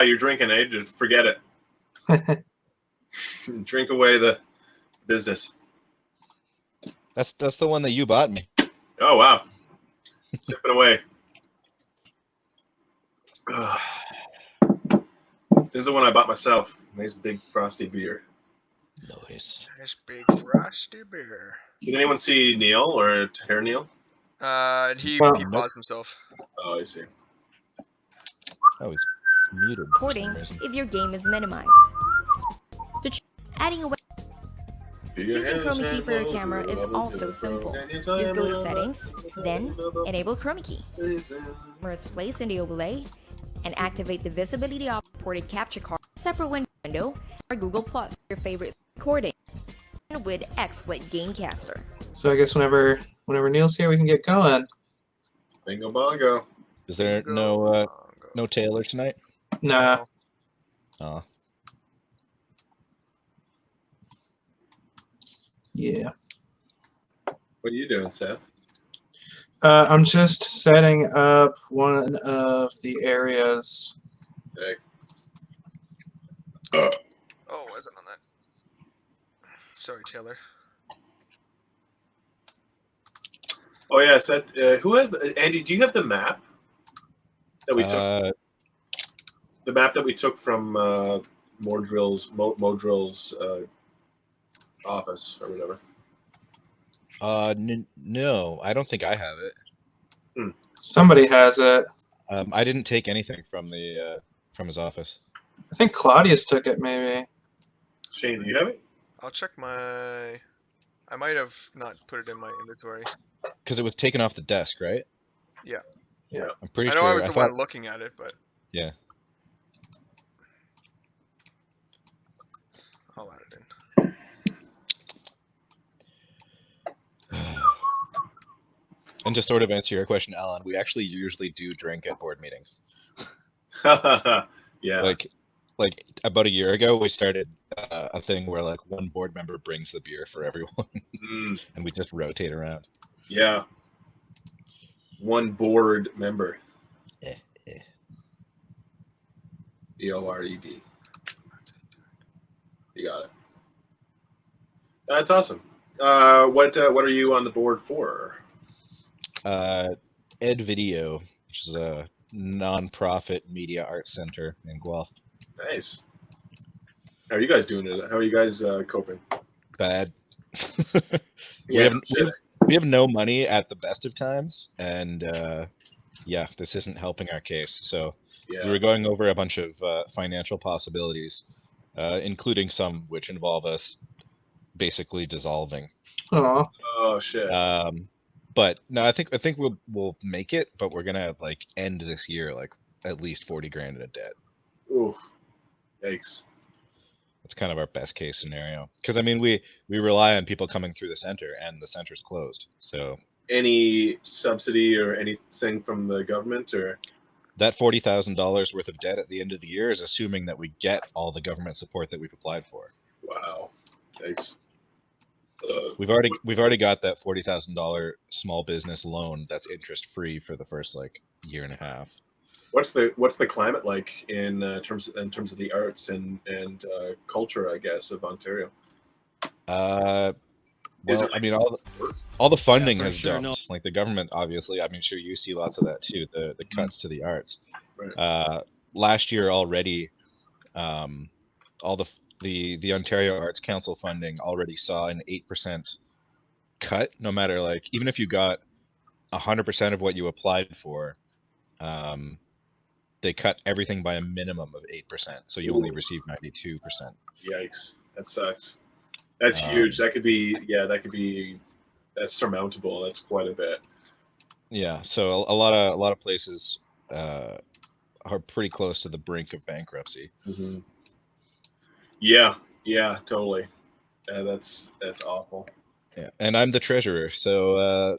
You're drinking, eh? Just forget it. Drink away the business. That's the one that you bought me. Oh wow, sipping away. This is the one I bought myself. Nice big frosty beer. Nice. Nice big frosty beer. Did anyone see Neil or hear Neil? He paused himself. Oh, I see. Oh, he's muted. Recording if your game is minimized. Adding a using chroma key for your camera is also simple. Just go to settings, then enable chroma key. Camera is placed in the overlay and activate the visibility of ported capture card. Separate window or Google Plus, your favorite recording with XSplit Gamecaster. So I guess whenever Neil's here, we can get going. Bingo bongo. Is there no Taylor tonight? Nah. Oh. Yeah. What are you doing, Seth? I'm just setting up one of the areas. Sick. Oh, wasn't on that. Sorry, Taylor. Oh yeah, Seth. Who has Andy? Do you have the map that we took? The map that we took from Modrill's office or whatever. No, I don't think I have it. Somebody has it. I didn't take anything from his office. I think Claudius took it, maybe. Shane, do you have it? I'll check my. I might have not put it in my inventory. Because it was taken off the desk, right? Yeah. Yeah. I'm pretty I sure. know I was the one looking at it, but. Yeah. I'll add it in. And to sort of answer your question, Alan, we actually usually do drink at board meetings. Yeah. Like about a year ago, we started a thing where like one board member brings the beer for everyone, and we just rotate around. Yeah. One board member. BORED. You got it. That's awesome. What are you on the board for? Ed Video, which is a non-profit media arts center in Guelph. Nice. How are you guys doing it? How are you guys coping? Bad. Yeah, we have no money at the best of times, and yeah, this isn't helping our case. So we were going over a bunch of financial possibilities, including some which involve us basically dissolving. Oh shit. But no, I think we'll make it, but we're gonna like end this year like at least 40 grand in debt. Oof. Yikes. That's kind of our best case scenario. Because I mean, we rely on people coming through the center, and the center's closed. So any subsidy or anything from the government, or that $40,000 worth of debt at the end of the year is assuming that we get all the government support that we've applied for. Wow. Thanks. We've already got that $40,000 small business loan that's interest free for the first like year and a half. What's the climate like in terms of the arts and culture, I guess, of Ontario? Well, I mean, all the funding has jumped. Like the government, obviously. I mean, sure, you see lots of that too. The cuts to the arts. Right. Last year already, all the Ontario Arts Council funding already saw an 8% cut. No matter like, even if you got 100% of what you applied for, they cut everything by a minimum of 8%. So you only receive 92%. Yikes! That sucks. That's huge. That could be that's surmountable. That's quite a bit. Yeah. So a lot of places are pretty close to the brink of bankruptcy. Mm-hmm. Yeah, totally. That's awful. Yeah, and I'm the treasurer, so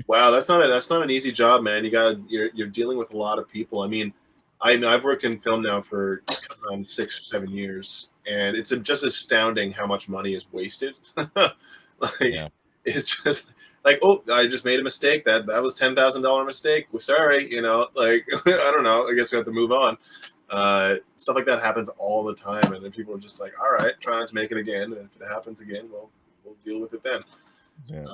wow, that's not an easy job, man. You're dealing with a lot of people. I mean, I've worked in film now for 6 or 7 years, and it's just astounding how much money is wasted. It's just like, oh, I just made a mistake. That was $10,000 mistake. Well, sorry, like I don't know. I guess we have to move on. Stuff like that happens all the time, and then people are just like, all right, try not to make it again, and if it happens again, we'll deal with it then. Yeah.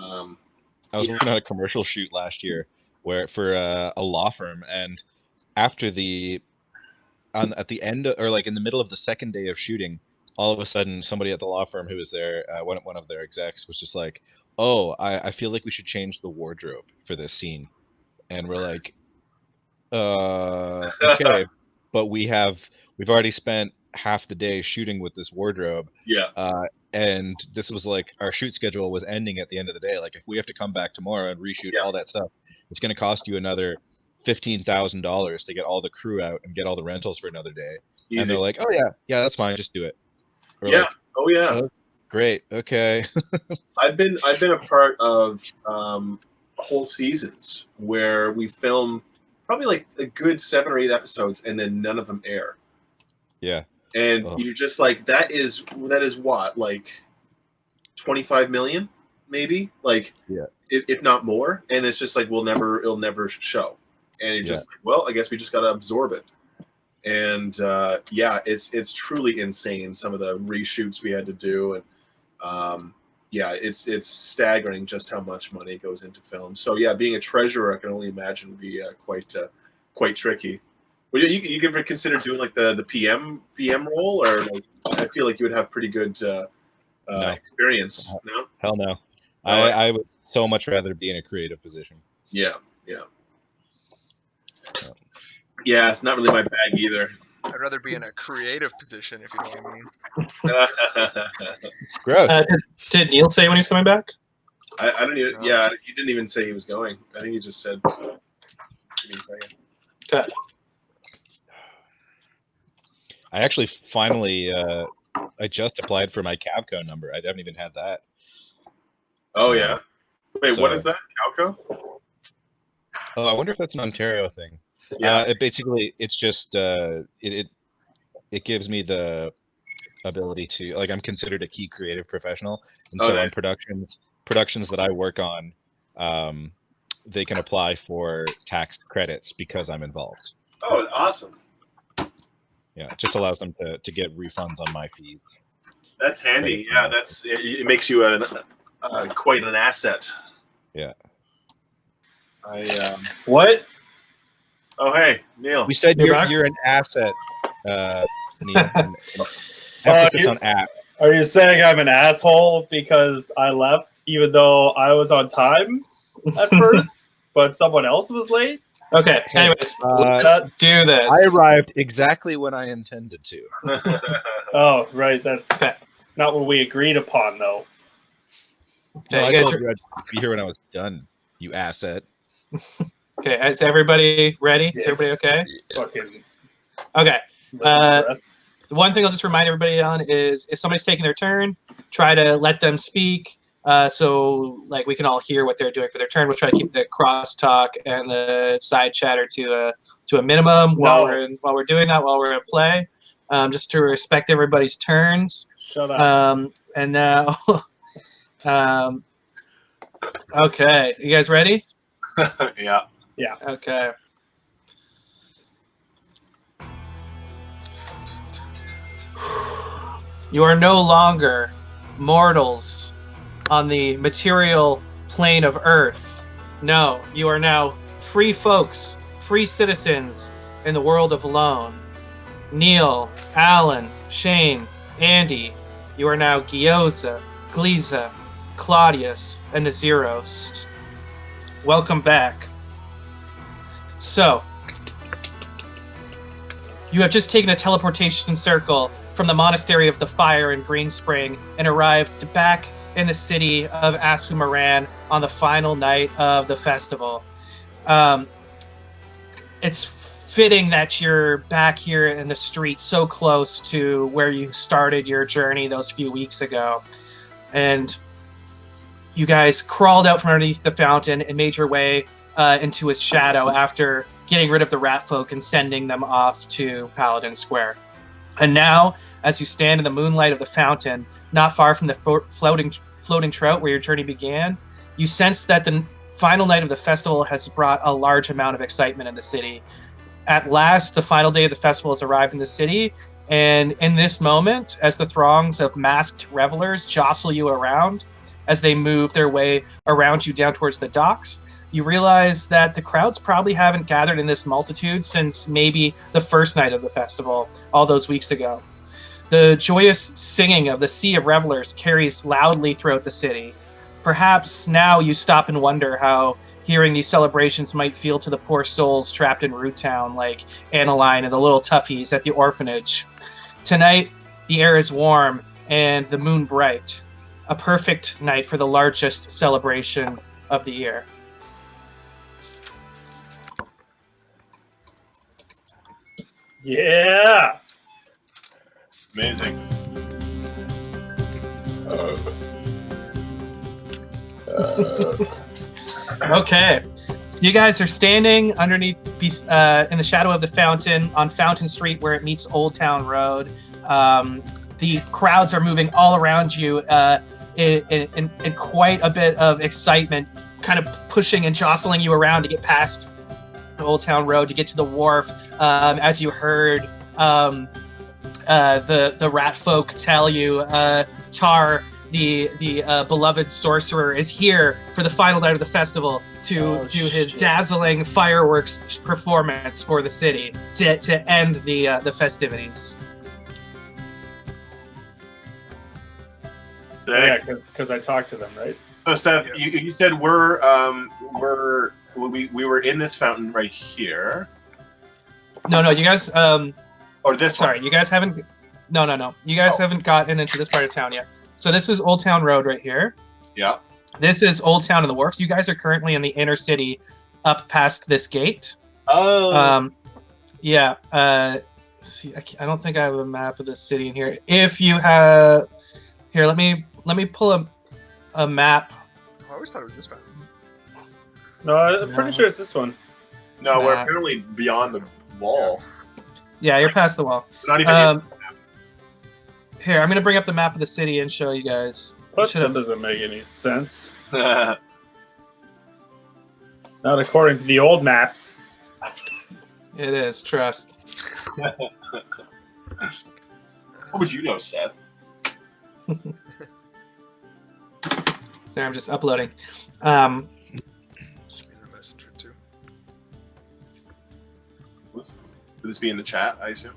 I was working on a commercial shoot last year for a law firm, and after at the end, or like in the middle of the second day of shooting, all of a sudden somebody at the law firm who was there, one of their execs, was just like, oh, I feel like we should change the wardrobe for this scene. And we're like, okay, but we've already spent half the day shooting with this wardrobe. Yeah. And this was like, our shoot schedule was ending at the end of the day. Like, if we have to come back tomorrow and reshoot all that stuff, it's going to cost you another $15,000 to get all the crew out and get all the rentals for another day. Easy. And they're like, oh yeah, that's fine, just do it. We're like, oh yeah. Oh, great. Okay. I've been a part of whole seasons where we film probably like a good 7 or 8 episodes, and then none of them air. Yeah. And you're just like, that is what, like 25 million, maybe, like, if not more. And it's just like, it'll never show. And you're just like, well, I guess we just got to absorb it. And it's truly insane, some of the reshoots we had to do. And it's staggering just how much money goes into film. So yeah, being a treasurer, I can only imagine would be quite tricky. Would you ever consider doing like the PM role, or like, I feel like you would have pretty good experience. No, hell no. I would so much rather be in a creative position. Yeah. Yeah, it's not really my bag either. I'd rather be in a creative position, if you know what I mean. Gross. Did Neil say when he's coming back? I don't even. Yeah, he didn't even say he was going. I think he just said. Give me a second. Okay. I actually finally, I just applied for my Cavco number. I haven't even had that. Oh yeah. Wait, what is that? Cavco? Oh, I wonder if that's an Ontario thing. Yeah. It's just it gives me the ability to, like, I'm considered a key creative professional, and so nice. On productions that I work on, they can apply for tax credits because I'm involved. Oh, awesome. Yeah, it just allows them to get refunds on my fees. That's handy. Yeah, it makes you quite an asset. Yeah. What? Oh, hey, Neil. We said you're an asset, Neil. Emphasis on app. Are you saying I'm an asshole because I left even though I was on time at first, but someone else was late? Okay, anyways, let's do this. I arrived exactly when I intended to. Oh, right. That's not what we agreed upon, though. No, I told you I'd be here when I was done, you asset. Okay, is everybody ready? Yeah. Is everybody okay? Okay. The one thing I'll just remind everybody on is if somebody's taking their turn, try to let them speak. So like we can all hear what they're doing for their turn. We'll try to keep the crosstalk and the side chatter to a minimum while we're doing that, while we're at play, just to respect everybody's turns. Shut up. And now, okay, you guys ready? Yeah. Yeah. Okay. You are no longer mortals on the material plane of Earth. No, you are now free folks, free citizens in the world of Lone. Neil, Alan, Shane, Andy, you are now Gyoza, Gliza, Claudius, and Naziros. Welcome back. So, you have just taken a teleportation circle from the Monastery of the Fire in Green Spring and arrived back in the city of Asphu Moran on the final night of the festival. It's fitting that you're back here in the street so close to where you started your journey those few weeks ago. And you guys crawled out from underneath the fountain and made your way into its shadow after getting rid of the rat folk and sending them off to Paladin Square. And now, as you stand in the moonlight of the fountain, not far from the floating trout where your journey began, you sense that the final night of the festival has brought a large amount of excitement in the city. at last, the final day of the festival has arrived in the city. And in this moment, as the throngs of masked revelers jostle you around, as they move their way around you down towards the docks, you realize that the crowds probably haven't gathered in this multitude since maybe the first night of the festival, all those weeks ago. The joyous singing of the sea of revelers carries loudly throughout the city. Perhaps now you stop and wonder how hearing these celebrations might feel to the poor souls trapped in Root Town, like Annaline and the little toughies at the orphanage. Tonight, the air is warm and the moon bright. A perfect night for the largest celebration of the year. Yeah. Amazing. Okay. So you guys are standing underneath, in the shadow of the fountain on Fountain Street where it meets Old Town Road. The crowds are moving all around you in quite a bit of excitement, kind of pushing and jostling you around to get past Old Town Road to get to the wharf. As you heard the rat folk tell you, Tar, the beloved sorcerer, is here for the final night of the festival to do his dazzling fireworks performance for the city to end the festivities. So, Yeah, because I talked to them, right? So Seth, you said we were in this fountain right here. No, you guys. Or this Sorry, one. you guys haven't. No. You guys haven't gotten into this part of town yet. So this is Old Town Road right here. Yeah. This is Old Town of the Wharfs. You guys are currently in the inner city, up past this gate. Oh. Yeah. See, I don't think I have a map of the city in here. If you have, here, let me pull a map. Oh, I always thought it was this fountain. No, I'm pretty sure it's this one. No, we're not. apparently beyond the wall. Yeah, you're past the wall. We're not even. Here, I'm gonna bring up the map of the city and show you guys. But that doesn't make any sense. What Not according to the old maps. It is, trust. would you know, Seth? Sorry, I'm just uploading. Just be in the messenger too. Would this be in the chat? I assume.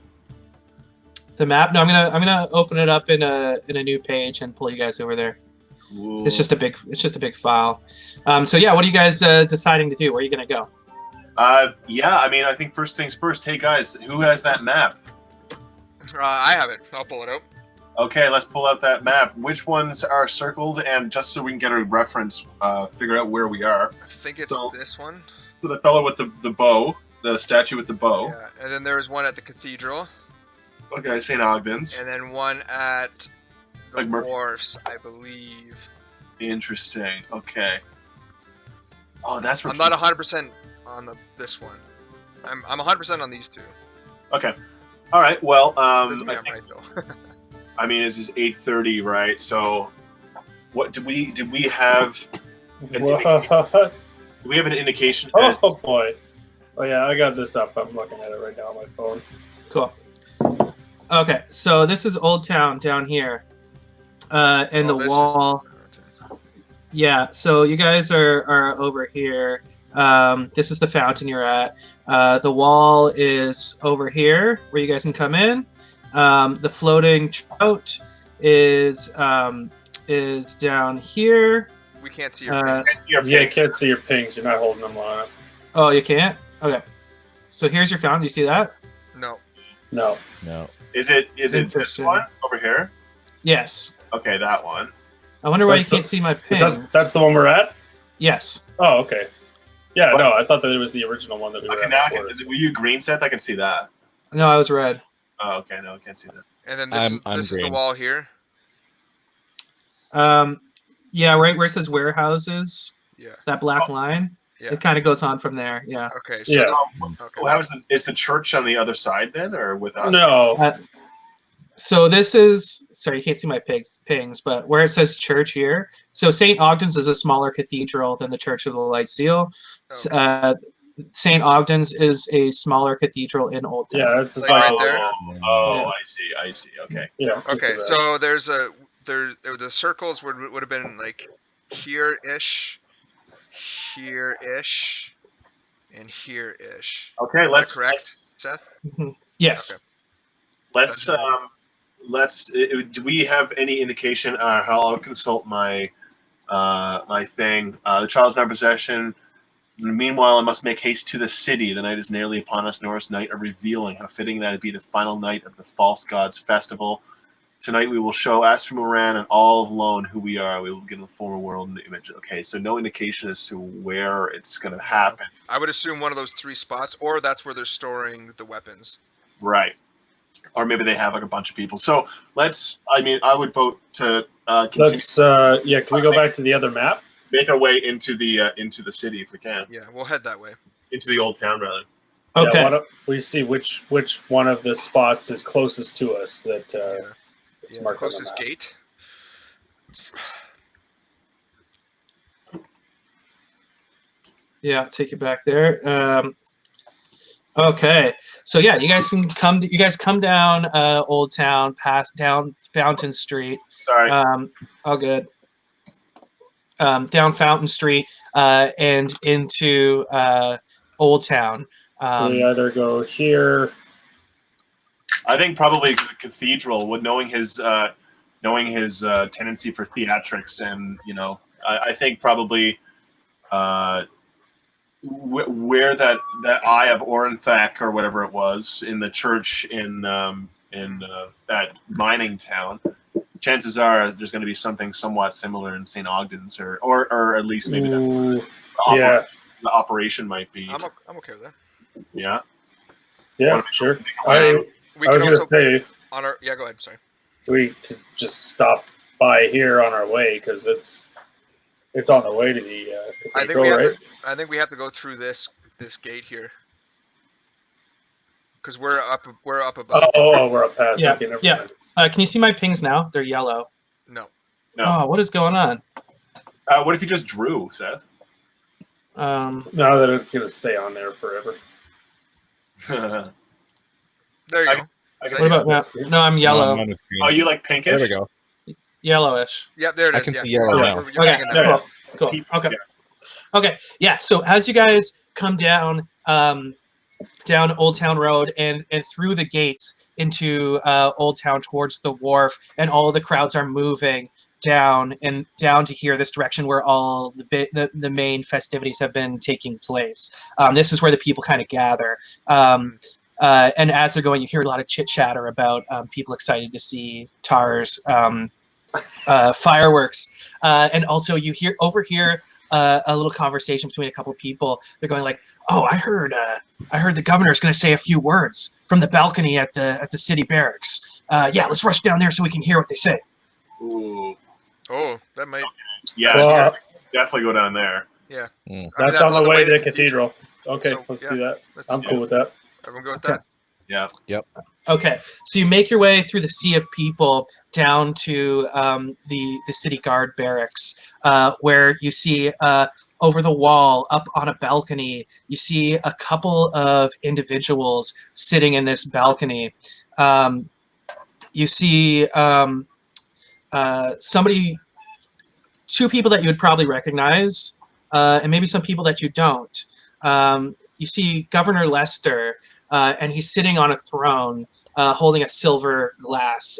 The map? No, I'm gonna open it up in a new page and pull you guys over there. Cool. It's just a big file. So yeah, what are you guys deciding to do? Where are you gonna go? Yeah, I mean, I think first things first. Hey guys, who has that map? I have it. I'll pull it out. Okay, let's pull out that map. Which ones are circled? And just so we can get a reference, figure out where we are. I think it's this one. So the fellow with the bow, the statue with the bow. Yeah, and then there's one at the cathedral. Okay, St. Ogden's. And then one at the Like Murphy. wharfs, I believe. Interesting. Okay. Oh, that's. I'm not 100% on this one. I'm 100% on these two. Okay. All right. Well, Doesn't mean I'm right though. I mean, this is 8:30, right? So, what did we have? What? Do we have an indication? Oh boy. Oh yeah, I got this up. I'm looking at it right now on my phone. Cool. Okay, so this is Old Town down here, and the wall. Yeah, so you guys are over here. This is the fountain you're at. The wall is over here where you guys can come in. The floating trout is down here. We can't see your pings. Yeah, I can't see your pings. You're not holding them long enough. Oh, you can't? Okay. So here's your fountain. Do you see that? No. No. Is it this Interesting. one over here? Yes. Okay, that one. I wonder why That's you can't see my ping. That's the one we're at? Yes. Oh, okay. Yeah, What? no, I thought that it was the original one that we were Okay, at now before. were you green, Seth? I can see that. No, I was red. Oh, okay, no, I can't see that. And then this I'm is the green. wall here. Yeah, right where it says warehouses, Yeah. that black line, Yeah. it kind of goes on from there. Yeah. Okay. So Yeah. okay. Well, is the church on the other side then, or with us? No. So this is, sorry, you can't see my pings, but where it says church here. So St. Ogden's is a smaller cathedral than the Church of the Light Seal. Okay. St. Ogden's is a smaller cathedral in Old Town. Yeah, it's Like right there? Oh, Yeah. I see. Okay. Yeah. Okay, so the circles would have been like here-ish, here-ish, and here-ish. Okay, Is that correct, Seth? Yes. Okay. Let's. Do we have any indication? I'll consult my my thing. The child's not in possession. Meanwhile, I must make haste to the city. The night is nearly upon us. Norris night of revealing. How fitting that it be the final night of the false gods' festival. Tonight we will show Asphu Moran and all alone who we are. We will begin the former world in the image. Okay, so no indication as to where it's going to happen. I would assume one of those 3 spots, or that's where they're storing the weapons. Right. Or maybe they have like a bunch of people. So let's. I mean, I would vote to continue. Let's. Yeah. Can we go back to the other map? Make our way into the city if we can. Yeah, we'll head that way. Into the old town rather. Okay. Yeah, we see which one of the spots is closest to us. That. Yeah, the Mark on the closest map. gate. Yeah, take you back there. Okay, so yeah, you guys come down Old Town, past down Fountain Street. Sorry. All good. Down Fountain Street and into Old Town. So we either go here. I think probably the cathedral, with knowing his tendency for theatrics, and I think probably where that Eye of Orenthak or whatever it was in the church in that mining town. Chances are there's going to be something somewhat similar in St. Ogden's, or at least maybe that's where the operation might be. I'm okay with that. Yeah. Yeah, sure. We I was could going to also say on our go ahead. Sorry. we could just stop by here on our way because it's on the way to the cathedral, I think we have to go through this gate here because we're up above. Oh, we're up past. Yeah, Okay, never yeah. mind. Can you see my pings now? They're yellow. No. Oh, what is going on? What if you just drew, Seth? Now that it's going to stay on there forever. There you go. What about now? No, I'm yellow. Mine is green. Oh, you like pinkish? There we go. Yellowish. Yeah, there it I is. can Yeah. see yellow now. You're getting it now. Yeah. Cool. Okay. Okay. Yeah. So as you guys come down Old Town Road and through the gates into Old Town towards the wharf, and all the crowds are moving down to here, this direction where all the main festivities have been taking place. This is where the people kind of gather. And as they're going, you hear a lot of chit chatter about people excited to see Tar's fireworks, and also you overhear a little conversation between a couple of people. They're going like, "Oh, I heard the governor's going to say a few words from the balcony at the city barracks. Yeah, let's rush down there so we can hear what they say." Ooh. Oh, that might. Yeah, Well, definitely go down there. Yeah. Mm. that's on the way to the cathedral. Okay, So, let's yeah, do that. let's I'm do cool with that. Everyone go with that. Yeah. Okay, so you make your way through the sea of people down to the city guard barracks, where you see over the wall, up on a balcony, you see a couple of individuals sitting in this balcony. You see two people that you would probably recognize, and maybe some people that you don't. You see Governor Lester, and he's sitting on a throne, holding a silver glass,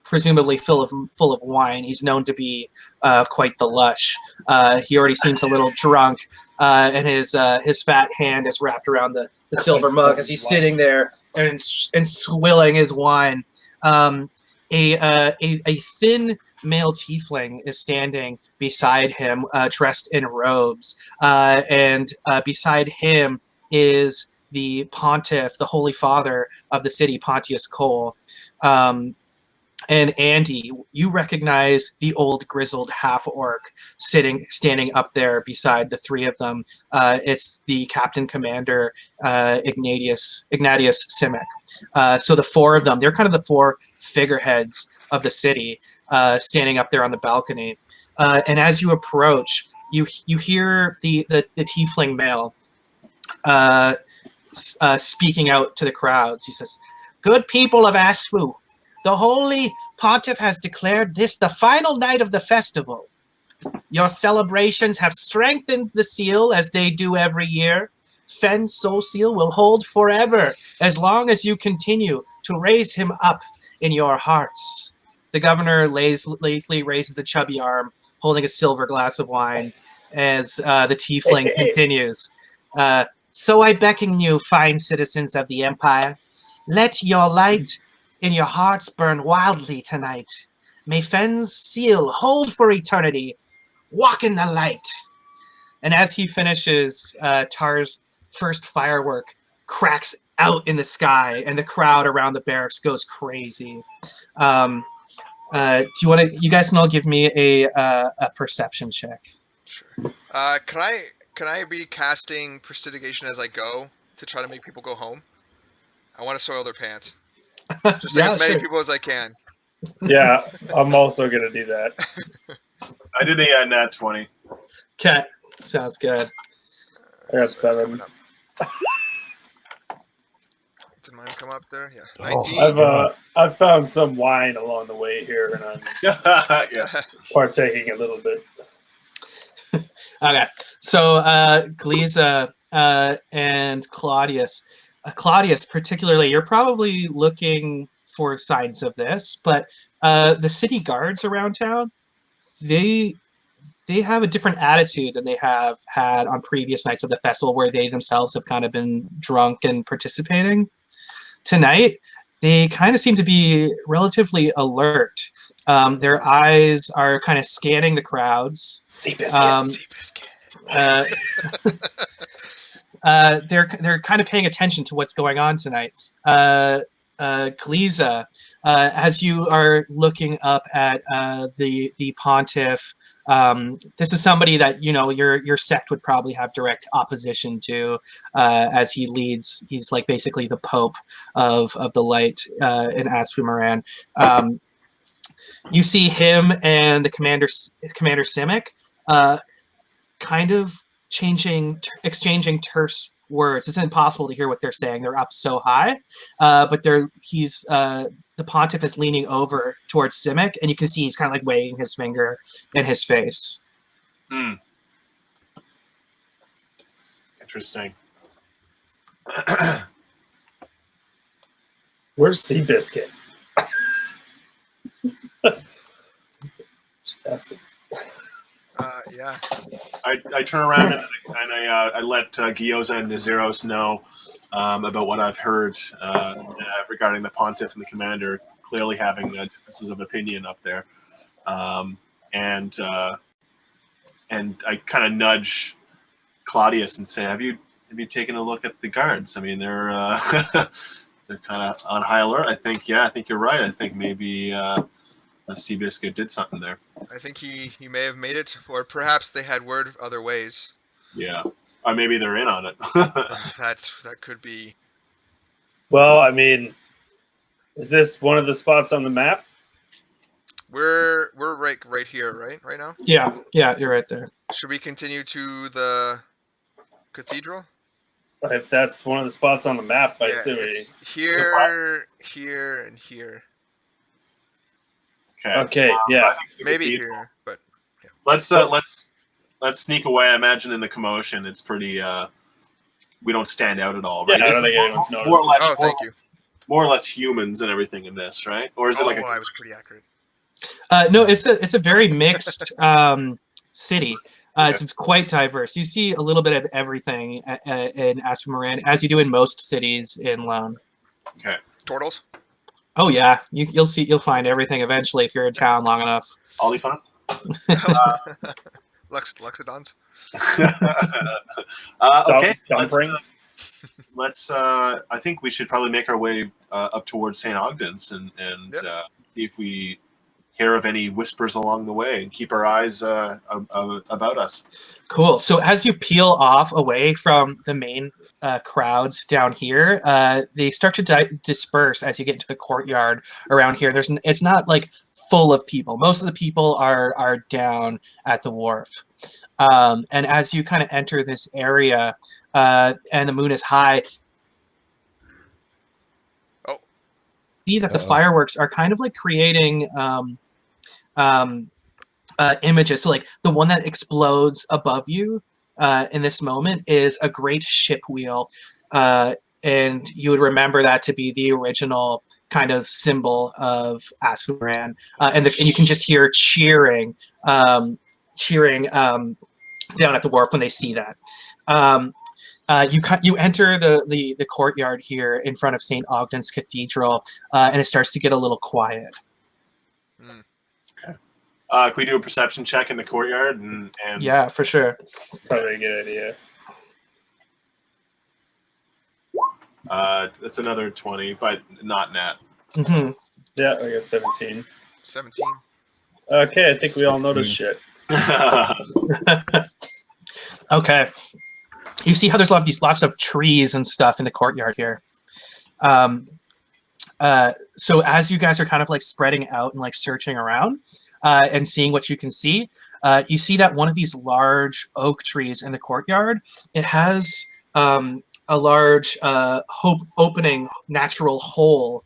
presumably full of wine. He's known to be quite the lush. He already seems a little drunk, and his fat hand is wrapped around the silver mug as he's sitting there and swilling his wine. A thin male tiefling is standing beside him, dressed in robes, and beside him is the pontiff, the holy father of the city, Pontius Cole. And Andy, you recognize the old grizzled half-orc standing up there beside the three of them. It's the captain commander, Ignatius Simic. So the four of them, they're kind of the four figureheads of the city, standing up there on the balcony. And as you approach, you hear the tiefling male speaking out to the crowds. He says, "Good people of Asphu, the Holy Pontiff has declared this the final night of the festival. Your celebrations have strengthened the seal as they do every year. Fen's soul seal will hold forever as long as you continue to raise him up in your hearts." The governor lazily raises a chubby arm, holding a silver glass of wine, as the tiefling continues. "So I beckon you, fine citizens of the Empire, let your light in your hearts burn wildly tonight. May Fen's seal hold for eternity. Walk in the light." And as he finishes, Tar's first firework cracks out in the sky, and the crowd around the barracks goes crazy. Do you want to? You guys can all give me a perception check. Sure. Can I be casting prestidigitation as I go to try to make people go home? I want to soil their pants. Just like as many people as I can. Yeah, I'm also gonna do that. I did a nat 20. Okay, sounds good. I got 7. Did mine come up there? Yeah. Oh, 19. I've found some wine along the way here, and I'm Yeah. partaking a little bit. Okay, so Gliza and Claudius. Claudius, particularly, you're probably looking for signs of this, but the city guards around town, they have a different attitude than they have had on previous nights of the festival, where they themselves have kind of been drunk and participating. Tonight, they kind of seem to be relatively alert. Their eyes are kind of scanning the crowds. Seabiscuit. They're kind of paying attention to what's going on tonight. Gliza, as you are looking up at the pontiff, this is somebody that your sect would probably have direct opposition to, as he leads. He's like basically the pope of the light in Asphu Moran. You see him and the Commander Simic kind of exchanging terse words. It's impossible to hear what they're saying. They're up so high, but the pontiff is leaning over towards Simic, and you can see he's kind of like wagging his finger in his face. Interesting. Where's Seabiscuit? Just asking. Yeah. I turn around and I let Gyoza and Naziros know about what I've heard regarding the Pontiff and the Commander clearly having differences of opinion up there, and I kind of nudge Claudius and say, "Have you taken a look at the guards? I mean, they're they're kind of on high alert. I think you're right. I think maybe Seabiscuit did something there. I think he may have made it, or perhaps they had word other ways. Yeah, or maybe they're in on it. That could be. Well, I mean, is this one of the spots on the map? We're right here, right now. Yeah, you're right there. Should we continue to the cathedral? If that's one of the spots on the map, I assume it's here, here, and here. Okay, yeah, maybe here, but yeah. Let's sneak away. I imagine in the commotion, it's pretty. We don't stand out at all, right? Yeah, I don't think anyone's noticed. More or less, thank you. More or less humans and everything in this, right? Or is it like? I was pretty accurate. No, it's a very mixed city. It's quite diverse. You see a little bit of everything in Asphu Moran, as you do in most cities in Lone. Okay. Turtles? Oh yeah, you'll find everything eventually if you're in town long enough. Olifants? Luxodons? Okay. Let's I think we should probably make our way up towards St. Ogden's and see if we hear of any whispers along the way and keep our eyes about us. Cool. So as you peel off away from the main crowds down here, they start to disperse as you get into the courtyard around here. It's not like full of people. Most of the people are down at the wharf. And as you kind of enter this area, and the moon is high, see that the fireworks are kind of like creating images. So like the one that explodes above you in this moment is a great ship wheel, and you would remember that to be the original kind of symbol of Asphu Moran, and you can just hear cheering down at the wharf when they see that. You enter the courtyard here in front of St. Ogden's Cathedral, and it starts to get a little quiet. Okay. Can we do a perception check in the courtyard? And yeah, for sure. That's probably a good idea. That's another 20, but not net. Mm-hmm. Yeah, I got 17. 17. Okay, I think we all know this shit. Okay. You see how there's lots of trees and stuff in the courtyard here. So as you guys are kind of like spreading out and like searching around and seeing what you can see, you see that one of these large oak trees in the courtyard, it has a large opening natural hole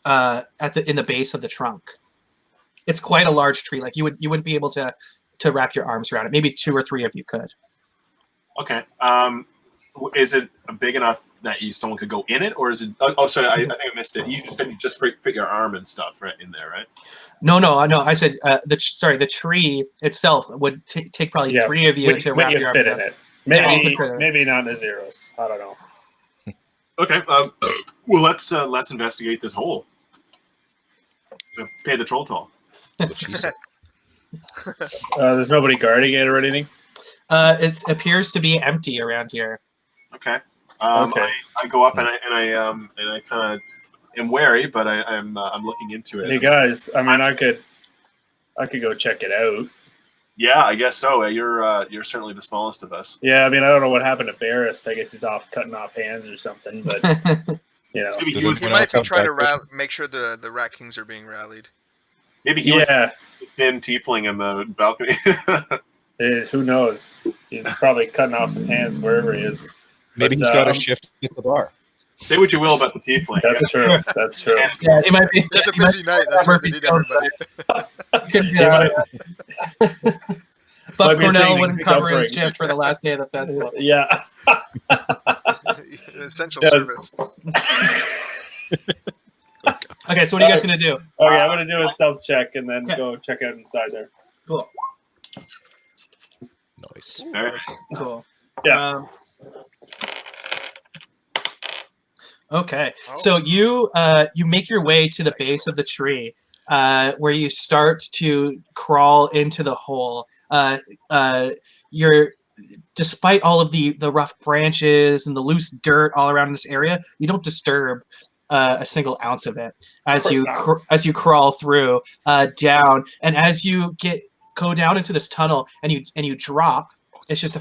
in the base of the trunk. It's quite a large tree. Like you wouldn't be able to wrap your arms around it. Maybe 2 or 3 of you could. Okay. Is it big enough that someone could go in it, or is it? Oh, sorry, I think I missed it. You said you just fit your arm and stuff right in there, right? No. I said the tree itself would take probably 3 of you to wrap your arm around. In it. Maybe not in the zeros. I don't know. Okay. Well, let's investigate this hole. Pay the troll toll. There's nobody guarding it or anything. It appears to be empty around here. Okay. Okay. I go up and I kind of am wary, but I'm looking into it. Hey guys, I mean, I could go check it out. Yeah, I guess so. You're certainly the smallest of us. Yeah, I mean, I don't know what happened to Barris. I guess he's off cutting off hands or something. But you know, he might be trying to make sure the Rat Kings are being rallied. Maybe he was the thin tiefling in the balcony. Who knows? He's probably cutting off some hands wherever he is. Maybe he's got a shift at the bar. Say what you will about the tiefling. That's true. That's true. Yeah, it might be. It's a busy night. That's what they need everybody. Buff Cornell wouldn't cover his shift for the last day of the festival. Yeah. Essential service. Okay, so what are you guys going to do? Okay, I'm going to do a stealth check and then go check out inside there. Cool. Nice. Cool. Yeah. Okay, so you make your way to the base of the tree, where you start to crawl into the hole. Despite all of the rough branches and the loose dirt all around this area, you don't disturb a single ounce of it as you crawl through down, and as you go down into this tunnel and you drop. It's just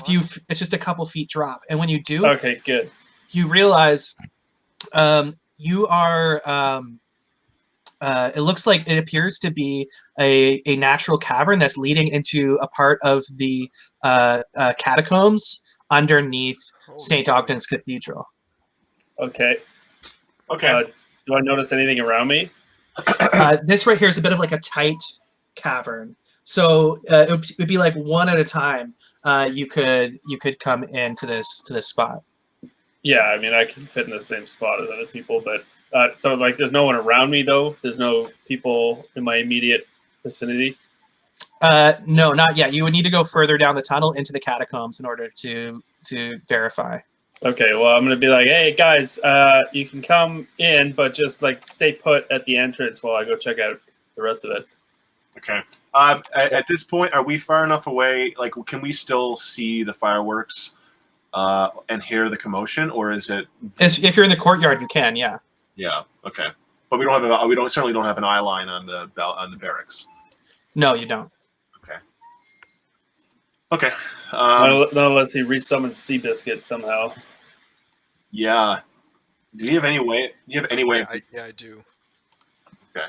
a couple feet drop, and when you do, okay, good. You realize you are. It looks like it appears to be a natural cavern that's leading into a part of the catacombs underneath St. Ogden's Cathedral. Okay. Okay. Do I notice anything around me? This right here is a bit of like a tight cavern. So it would be like one at a time. You could come into this spot. Yeah, I mean, I can fit in the same spot as other people, but so like, there's no one around me though. There's no people in my immediate vicinity. No, not yet. You would need to go further down the tunnel into the catacombs in order to verify. Okay, well, I'm gonna be like, hey guys, you can come in, but just like stay put at the entrance while I go check out the rest of it. Okay. At this point, are we far enough away? Like, can we still see the fireworks and hear the commotion, or is it? If you're in the courtyard, you can. Yeah. Yeah. Okay. But we certainly don't have an eye line on the barracks. No, you don't. Okay. Not unless he resummons Seabiscuit somehow. Yeah. Do you have any way? Yeah, I do. Okay.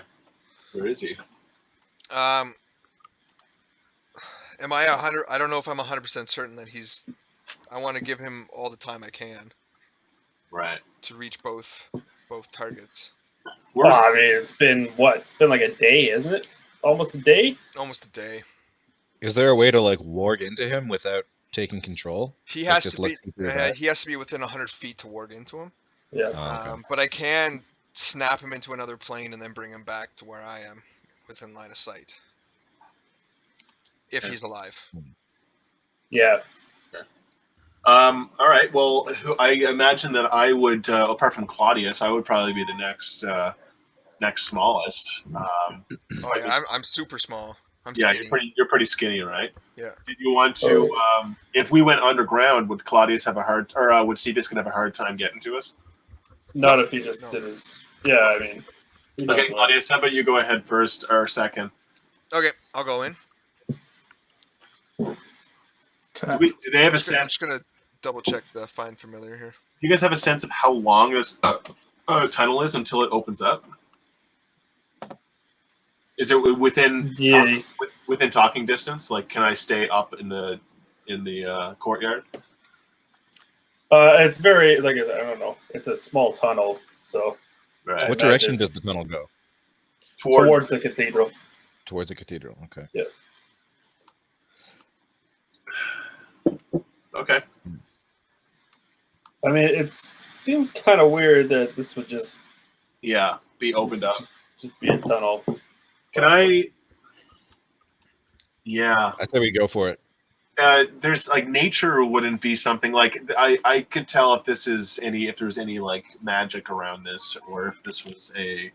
Where is he? Am I 100? I don't know if I'm 100% certain that he's. I want to give him all the time I can. Right. To reach both targets. I mean, it's been what? It's been like a day, isn't it? Almost a day. Almost a day. Is there a way to like warg into him without taking control? He has just to be. look through that? He has to be within 100 feet to warg into him. Yeah. Oh, okay. But I can snap him into another plane and then bring him back to where I am, within line of sight. If he's alive. Yeah. All right. Well, I imagine that I would, apart from Claudius, I would probably be the next smallest. I'm super small. I'm yeah, skinny. you're pretty skinny, right? Yeah. Did you want to? If we went underground, would Claudius have a hard, or would Seabiscuit have a hard time getting to us? Not if he just did his. Yeah, I mean. Okay, Claudius, how about you go ahead first or second? Okay, I'll go in. Do they have a sense? I'm just gonna double check the find familiar here. Do you guys have a sense of how long this tunnel is until it opens up? Is it within within talking distance? Like, can I stay up in the courtyard? It's very I don't know. It's a small tunnel, so. Right. What direction does the tunnel go? Towards the cathedral. Towards the cathedral. Okay. Yeah. Okay. I mean, it seems kind of weird that this would just be opened up. Just be a tunnel. Can I? Yeah. I say we go for it. There's like nature wouldn't be something like I could tell if there's any like magic around this, or if this was a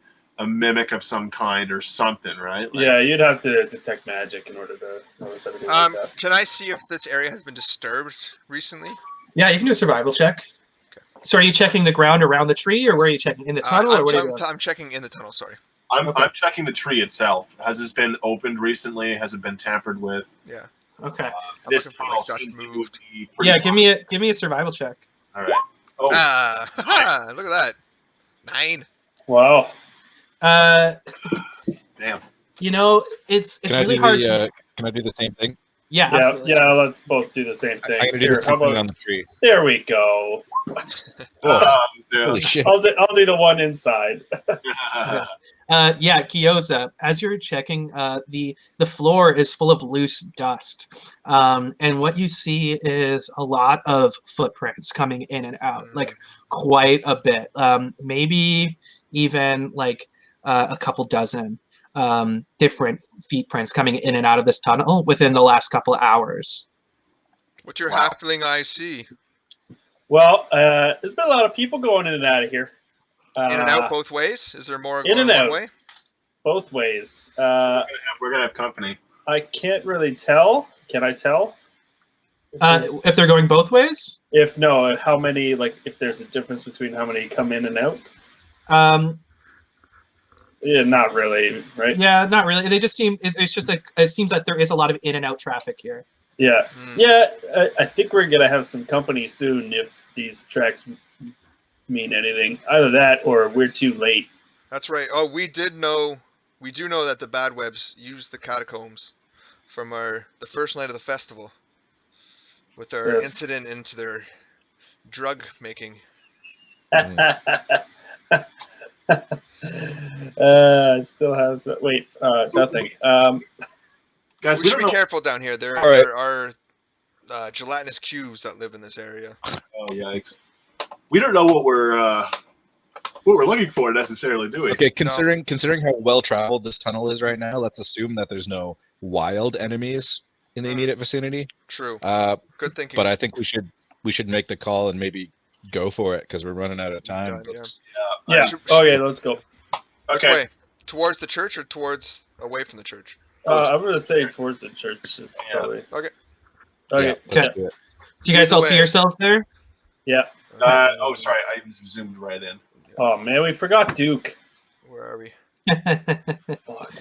mimic of some kind or something, right? Like, yeah, you'd have to detect magic in order to notice everything like that. Can I see if this area has been disturbed recently? Yeah, you can do a survival check. Okay. So are you checking the ground around the tree, or where are you checking? In the tunnel? I'm checking in the tunnel, sorry. I'm checking the tree itself. Has this been opened recently? Has it been tampered with? Yeah. Okay. This tunnel seems moved. Yeah, give me a survival check. All right. Oh. Look at that. 9. Wow. Damn. You know, it's really hard. Can I do the same thing? Yeah, absolutely. Yeah. Let's both do the same thing. I'm gonna do the same thing on the tree. There we go. Holy shit. I'll do the one inside. Yeah, Gyoza, as you're checking, the floor is full of loose dust, and what you see is a lot of footprints coming in and out, like quite a bit, maybe even like a couple dozen different feet prints coming in and out of this tunnel within the last couple of hours. What's your halfling eye see? Well, there's been a lot of people going in and out of here. In and out both ways? Is there more in going and out? one way? Both ways. So we're gonna have company. I can't really tell. Can I tell? If they're going both ways? How many? Like, if there's a difference between how many come in and out? Yeah, not really, right? Yeah, not really. They just seem. It's just like it seems like there is a lot of in and out traffic here. Yeah, yeah. I think we're gonna have some company soon if these tracks mean anything. Either that or we're too late. That's right. Oh, we do know that the Bad Webs used the catacombs from the first night of the festival with their incident into their drug making. I still have wait, nothing. Guys, we should be careful down here. There are gelatinous cubes that live in this area. Oh yikes! We don't know what we're looking for necessarily, do we? Okay, considering how well traveled this tunnel is right now, let's assume that there's no wild enemies in the immediate vicinity. True. Good thinking. But I think we should make the call and maybe go for it because we're running out of time. Yeah. Okay, let's go. Which way? Towards the church or towards away from the church? I'm gonna say towards the church. Probably. Okay. Okay. Do you guys all see yourselves there? Yeah. Sorry, I zoomed right in. Oh man, we forgot Duke. Where Where are we? Fuck.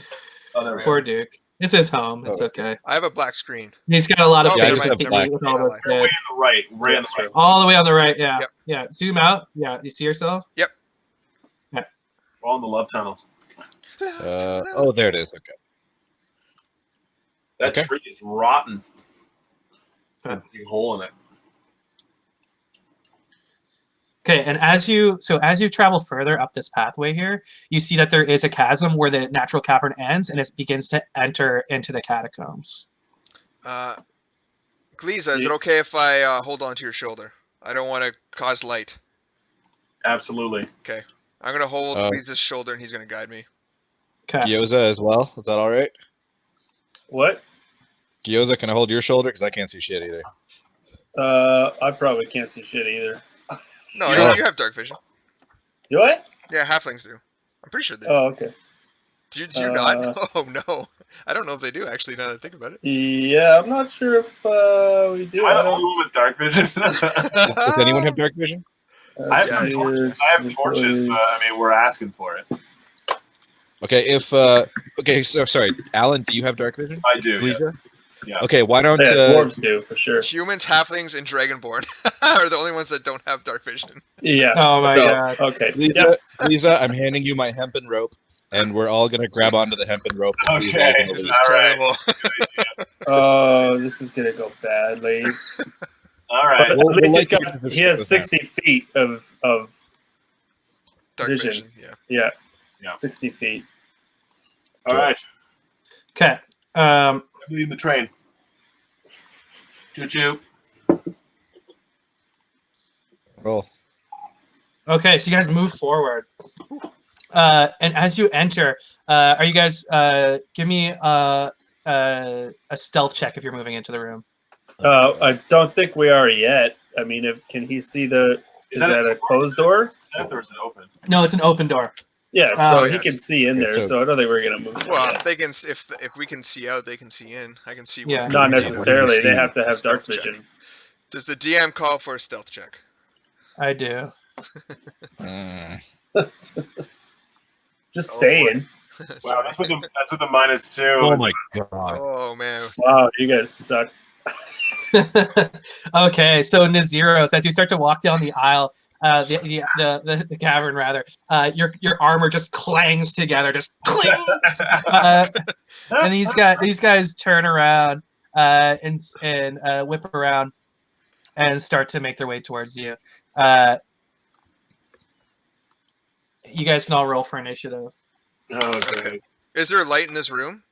Oh, there we Poor go. Duke. It's his home. It's Oh. okay. I have a black screen. He's got a lot of Oh, Yeah, I things just to have black. do with all this You're way shit. on the right. Right on That's the right. true. All the way on the right, yeah. Yep. Yeah. Zoom out. Yeah. You see yourself? We're all in the love tunnel. Oh, there it is. Okay. That Okay. tree is rotten. Okay. A big hole in it. Okay, and as you travel further up this pathway here, you see that there is a chasm where the natural cavern ends and it begins to enter into the catacombs. Gleeza, is it okay if I hold on to your shoulder? I don't want to cause light. Absolutely. I'm gonna hold Oh. Gleeza's shoulder and he's gonna guide me. Okay. Gyoza as well. Is that all right? What? Gyoza, can I hold your shoulder? Because I can't see shit either. I probably can't see shit either. No, Yeah. you have dark vision. Do I? Yeah, halflings do. I'm pretty sure they do. Oh, okay. Do you not? Oh no. I don't know if they do actually. Now that I think about it. Yeah, I'm not sure if we do. Am I I the only don't. one with dark vision? Does anyone have dark vision? I have Yeah, some torches. I have torches, but I mean, we're asking for it. Okay, okay, so sorry, Alan, do you have dark vision? I do. Yes. Gleeza? Yeah. Okay, why don't Yeah, dwarves do for sure. Humans, halflings, and dragonborn are the only ones that don't have dark vision. Yeah. Oh my so, god. Okay. Gleeza, Yep. Gleeza, I'm handing you my hempen rope, and we're all gonna grab onto the hempen rope. And Gleeza Okay. is gonna This lead. is All right. terrible. Oh, this is gonna go badly. All right. But We'll at least let you he has finish this 60 feet of Dark Vision. vision. Yeah. Yeah. 60 feet. All right. Okay. I'm leading the train. Choo choo. Roll. Okay, so you guys move forward. And as you enter, are you guys give me a stealth check if you're moving into the room. I don't think we are yet. I mean, can he see the? Is that a closed door? Or is it open? No, it's an open door. Yeah, so he yes. can see in there. Okay, So I don't think we're gonna move. Well, yet. they can. If we can see out, they can see in. I can see. Yeah. Not What do you necessarily. They see? have to have dark Stealth check. vision. Does the DM call for a stealth check? I do. Just Oh, saying. Wow, Sorry. that's with the -2. Oh my god. Oh man. Wow, you guys suck. Okay, so Naziros, as you start to walk down the aisle, the cavern rather, your armor just clangs together, just cling. And these guys turn around and whip around and start to make their way towards you. You guys can all roll for initiative. Okay. Is there a light in this room?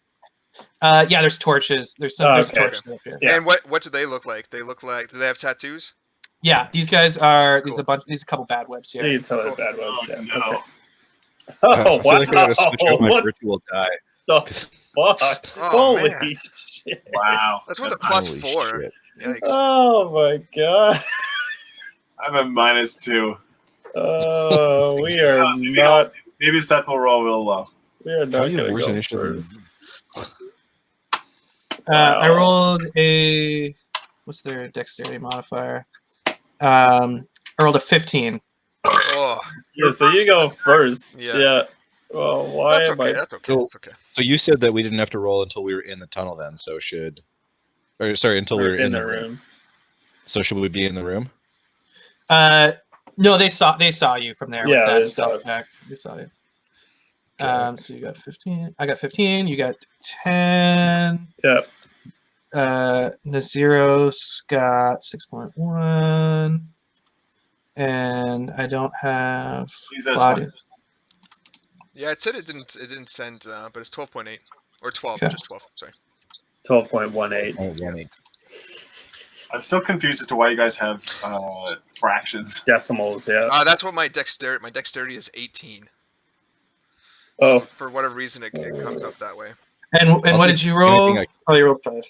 Yeah, there's torches. There's Okay. torches up here. Yeah. And what do they look like? They look like. Do they have tattoos? Yeah, these guys are Cool. these a couple bad webs here. You can tell it's bad Oh, ones. Yeah. no. Okay. I Oh feel like I gotta switch out my What virtual die. the fuck? Oh, Holy man. shit! Wow. That's with a not- plus Holy 4. shit. Yikes. Oh my god! I'm a -2. Oh, we are Maybe not. Maybe Seth will roll real low. We are How not do you have gonna worse go initiative? first. I rolled a what's their dexterity modifier? I rolled a 15. Oh, Yeah, so you go first. Yeah. Yeah. Well, why that's am okay. I? That's okay. So- That's okay. So you said that we didn't have to roll until we were in the tunnel then, so until we were in the room. So should we be in the room? No, they saw you from there. Yeah, with they that saw stealth us. check. They saw you. Okay. So you got 15. I got 15. You got 10. Yeah. Naziros got 6.1. And I don't have Please, that's Claudia. fine. Yeah, it said it didn't send, but it's 12.8 or 12, Okay. just 12. Sorry. 12.18. Oh, yeah. I'm still confused as to why you guys have fractions. Decimals. Yeah. That's what my dexterity is 18. Oh, For whatever reason, it comes up that way. And I'll what take did you roll? anything Oh, you rolled 5.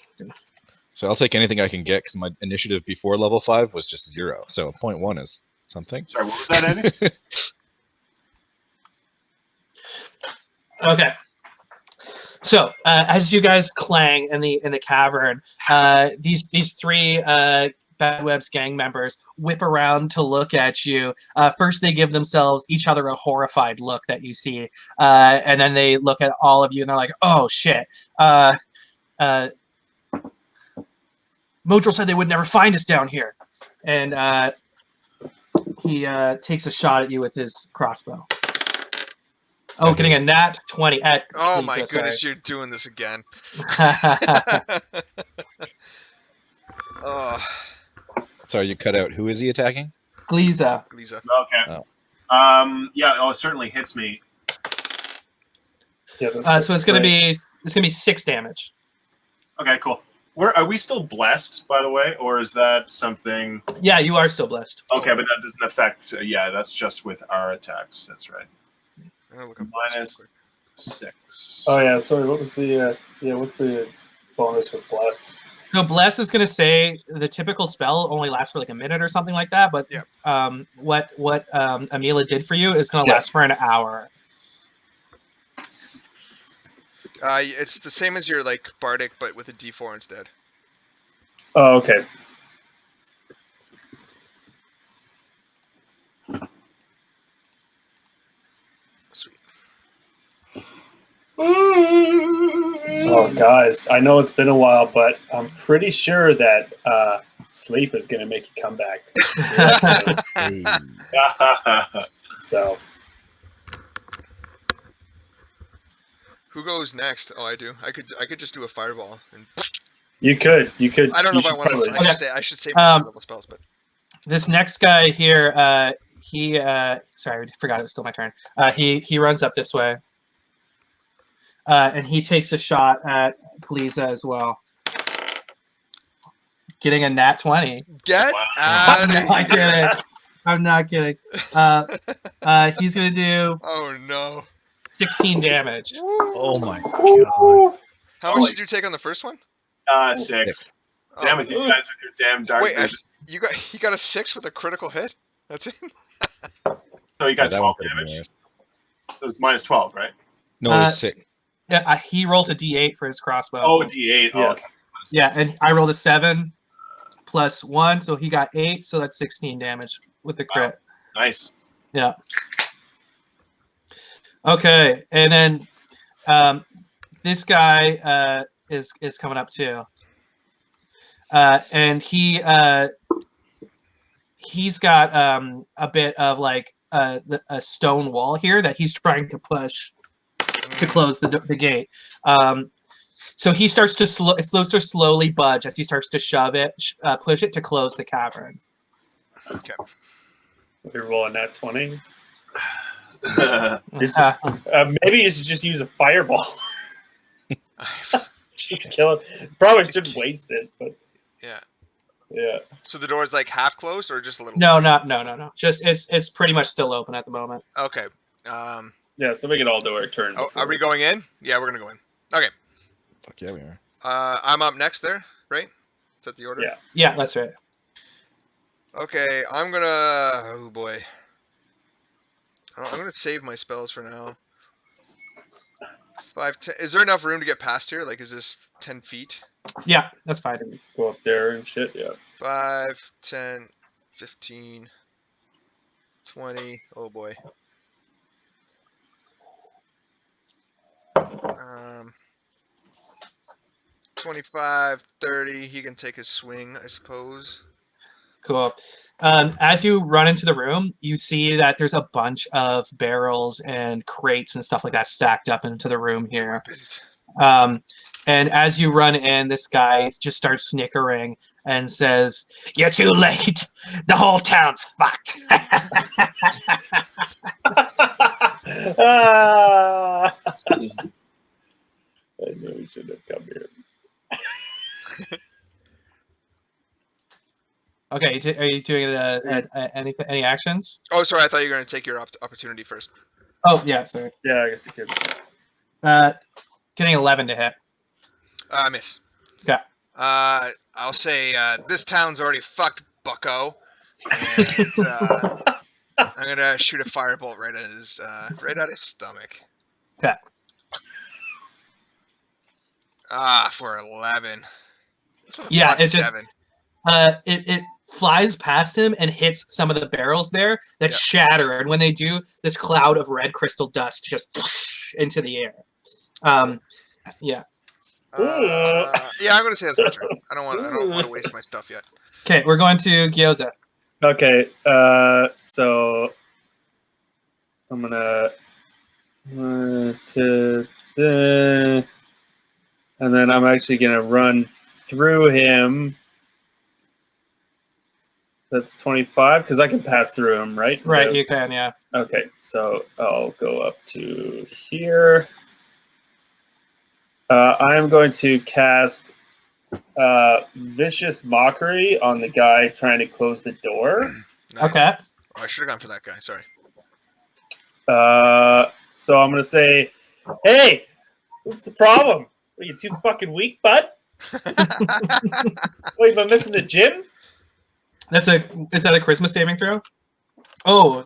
So I'll take anything I can get because my initiative before level 5 was just 0. So 0.1 is something. Sorry, what was that, Andy? Okay. So as you guys clang in the cavern, these three Bad Web's gang members whip around to look at you. First, they give themselves each other a horrified look that you see, and then they look at all of you and they're like, "Oh shit!" Modril said they would never find us down here, and he takes a shot at you with his crossbow. Oh, getting a nat 20 at. Oh Lisa, my goodness, sorry. you're doing this again. Oh, Sorry, you cut out. Who is he attacking? Gliza. Lisa. Okay. Oh. Yeah. Oh, it certainly hits me. Yeah, So it's gonna be 6 damage. Okay, cool. Are we still blessed, by the way, or is that something? Yeah, you are still blessed. Okay, but that doesn't affect. Yeah, that's just with our attacks. That's right. I'm gonna look up -6. Oh yeah, sorry. What was the what's the bonus with bless? So bless is gonna say the typical spell only lasts for like a minute or something like that, but Yeah. what Amila did for you is gonna Yeah. last for an hour. It's the same as your like bardic, but with a D4 instead. Oh, okay. Sweet. Oh, guys, I know it's been a while, but I'm pretty sure that sleep is going to make you come back. Hey. So, Who goes next? Oh, I do. I could just do a fireball. And you could. I don't know if I should want to. probably- I should save my level spells, but This next guy here, he sorry, I forgot it was still my turn. He runs up this way. And he takes a shot at Gliza as well. Getting a nat 20. get Wow. out I'm of not here! kidding. I'm not kidding. He's gonna do Oh no! 16 damage. Oh my god. How much did you take on the first one? 6. Oh, Damn with you guys with your damn dark wait, vision. you got a 6 with a critical hit. That's it. So you got that one 12 could've been damage. worse. It was -12, right? No, it was 6. Yeah, he rolls a d8 for his crossbow. Oh, D8. Yeah. Oh, okay. Yeah, and I rolled a 7 plus 1, so he got 8, so that's 16 damage with the crit. Nice. Yeah. Okay, and then this guy is coming up too, and he's got a bit of like a stone wall here that he's trying to push to close the gate. So he starts to slowly budge as he starts to shove it, push it to close the cavern. Okay. You're rolling that 20. Uh, Maybe you should just use a fireball. Just to kill it. Probably shouldn't waste it, but Yeah. yeah. So the door's like half closed or just a little? no, closed? no. Just it's pretty much still open at the moment. Okay. Yeah, so we can all do our turn. Oh, are we going in? Yeah, we're gonna go in. Okay. Fuck yeah, we are. I'm up next there, right? Is that the order? Yeah. Yeah, that's right. Okay, I'm gonna. Oh boy. I'm gonna save my spells for now. 5, 10. Is there enough room to get past here? Like, is this 10 feet? Yeah, that's fine. Go up there and shit, yeah. 5, 10, 15, 20. Oh boy. 25, 30. He can take his swing, I suppose. Cool. As you run into the room, you see that there's a bunch of barrels and crates and stuff like that stacked up into the room here. Weapons. And as you run in, this guy just starts snickering and says, "You're too late. The whole town's fucked." Ah! I knew we should have come here. Okay, are you doing any actions? Oh, sorry. I thought you were going to take your opportunity first. Oh, yeah, sorry. Yeah, I guess you could. Getting 11 to hit. Miss. Okay. I'll say this town's already fucked, bucko. And I'm gonna shoot a firebolt right at his stomach. Okay. For 11. Yeah, plus it just 7. It flies past him and hits some of the barrels there that shatter, and when they do, this cloud of red crystal dust just into the air. Yeah. Yeah, I'm gonna say that's my turn. I don't want to waste my stuff yet. Okay, we're going to Gyoza. Okay, so I'm gonna and then I'm actually gonna run through him. That's 25 because I can pass through him, right? Right, you can, yeah. Okay, so I'll go up to here. I am going to cast Vicious Mockery on the guy trying to close the door. Nice. Okay. Oh, I should have gone for that guy. Sorry. So I'm going to say, hey, what's the problem? Are you too fucking weak, bud? Wait, am I missing the gym? Is that a Christmas saving throw? Oh.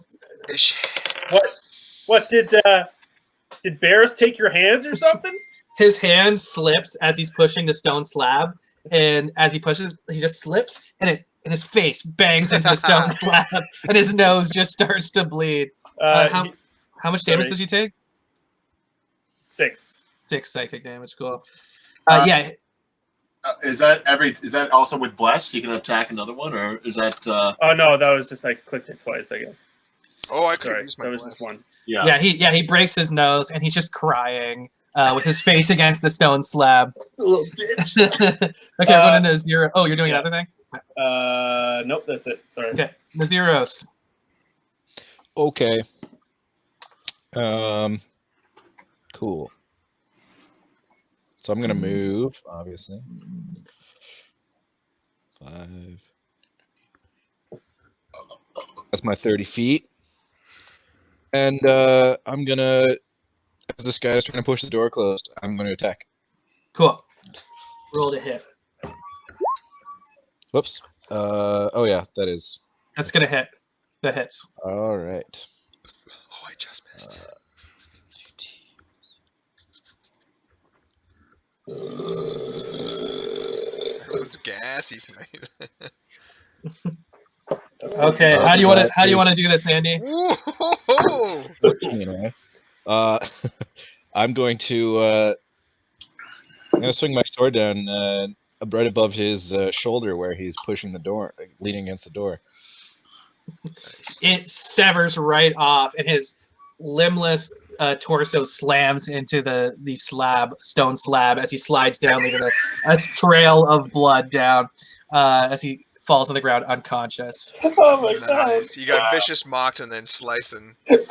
What did bears take your hands or something? His hand slips as he's pushing the stone slab, and as he pushes, he just slips, and his face bangs into the stone slab, and his nose just starts to bleed. How much damage does he take? 6. 6 psychic damage. Cool. Yeah. Is that also with bless? You can attack another one, or is that? Oh no, that was just I clicked it twice, I guess. Oh, I could have used my bless. That was just one. Yeah. He breaks his nose, and he's just crying with his face against the stone slab. Little bitch. Okay, we're going to Naziro. Oh, you're doing another thing? Nope, that's it. Sorry. Okay, Naziros. Okay. Cool. So I'm gonna move, obviously. 5. That's my 30 feet. And I'm gonna, as this guy is trying to push the door closed, I'm gonna attack. Cool. Roll to hit. Whoops. Oh yeah, that is. That's gonna hit. That hits. All right. Oh, I just missed. Everyone's gassy tonight. Okay, how do you want to do this, Andy? Whoa! You know, I'm going to swing my sword down right above his shoulder where he's pushing the door, leaning against the door. It severs right off, and his limbless torso slams into the stone slab as he slides down, leaving a trail of blood down as he falls on the ground unconscious. Oh my god! You got vicious mocked and then sliced, and his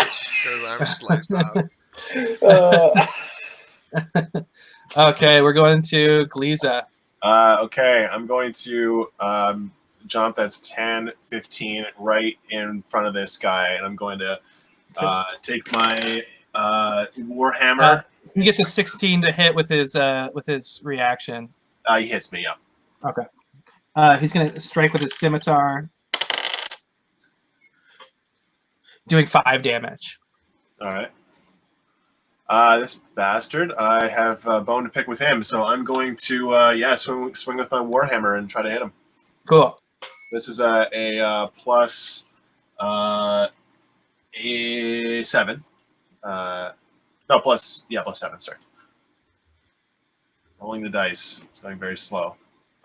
arm sliced off. Okay, we're going to Gliza. Okay, I'm going to jump. That's 10, 15, right in front of this guy, and I'm going to take my warhammer. He gets a 16 to hit with his reaction. He hits me. Yeah. Okay. He's going to strike with his scimitar, doing 5 damage. All right. This bastard, I have a bone to pick with him, so I'm going to swing with my warhammer and try to hit him. Cool. This is a plus a 7. Plus 7. Sorry. Rolling the dice. It's going very slow.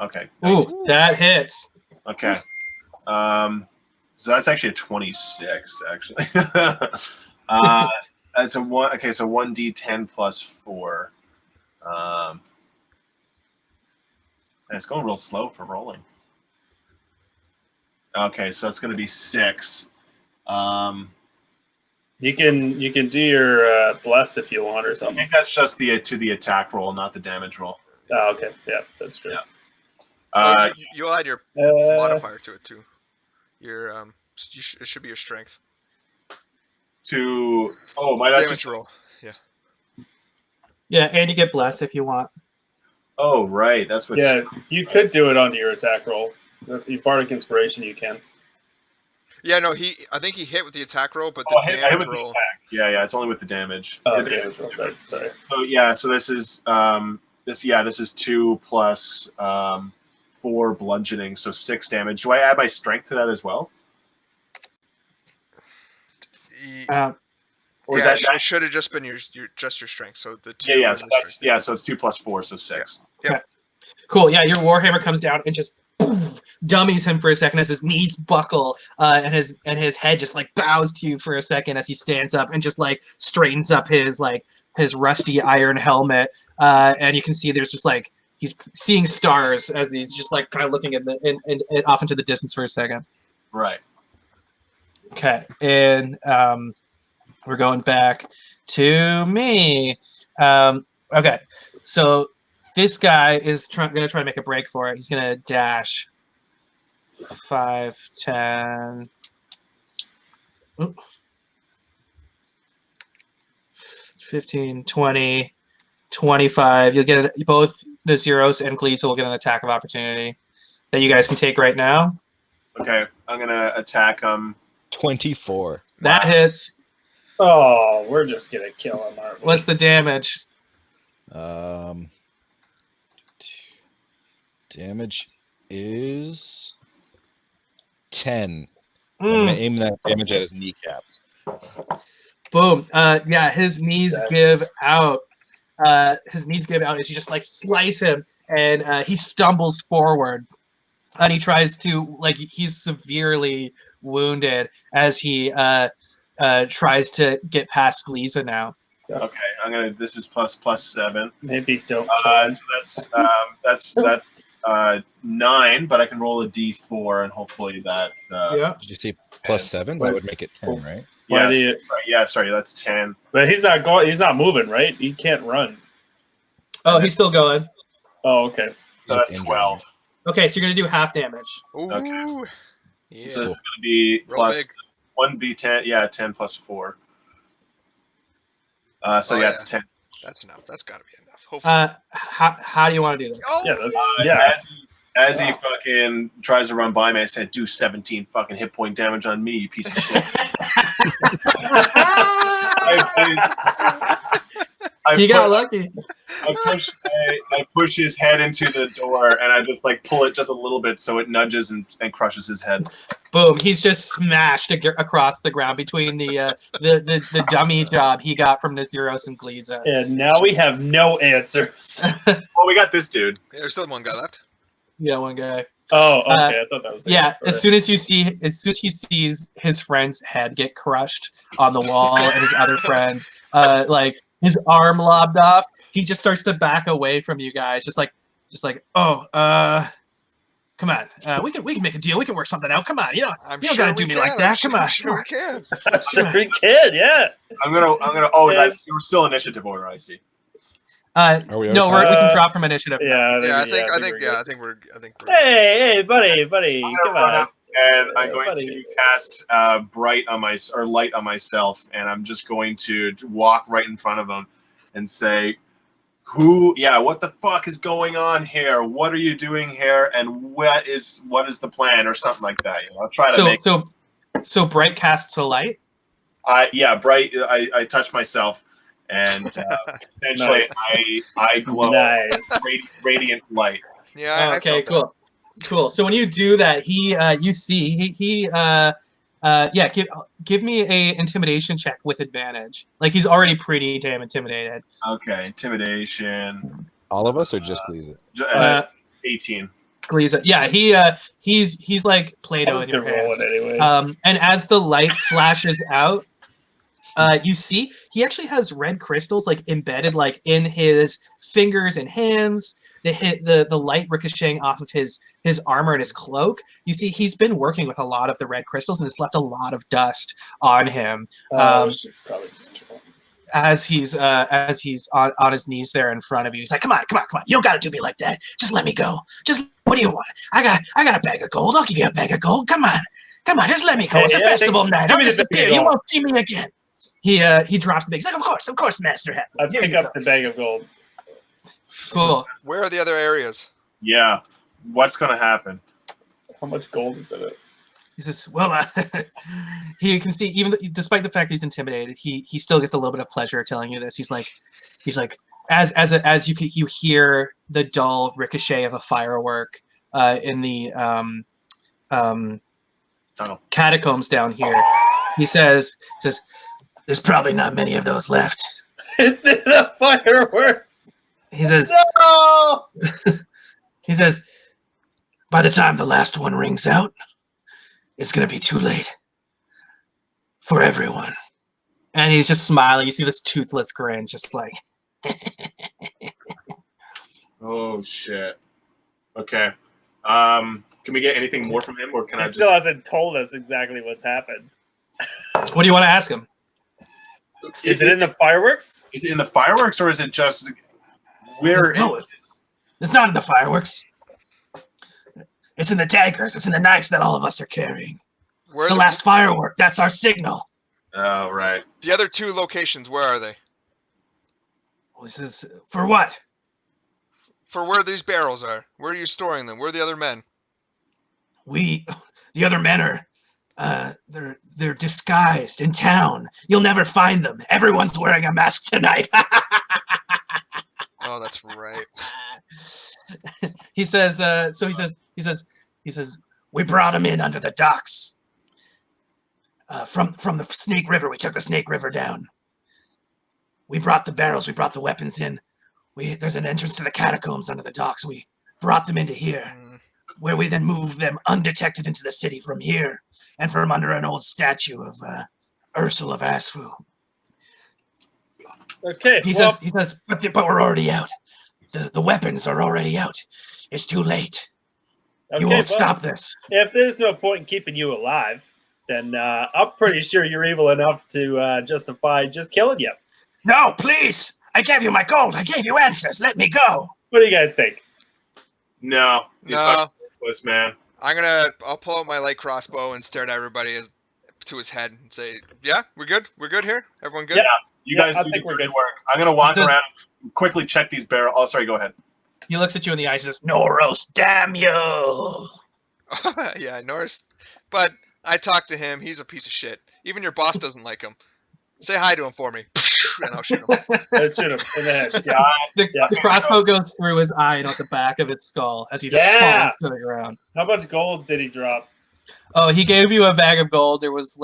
Okay. Ooh, that hits. Okay. So that's actually a 26. Actually. It's a 1. Okay, so 1d10 plus 4. And it's going real slow for rolling. Okay, so it's going to be 6. You can do your bless if you want or I something. think that's just the attack roll, not the damage roll. Oh, okay. Yeah, that's true. Yeah. You'll add your modifier to it too. Your it should be your strength. My damage roll. Yeah. Yeah, and you get bless if you want. Oh, right. That's what. Yeah, you could do it on your attack roll. If you bardic inspiration, you can. Yeah, no, I think he hit with the attack roll, but the damage roll. Yeah, it's only with the damage. Oh, the damage roll. Sorry. So this is this is 2 plus 4 bludgeoning, so 6 damage. Do I add my strength to that as well? Or is Yeah, that it should have just been your strength. So the 2. yeah, and so the that's strength. so it's 2 + 4, so 6. Cool. Yeah, your warhammer comes down and just poof, dummies him for a second as his knees buckle, and his head just like bows to you for a second as he stands up and just like straightens up his rusty iron helmet. And you can see there's just like he's seeing stars as he's just like kind of looking at the off into the distance for a second. Right. Okay, and we're going back to me. Okay, so this guy is going to try to make a break for it. He's going to dash 5, 10. 15, 20, 25. You'll get both the Zeros and Gleesa will get an attack of opportunity that you guys can take right now. Okay, I'm gonna attack him. 24. That hits. Oh, we're just gonna kill him, aren't we? What's the damage? Damage is 10. I'm gonna aim that damage at his kneecaps. Boom. Yeah, his knees give out. His knees give out as you just like slice him, and he stumbles forward, and he tries to he's severely wounded as he tries to get past Gleesa now. Okay, I'm gonna. This is +7. Maybe don't. So that's 9, but I can roll a d4 and hopefully that. Yeah. Did you say +7? That would make it 10, right? Yeah, sorry, that's 10. But he's not going. He's not moving, right? He can't run. Oh, he's still going. Oh, okay. So that's 12. Okay, so you're gonna do half damage. Ooh. Okay. Yeah. So this is gonna be Roll plus big. 1d10. Yeah, 10 + 4. So Oh, yeah, it's 10. That's enough. That's got to be enough. Hopefully. How do you want to do this? Oh, Yeah, that's, As he fucking tries to run by me, I said, "Do 17 fucking hit point damage on me, you piece of shit." He got lucky. I push his head into the door, and I just like pull it just a little bit so it nudges and crushes his head. Boom! He's just smashed across the ground between the dummy job he got from Zeros and Gleesa. and now we have no answers. Well, we got this dude. Yeah, there's still one guy left. Yeah, one guy. Oh, okay. I thought that was the Yeah, answer. as soon as he sees his friend's head get crushed on the wall and his other friend, his arm lobbed off, he just starts to back away from you guys, just like, come on, we can make a deal, we can work something out. Come on, you don't gotta do me like that. Come on, Sure we can. Sure we can, yeah. I'm gonna. Oh, that's you're still initiative order. I see. Are we no, okay? we can drop from initiative. Yeah, I think we're. Hey, buddy, I'm come gonna run on. up and I'm going buddy. to cast light on myself, and I'm just going to walk right in front of him and say, what the fuck is going on here? What are you doing here? And what is the plan, or something like that? I'll try to make. So Bright casts a light. Bright. I touch myself, and essentially I glow Nice. radiant light. Yeah. Okay, cool. So when you do that, give me a intimidation check with advantage. Like, he's already pretty damn intimidated. Okay, intimidation. All of us, or just Gleesa? 18. Gleesa. Yeah, he's like Play-Doh in your hands. Anyway. And as the light flashes out, you see he actually has red crystals like embedded like in his fingers and hands. They hit the light ricocheting off of his armor and his cloak. You see he's been working with a lot of the red crystals and it's left a lot of dust on him. We should probably just kill him. As he's on his knees there in front of you, he's like, come on, you don't gotta do me like that. Just let me go. What do you want? I got a bag of gold. I'll give you a bag of gold. Come on, just let me go. It's a festival night. I'll disappear. You won't see me again. He drops the bag. He's like, of course, Master Head. I pick up the bag of gold. Cool. Where are the other areas? Yeah. What's gonna happen? How much gold is in it? He says, well, he can see, despite the fact he's intimidated, he still gets a little bit of pleasure telling you this. He's like, as you hear the dull ricochet of a firework in the Tunnel. catacombs down here. He says, "There's probably not many of those left." It's in the fireworks. He says, No! he says, "By the time the last one rings out, it's gonna be too late for everyone." And he's just smiling. You see this toothless grin, just like. Oh shit. Okay. Can we get anything more from him, or can I He just? still hasn't told us exactly what's happened. What do you want to ask him? Is it in the fireworks? Is it in the fireworks, or is it just where No, is it? it's not in the fireworks. It's in the daggers. It's in the knives that all of us are carrying. Where The last firework. That's our signal. Oh, right. the other 2 locations? Where are they? This is for what? For where these barrels are. Where are you storing them? Where are the other men? The other men are, they're disguised in town. You'll never find them. Everyone's wearing a mask tonight. Oh, that's right. He says, he says, we brought him in under the docks. From the Snake River. We took the Snake River down. We brought the barrels. We brought the weapons in. There's an entrance to the catacombs under the docks. We brought them into here, where we then moved them undetected into the city from here and from under an old statue of Ursula of Asphu. Okay. He says, but we're already out. The weapons are already out. It's too late. Okay, You won't well, stop this. If there's no point in keeping you alive, then I'm pretty sure you're evil enough to justify just killing you. No, please. I gave you my gold. I gave you answers. Let me go. What do you guys think? No. You No. fucking worthless, man. I'll pull out my light crossbow and stare at everybody to his head and say, "Yeah, we're good. We're good here. Everyone good?" Yeah. You Yeah, guys I do think the we're good good. work. I'm gonna walk Does- around and quickly check these barrels. Oh, sorry. Go ahead. He looks at you in the eyes and says, Noros, damn you. Yeah, Norris. But I talked to him. He's a piece of shit. Even your boss doesn't like him. Say hi to him for me, and I'll shoot him. Let's shoot him in the head. Yeah. The crossbow goes through his eye, not the back of its skull, as he just Yeah. falls to the ground. How much gold did he drop? Oh, he gave you a bag of gold. There was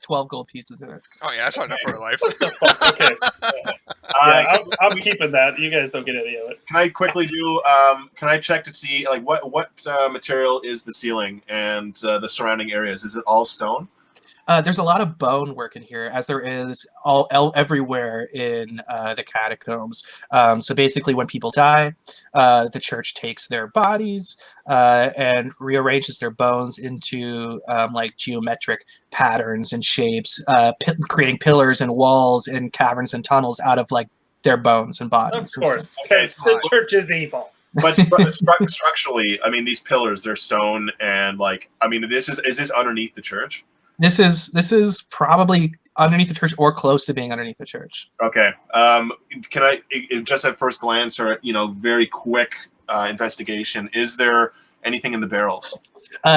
12 gold pieces in it. Oh yeah, that's not enough for a life. What the fuck? Okay. Yeah, I'm keeping that. You guys don't get any of it. Can I quickly do? Can I check to see like what material is the ceiling and the surrounding areas? Is it all stone? There's a lot of bone work in here, as there is everywhere in the catacombs. So basically, when people die, the church takes their bodies and rearranges their bones into like geometric patterns and shapes, creating pillars and walls and caverns and tunnels out of like their bones and bodies. Of course. Okay, The church is evil. But structurally, I mean, these pillars, they're stone, and like, I mean, is this underneath the church? This is probably underneath the church or close to being underneath the church. Okay. Can I just at first glance or very quick investigation? Is there anything in the barrels?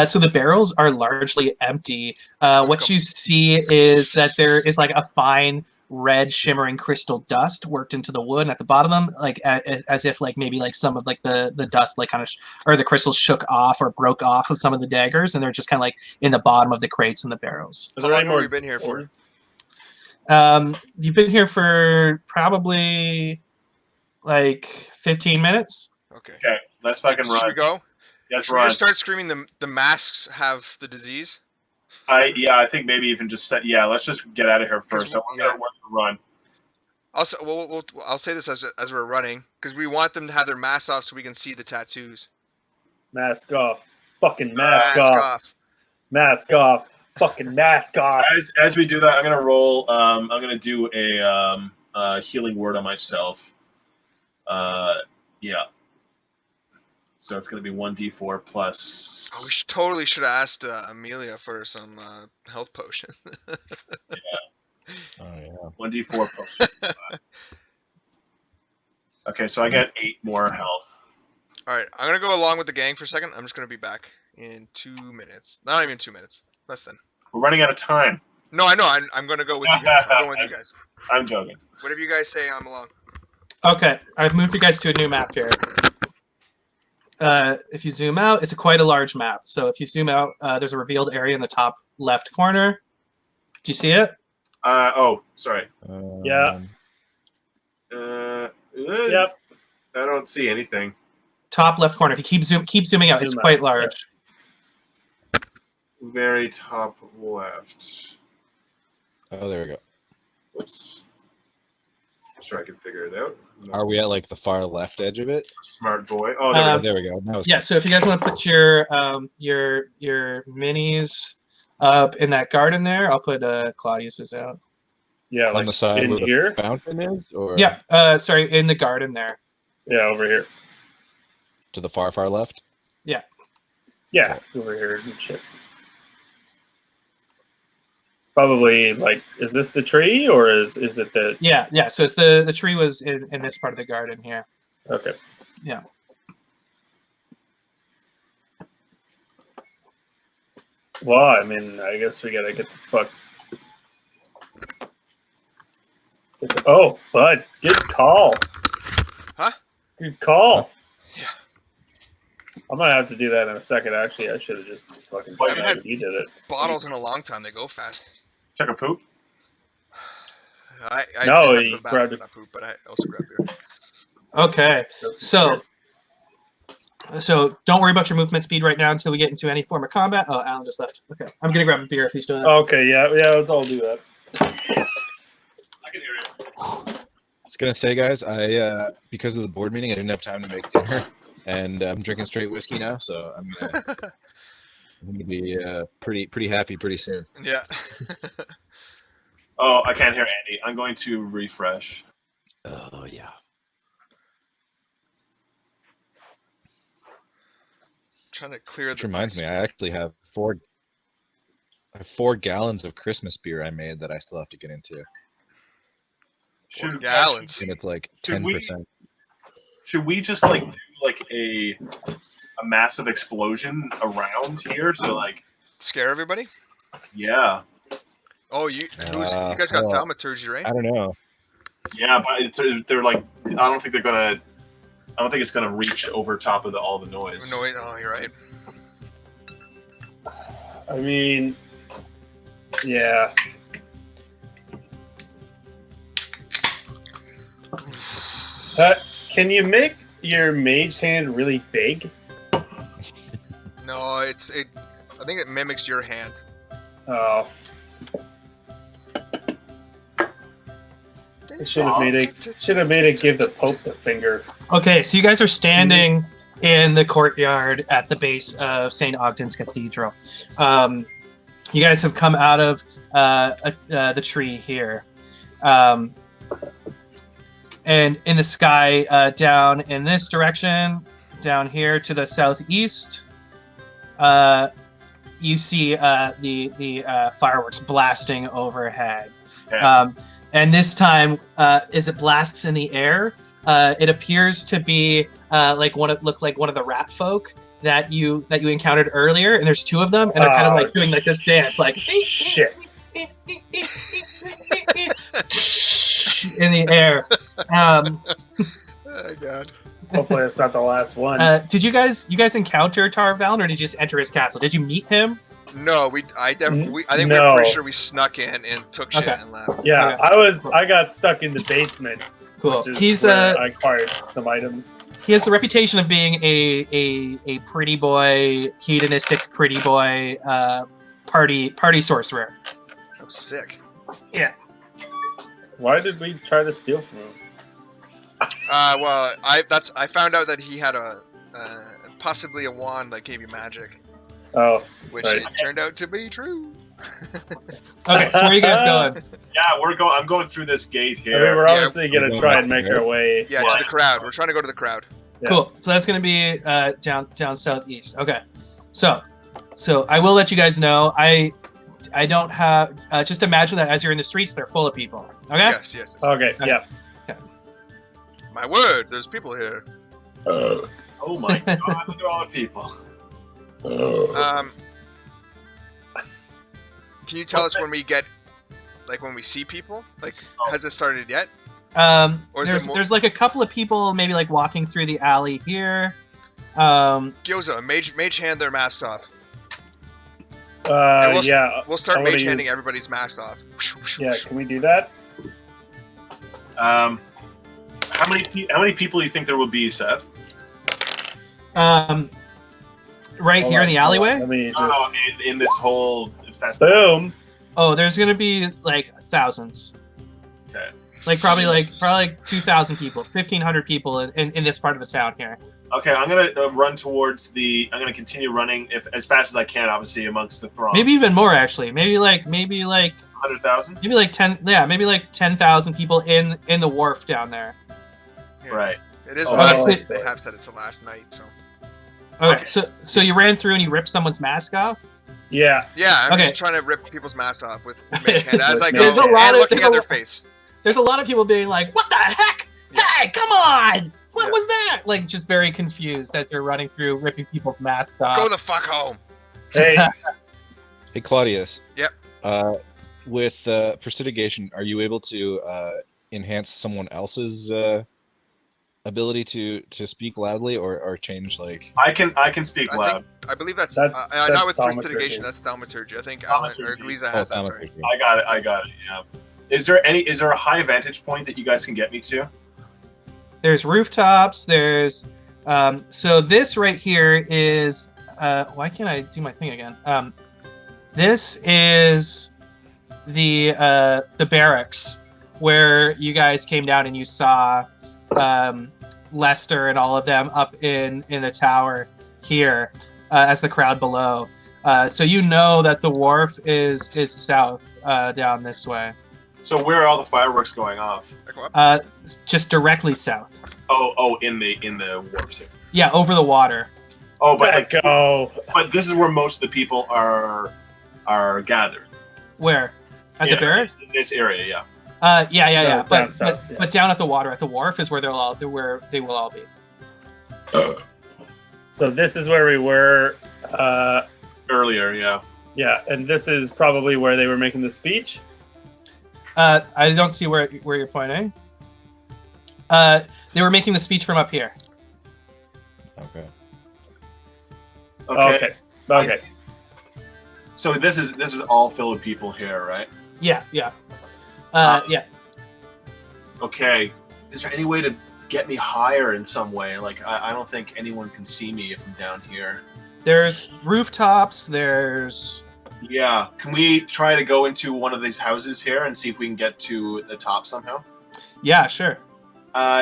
So the barrels are largely empty. What you see is that there is like a fine red shimmering crystal dust worked into the wood, and at the bottom of them, like as if like maybe like some of like the dust like kind of or the crystals shook off or broke off of some of the daggers, and they're just kind of like in the bottom of the crates and the barrels. Are How there long any have more we been here for? You've been here for probably like 15 minutes. Okay. Okay, let's fucking Should we run. go? Yes, Should we run. just start screaming the masks have the disease? I think maybe even just set. Yeah, let's just get out of here first. Because, We're gonna run. Also, I'll say this as we're running because we want them to have their masks off so we can see the tattoos. mask off? Fucking mask off. Mask off. Fucking mask off. As we do that, I'm gonna roll. I'm gonna do a healing word on myself. Yeah. So it's gonna be 1d4 plus. Oh, we totally should have asked Amelia for some health potion. Oh yeah. 1d4 plus. Okay, so I got 8 more health. All right, I'm gonna go along with the gang for a second. I'm just gonna be back in 2 minutes. Not even 2 minutes. Less than. We're running out of time. No, I know. I'm gonna go with you guys. I'm going with you guys. I'm joking. Whatever you guys say, I'm along. Okay, I've moved you guys to a new map here. if you zoom out, it's quite a large map. So if you zoom out, there's a revealed area in the top left corner. Do you see it? Oh, sorry. Yeah. Yep. I don't see anything. Top left corner. If you keep zooming out, it's Zoom quite out, large. Very top left. Oh, there we go. Whoops. Sure, I can figure it out. Are we at like the far left edge of it? Smart boy. Oh, there we go. There we go. That was Yeah. So if you guys want to put your minis up in that garden there, I'll put Claudius's out. Yeah, on like the side in where here. the fountain is, or Yeah. Sorry, in the garden there. Yeah, over here. to the far left. Yeah, over here and shit. Probably like, is this the tree or is it the? Yeah. So it's the tree was in this part of the garden here. Okay. Yeah. Well, I mean, I guess we gotta get the fuck. Oh, bud, good call. Huh? Good call. Yeah. I'm gonna have to do that in a second. Actually, I should have just fucking done haven't that. had You did it. Bottles in a long time. They go fast. Check a poop. I No, did he have to go to the grabbed bathroom, it. not poop, but I also grabbed beer. Okay. So don't worry about your movement speed right now until we get into any form of combat. Oh, Alan just left. Okay. I'm gonna grab a beer if he's doing that. Okay, yeah, let's all do that. I can hear it. I was gonna say, guys, I because of the board meeting, I didn't have time to make dinner, and I'm drinking straight whiskey now, so I'm gonna be pretty happy pretty soon. Yeah. Oh, I can't hear Andy. I'm going to refresh. Oh yeah. Trying to clear Which the. reminds me, I actually have 4 gallons of Christmas beer I made that I still have to get into, Should, gallons. and it's like Should 10%. Should we just like do like a massive explosion around here? So like, Scare everybody. yeah, Oh, you guys got well, thaumaturgy, right? I don't know. yeah, but they're like, I don't think it's gonna reach over top of all the noise. No, wait, oh, you're right. I mean, yeah. Can you make your mage hand really big? No, I think it mimics your hand. Oh. Should have made it give the Pope the finger. Okay, so you guys are standing in the courtyard at the base of St. Ogden's Cathedral. You guys have come out of the tree here. And in the sky, down in this direction, down here to the southeast, you see the fireworks blasting overhead. Yeah. And this time, as it blasts in the air, it appears to be like one of the rat folk that you encountered earlier. And there's 2 of them, and they're kind of like doing like this dance, like Shit. in the air. Oh God. Hopefully it's not the last one. Did you guys encounter Tar Valon, or did you just enter his castle? Did you meet him? No, I think we were No. pretty sure we snuck in and took shit Okay. and left. Yeah, Okay. I got stuck in the basement. Cool. Which is He's where I acquired some items. he has the reputation of being a pretty boy, hedonistic pretty boy, party sorcerer. Oh, sick. Yeah. Why did we try to steal from him? Well, I found out that he had possibly a wand that gave you magic, Oh, which right. it turned out to be true. Okay, so where are you guys going? Yeah, I'm going through this gate I mean, here. we're Yeah. obviously gonna try and make our way. Yeah, to the crowd. We're trying to go to the crowd. Yeah. Cool. So that's going to be down southeast. Okay. So I will let you guys know. I don't have. Just imagine that as you're in the streets, they're full of people. Okay. Yes. Okay, yeah. My word, there's people here. Oh my god, look at all the people. Can you tell us when we get, like, when we see people? Like, has it started yet? Or is it more- There's like a couple of people maybe like walking through the alley here. Gyoza, mage hand their masks off. And we'll start mage handing everybody's masks off. Yeah, can we do that? How many people do you think there will be, Seth? Right here in the alleyway. Let me just... Oh, in this whole festival. Boom. Oh, there's gonna be like thousands. Okay. Like probably like 2,000 people, 1,500 people in this part of the town here. Okay, I'm gonna run towards the. I'm gonna continue running as fast as I can, obviously amongst the throng. Maybe even more actually. Maybe like 100,000. Maybe like 10. Yeah, maybe like 10,000 people in the wharf down there. Yeah. Right. It is Oh, last okay. night. They have said it's the last night, so. Okay, so you ran through and you ripped someone's mask off. Yeah. Yeah, I'm Okay. just trying to rip people's masks off with mage hand as I go, There's a lot and of- looking there's at a their lot- face. There's a lot of people being like, "What the heck? Yeah. Hey, come on! What Yeah. was that?" Like just very confused as they're running through, ripping people's masks off. Go the fuck home. Hey. Hey, Claudius. Yep. With prestidigitation, are you able to enhance someone else's ability to speak loudly, or change like? I can speak loud. I believe that's That's not with thaumaturgy. prestidigitation. That's thaumaturgy. I think Alan or Thaumaturgy. Gliza has that. Sorry. I got it. Yeah. Is there a high vantage point that you guys can get me to? There's rooftops. There's so this right here is why can't I do my thing again? This is the barracks where you guys came down and you saw Lester and all of them up in the tower here as the crowd below. So you know that the wharf is south down this way. So where are all the fireworks going off? I go up. Just directly south. Oh, in the wharfs here. Yeah, over the water. Oh, but Let go. but this is where most of the people are gathered. Where? At the barracks? In this area, yeah. Yeah. No, But, down south, yeah. but down at the water, at the wharf, is where they will all be. So this is where we were. Earlier, yeah. Yeah, and this is probably where they were making the speech. I don't see where you're pointing. They were making the speech from up here. Okay. Okay. Okay. So this is all filled with people here, right? Yeah. Yeah. Okay. Is there any way to get me higher in some way? Like I don't think anyone can see me if I'm down here. There's rooftops. There's. Yeah. Can we try to go into one of these houses here and see if we can get to the top somehow? Yeah, sure.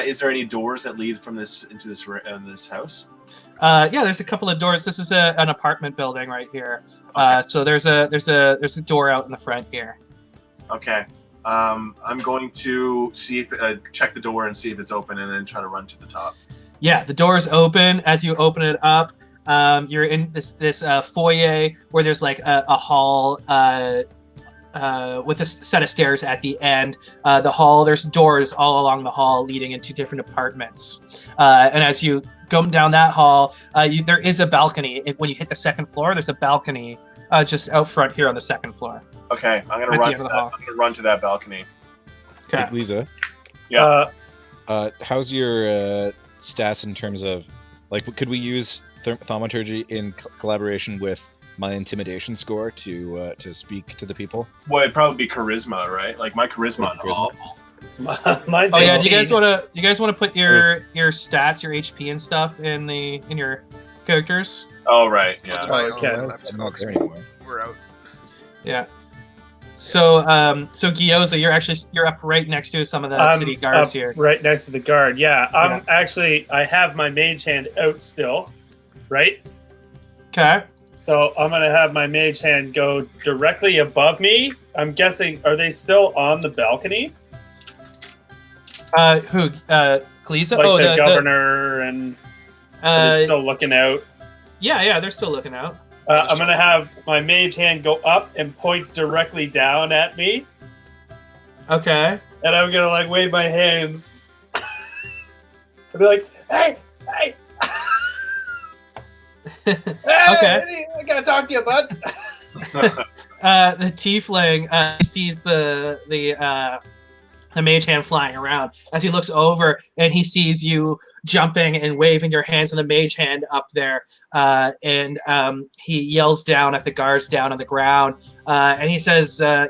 Is there any doors that lead from this into this house? Yeah, there's a couple of doors. This is an apartment building right here. Okay. So there's a door out in the front here. Okay. I'm going to see if check the door and see if it's open, and then try to run to the top. Yeah, the door is open. As you open it up, you're in this foyer where there's like a hall with a set of stairs at the end. The hall, there's doors all along the hall leading into different apartments. And as you go down that hall, there is a balcony. When you hit the second floor, there's a balcony just out front here on the second floor. Okay, I'm gonna At the run end to of the that. hall. I'm gonna run to that balcony. Okay. Hey, Lisa, Yeah. how's your stats in terms of, like, could we use thaumaturgy in collaboration with my intimidation score to speak to the people? Well, it'd probably be charisma, right? Like my charisma is awful. Mine's Oh yeah, do 18. you guys wanna put your stats, your HP and stuff in your characters? Oh right, I'll yeah. do my Okay. own left. I'm Oh, not there anymore. we're out. Yeah. So Gyoza, you're up right next to some of the I'm city guards up here. right next to the guard. Yeah, Yeah. I have my mage hand out still, right? Okay. So I'm gonna have my mage hand go directly above me. I'm guessing, are they still on the balcony? Who? Gliza? Like the governor and are they still looking out? Yeah, they're still looking out. I'm gonna have my mage hand go up and point directly down at me, Okay. and I'm gonna like wave my hands. I'll be like, "Hey, hey, Okay. I gotta talk to you, bud." The tiefling sees the the mage hand flying around as he looks over and he sees you jumping and waving your hands in the mage hand up there. And he yells down at the guards down on the ground. And he says, a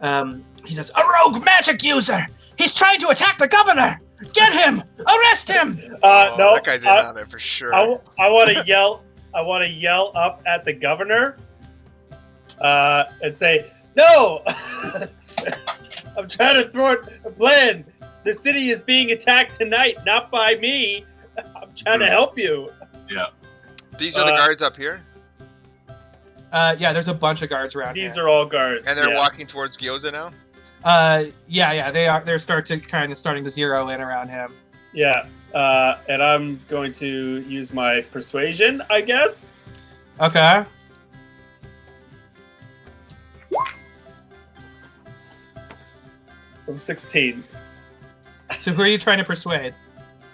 rogue magic user! He's trying to attack the governor! Get him! Arrest him! No, that guy's in on it for sure. I want to yell. I want to yell up at the governor, and say, "No, I'm trying to thwart a plan. The city is being attacked tonight, not by me. I'm trying to help you." Yeah. These are the guards up here, Yeah, there's a bunch of guards around These here. are all guards, and they're walking towards Gyoza now. Yeah, they are. They're starting to zero in around him. Yeah, and I'm going to use my persuasion, I guess. Okay. From 16. So who are you trying to persuade?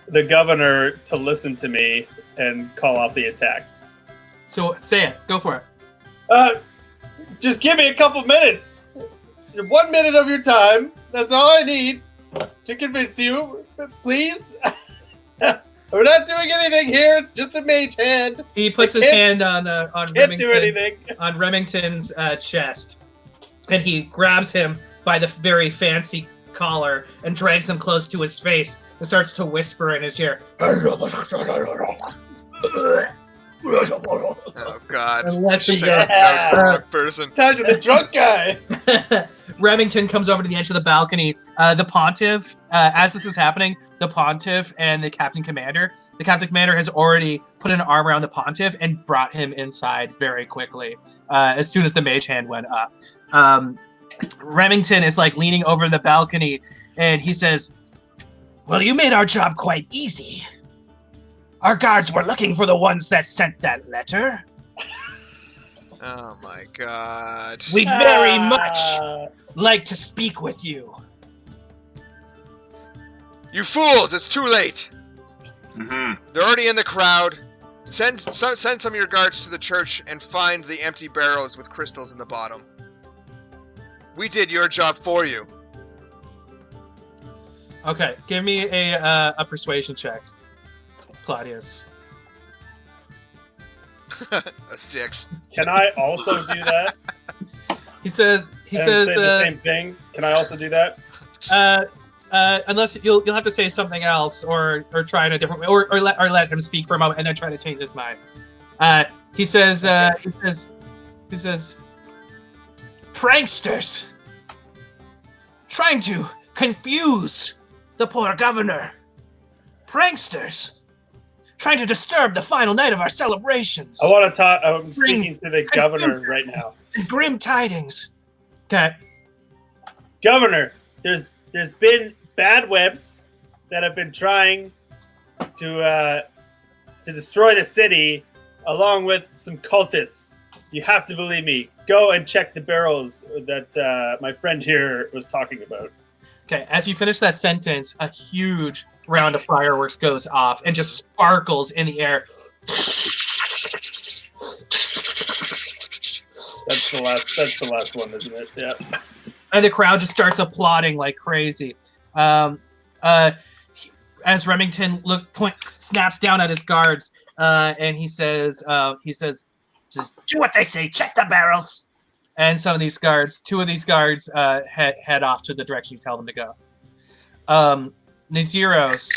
The governor to listen to me and call off the attack. So say it. Go for it. Just give me a couple minutes. 1 minute of your time. That's all I need to convince you. Please. We're not doing anything here. It's just a mage hand. He puts his hand on Can't do anything. on Remington's chest, and he grabs him by the very fancy collar and drags him close to his face and starts to whisper in his ear. Oh God! Unless he Shit, gets- that was the wrong person. Time to the drunk guy. Remington comes over to the edge of the balcony. The Pontiff, as this is happening, the Pontiff and the Captain Commander has already put an arm around the Pontiff and brought him inside very quickly as soon as the mage hand went up. Remington is like leaning over the balcony and he says, "Well, you made our job quite easy. Our guards were looking for the ones that sent that letter. Oh my God! We'd very much like to speak with you." You fools! It's too late. Mm-hmm. They're already in the crowd. Send some of your guards to the church and find the empty barrels with crystals in the bottom. We did your job for you. Okay, give me a persuasion check, Claudius. A 6. Can I also do that? He says Say the same thing. Can I also do that? unless you'll have to say something else or try in a different way or let him speak for a moment and then try to change his mind. He says pranksters trying to confuse the poor governor. Pranksters trying to disturb the final night of our celebrations. I want to talk. I'm speaking to the governor right now. And grim tidings. Okay. Governor, there's been bad webs that have been trying to destroy the city, along with some cultists. You have to believe me. Go and check the barrels that my friend here was talking about. Okay, as you finish that sentence, a huge round of fireworks goes off and just sparkles in the air. That's the last one, isn't it? Yeah. And the crowd just starts applauding like crazy. As Remington snaps down at his guards, and he says, "Do what they say. Check the barrels." And two of these guards, head off to the direction you tell them to go. Naziros,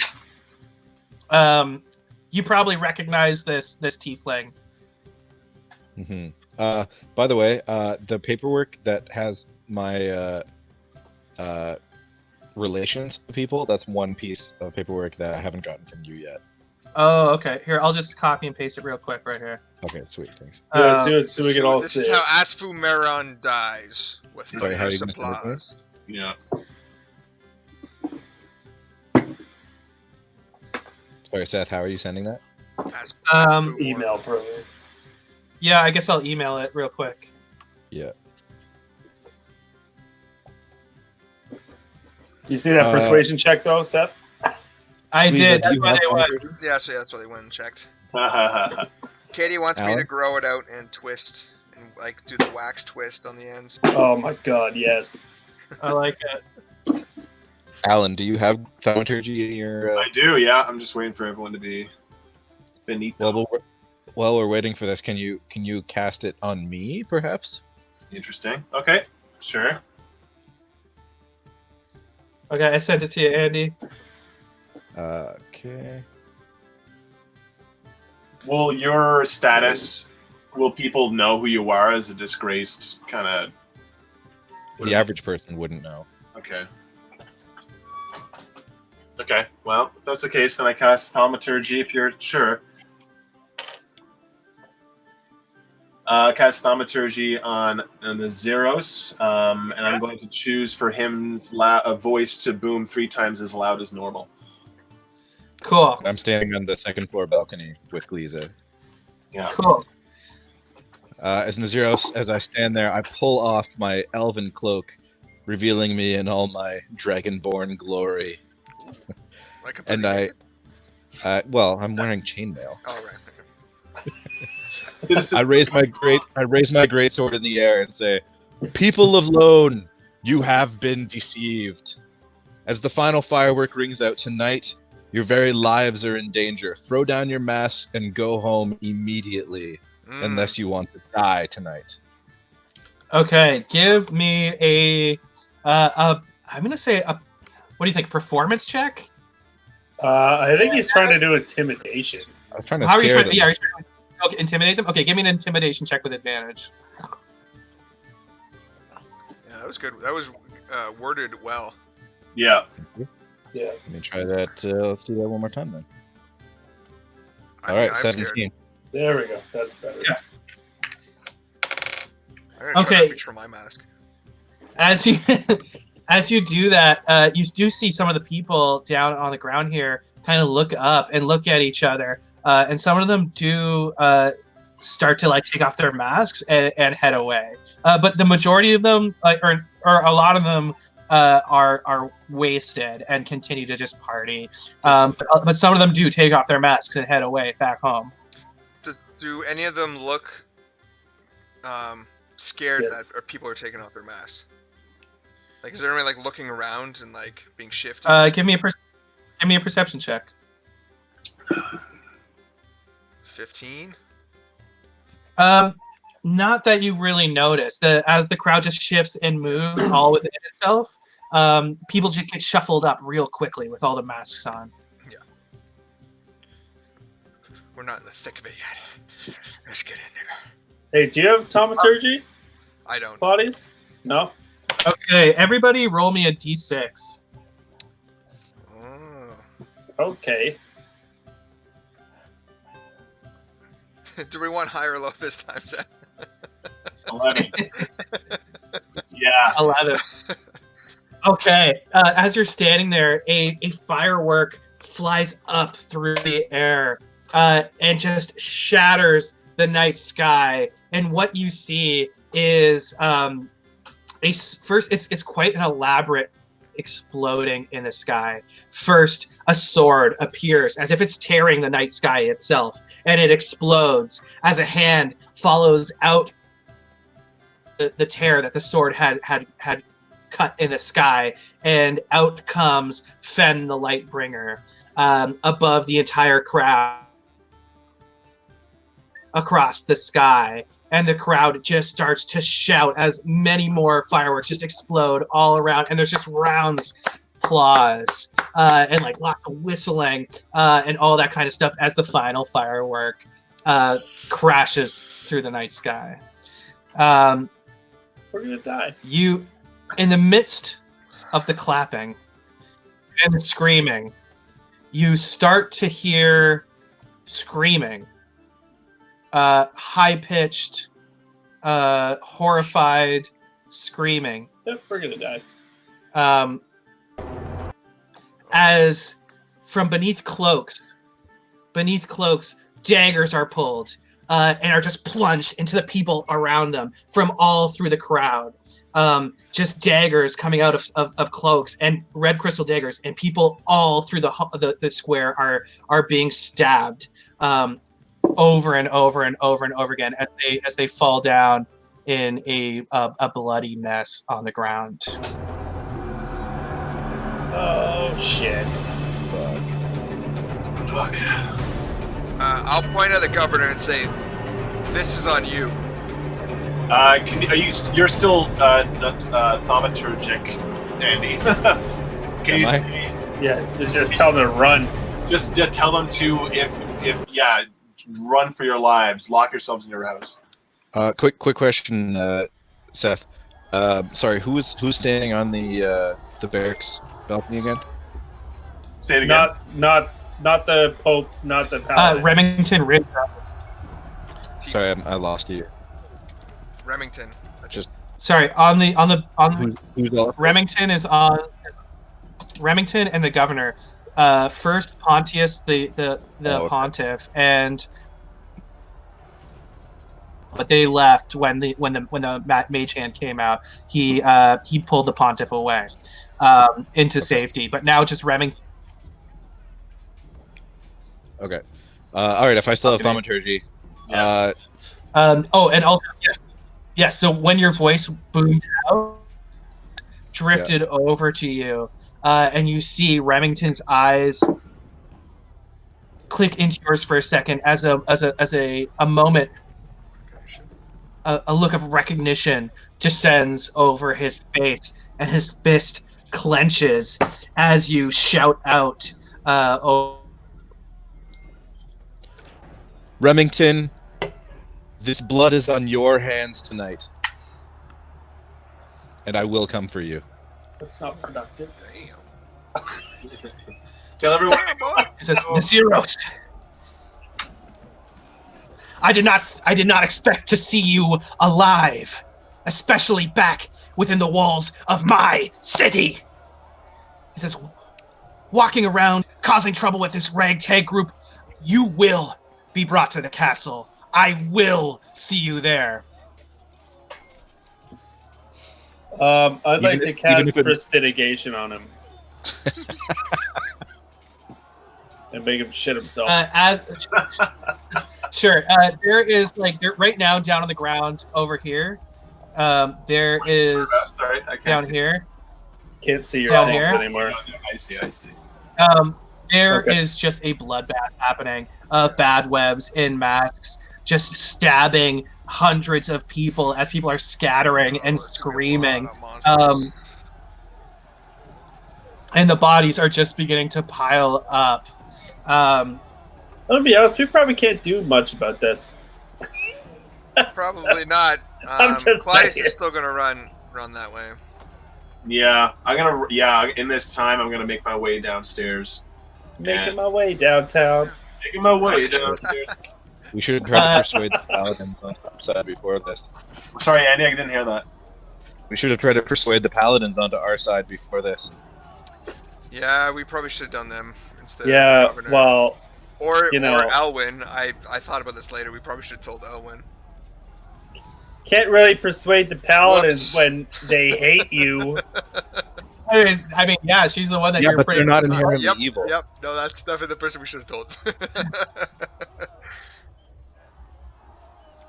you probably recognize this tiefling. Mm-hmm. By the way, the paperwork that has my relations to people, that's one piece of paperwork that I haven't gotten from you yet. Oh, okay. Here, I'll just copy and paste it real quick right here. Okay, sweet, thanks. Do it so we can all This see is it. how Asphu Moran dies, with Sorry, how are thunderous you gonna send it to me? applause. Yeah. Sorry, Seth, how are you sending that? Asphu Moran. Email probably. Yeah, I guess I'll email it real quick. Yeah. You see that persuasion check though, Seth? I Lisa, did. do That's you why have they one went. version? Yeah, so that's why they went and checked. Yeah. Katie wants me Alan? to grow it out and twist and like do the wax twist on the ends. Oh my god, yes. I like it. Alan, do you have thaumaturgy in your? I do. Yeah, I'm just waiting for everyone to be finito. While we're waiting for this, can you cast it on me, perhaps? Interesting. Okay, sure. Okay, I sent it to you, Andy. Okay. Will your status? Will people know who you are as a disgraced kind of? The average person wouldn't know. Okay. Okay. Well, if that's the case, then I cast thaumaturgy. If you're sure. Cast thaumaturgy on the Zeros, and I'm going to choose for him's a voice to boom 3 times as loud as normal. Cool. I'm standing on the second floor balcony with Gliza. Yeah. Cool. As Naziros, as I stand there, I pull off my elven cloak, revealing me in all my dragonborn glory. And well, I'm wearing chainmail. Oh, right. I raise my greatsword in the air and say, "People of Lone, you have been deceived. As the final firework rings out tonight, your very lives are in danger. Throw down your masks and go home immediately, unless you want to die tonight." Okay, give me a I'm gonna say a, what do you think? Performance check? I think he's trying to do intimidation. I was trying to How are you scare trying? them. Yeah, are you trying to intimidate them? Okay, give me an intimidation check with advantage. Yeah, that was good. That was worded well. Yeah. Yeah. Let me try that. Let's do that one more time then. All I'm right, scared. 17. There we go. That's better. Yeah. I'm gonna try to reach for my mask. As you as you do that, you do see some of the people down on the ground here kind of look up and look at each other, and some of them do start to like take off their masks and head away. But the majority of them, or a lot of them, are wasted and continue to just party. But some of them do take off their masks and head away back home. Do any of them look scared that people are taking off their masks? Like, is there anyone like looking around and like being shifted? Give me a perception check. 15. Not that you really notice. As the crowd just shifts and moves all within itself, people just get shuffled up real quickly with all the masks on. Yeah. We're not in the thick of it yet. Let's get in there. Hey, do you have thaumaturgy I don't. bodies? No? Okay, everybody roll me a d6. Oh. Okay. Do we want high or low this time, Seth? 11. Yeah. 11. Okay, as you're standing there, a firework flies up through the air and just shatters the night sky. And what you see is it's quite an elaborate exploding in the sky. First, a sword appears as if it's tearing the night sky itself, and it explodes as a hand follows out the tear that the sword had cut in the sky, and out comes Fen the Lightbringer above the entire crowd across the sky. And the crowd just starts to shout as many more fireworks just explode all around. And there's just rounds, applause, and like lots of whistling and all that kind of stuff as the final firework crashes through the night sky. We're going to die. You, in the midst of the clapping and the screaming, you start to hear screaming. High-pitched, horrified screaming. Yep, we're gonna die. As from beneath cloaks, daggers are pulled and are just plunged into the people around them from all through the crowd. Just daggers coming out of cloaks and red crystal daggers, and people all through the square are being stabbed. Over and over and over and over again as they fall down in a bloody mess on the ground. Oh shit! Fuck. I'll point at the governor and say, "This is on you." You're still thaumaturgic, Andy? Can Am you? Yeah, just tell them to run. Just tell them to run for your lives. Lock yourselves in your house. Quick question, Seth. Sorry, who's standing on the barracks balcony again? Say it again. Not the Pope, not the Paladin. Remington Ridge. Sorry, I lost you. Remington. Sorry, on the Who's all? Remington is on. Remington and the governor. First Pontius, the okay. pontiff, and but they left when the mage hand came out. He pulled the pontiff away into safety, but now just Remington. Okay. All right. If I still have thaumaturgy. Yeah. And also yes. So when your voice boomed out, drifted over to you, and you see Remington's eyes click into yours for a second as a moment. A look of recognition descends over his face, and his fist clenches as you shout out, Remington, this blood is on your hands tonight, and I will come for you. That's not productive. Damn. Tell everyone. It says, the Zeros. I did not expect to see you alive, especially back within the walls of my city. He says, walking around, causing trouble with this ragtag group. You will be brought to the castle. I will see you there. I'd like to cast prestidigitation on him. And make him shit himself. Sure. There is right now down on the ground over here. There is Sorry, I can't down see. here. Can't see your Down hands here? anymore. I see. There Okay. is just a bloodbath happening of bad webs in masks, just stabbing hundreds of people as people are scattering and That's gonna be a screaming. lot of monsters. And the bodies are just beginning to pile up. I'll be honest, we probably can't do much about this. Probably not. I'm just Clytus saying. is still gonna run that way. Yeah, in this time, I'm gonna make my way downstairs. Making my way downtown. Making my way downstairs. We should try to persuade the paladins on our side before this. Sorry, Andy, I didn't hear that. We should have tried to persuade the paladins onto our side before this. Yeah, we probably should have done them instead Yeah, of the governor. well, or you know. Elwyn. I thought about this later. We probably should have told Elwyn. can't really persuade the paladins Whoops. when they hate you. I mean, yeah, she's the one that you're but pretty. they're not inherently Yep, evil. yep. No, that's definitely the person we should have told.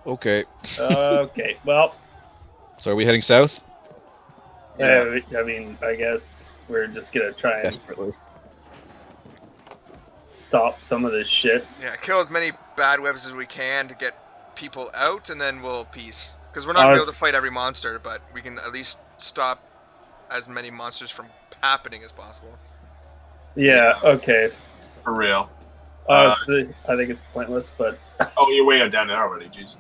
Okay. Okay, well, So are we heading south? I mean, I guess we're just gonna try and Desperately. stop some of this shit. Yeah, kill as many bad webs as we can to get people out, and then we'll peace. Because we're not gonna be able to fight every monster, but we can at least stop as many monsters from happening as possible. Yeah, okay. For real. Honestly, I think it's pointless, but Oh, you're way down there already, jeez.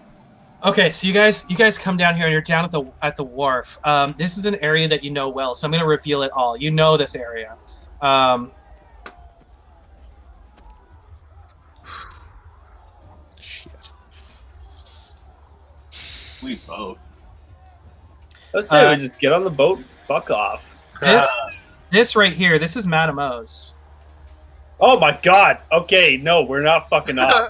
Okay, so you guys come down here and you're down at the wharf. This is an area that you know well, so I'm gonna reveal it all. You know this area. Shit. Sweet boat. let's say we just get on the boat and fuck off. This right here, this is Madame O's. Oh my god. Okay, no, we're not fucking off.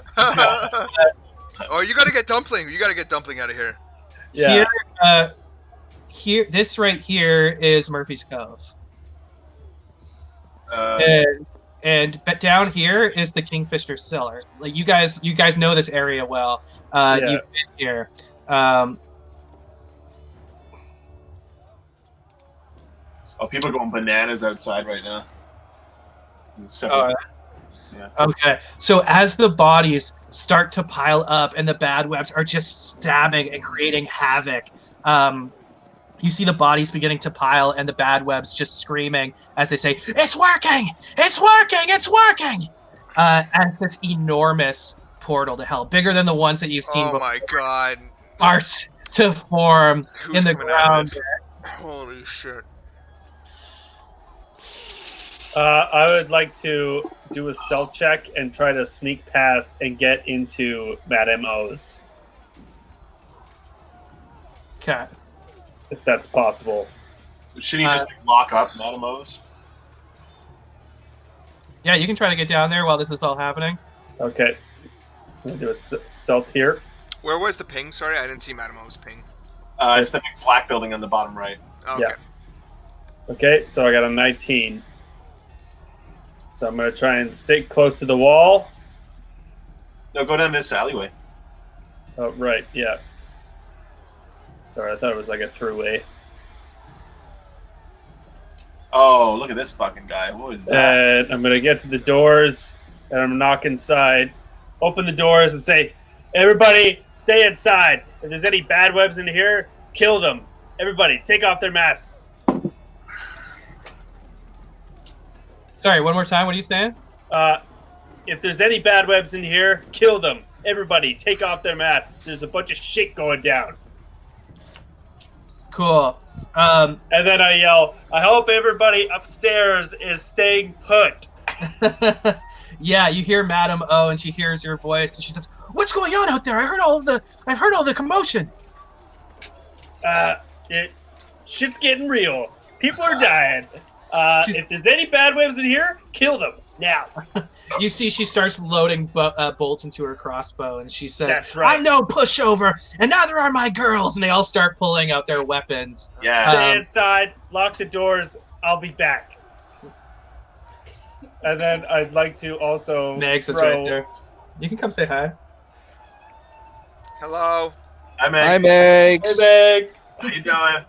Oh, you gotta get Dumpling. You gotta get Dumpling out of here. Yeah. Here, this right here is Murphy's Cove, but down here is the Kingfisher Cellar. Like you guys know this area well. Yeah. You've been here. Oh, people are going bananas outside right now. Yeah. Okay, so as the bodies start to pile up and the bad webs are just stabbing and creating havoc, you see the bodies beginning to pile and the bad webs just screaming as they say, "It's working! It's working! It's working!" As this enormous portal to hell, bigger than the ones that you've seen Oh before, my god. starts to form Who's in the coming out of ground. this? Holy shit. I would like to do a stealth check and try to sneak past and get into Madame O's, Okay. if that's possible. Shouldn't he just lock up Madame O's? Yeah, you can try to get down there while this is all happening. Okay. I'm going to do a stealth here. Where was the ping? Sorry, I didn't see Madame O's ping. It's the big black building on the bottom right. Oh, okay. Yeah. Okay, so I got a 19. So I'm going to try and stay close to the wall. No, go down this alleyway. Oh, right, yeah. Sorry, I thought it was like a throughway. Oh, look at this fucking guy. What is that? And I'm going to get to the doors, and I'm knock inside. Open the doors and say, "Everybody, stay inside. If there's any bad webs in here, kill them. Everybody, take off their masks." Sorry, one more time. What are you saying? If there's any bad webs in here, kill them. Everybody, take off their masks. There's a bunch of shit going down. Cool. And then I yell, "I hope everybody upstairs is staying put." Yeah, you hear Madame O, and she hears your voice, and she says, "What's going on out there? I've heard all the commotion." Shit's getting real. People are dying. If there's any bad webs in here, kill them now. You see, she starts loading bolts into her crossbow, and she says, That's right. "I'm no pushover, and neither are my girls." And they all start pulling out their weapons. Yeah. Stay inside, lock the doors. I'll be back. And then I'd like to also Megs is right there. You can come say hi. Hello. Hi, Meg. Hi, Meg. Hey, Meg. How you doing?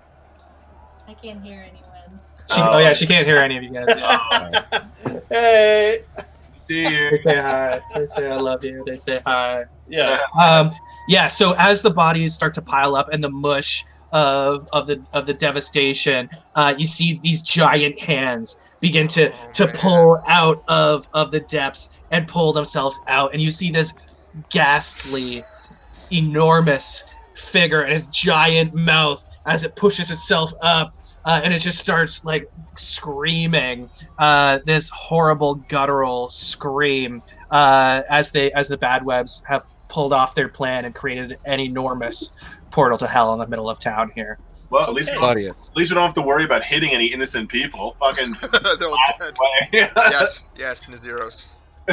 I can't hear anyone. Oh yeah, she can't hear any of you guys. Yeah. Hey. See you. They say hi. They say I love you. They say hi. Yeah. Yeah. So as the bodies start to pile up and the mush of the devastation, you see these giant hands begin to pull out of the depths and pull themselves out, and you see this ghastly, enormous figure and his giant mouth as it pushes itself up. And it just starts like screaming this horrible guttural scream as the bad webs have pulled off their plan and created an enormous portal to hell in the middle of town here. Well, at least Claudia. we don't have to worry about hitting any innocent people. Fucking They're all dead. way. Yes, Nazeros.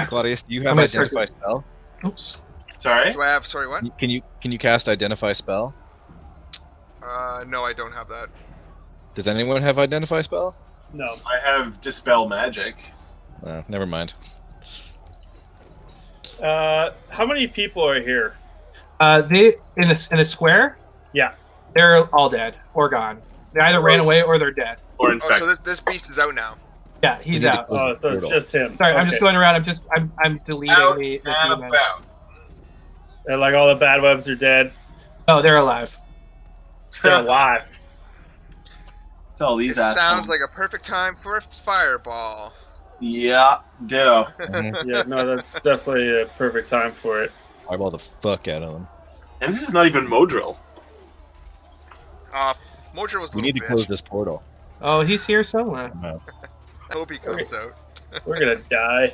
Claudius, do you I'm have gonna start- identify spell? Oops. Sorry. Do I have, sorry, what? Can you cast identify spell? No, I don't have that. Does anyone have identify spell? No. I have dispel magic. Never mind. How many people are here? They in the square. Yeah. They're all dead or gone. They either ran away or they're dead. Or Oh, infected. so this beast is out now. Yeah, We he's need to out. close Oh, the so it's portal. just him. Sorry, I'm Okay. just going around. I'm deleting Out the and humans. about. And like all the bad webs are dead. Oh, they're alive. They're alive. It's all these This assholes. sounds like a perfect time for a fireball. Yeah, ditto. Mhm. Yeah, no, that's definitely a perfect time for it. Eyeball the fuck out of them. And this is not even Modrill. Mojo was a We little need to bitch. close this portal. Oh, he's here somewhere. I hope he comes out. We're gonna die.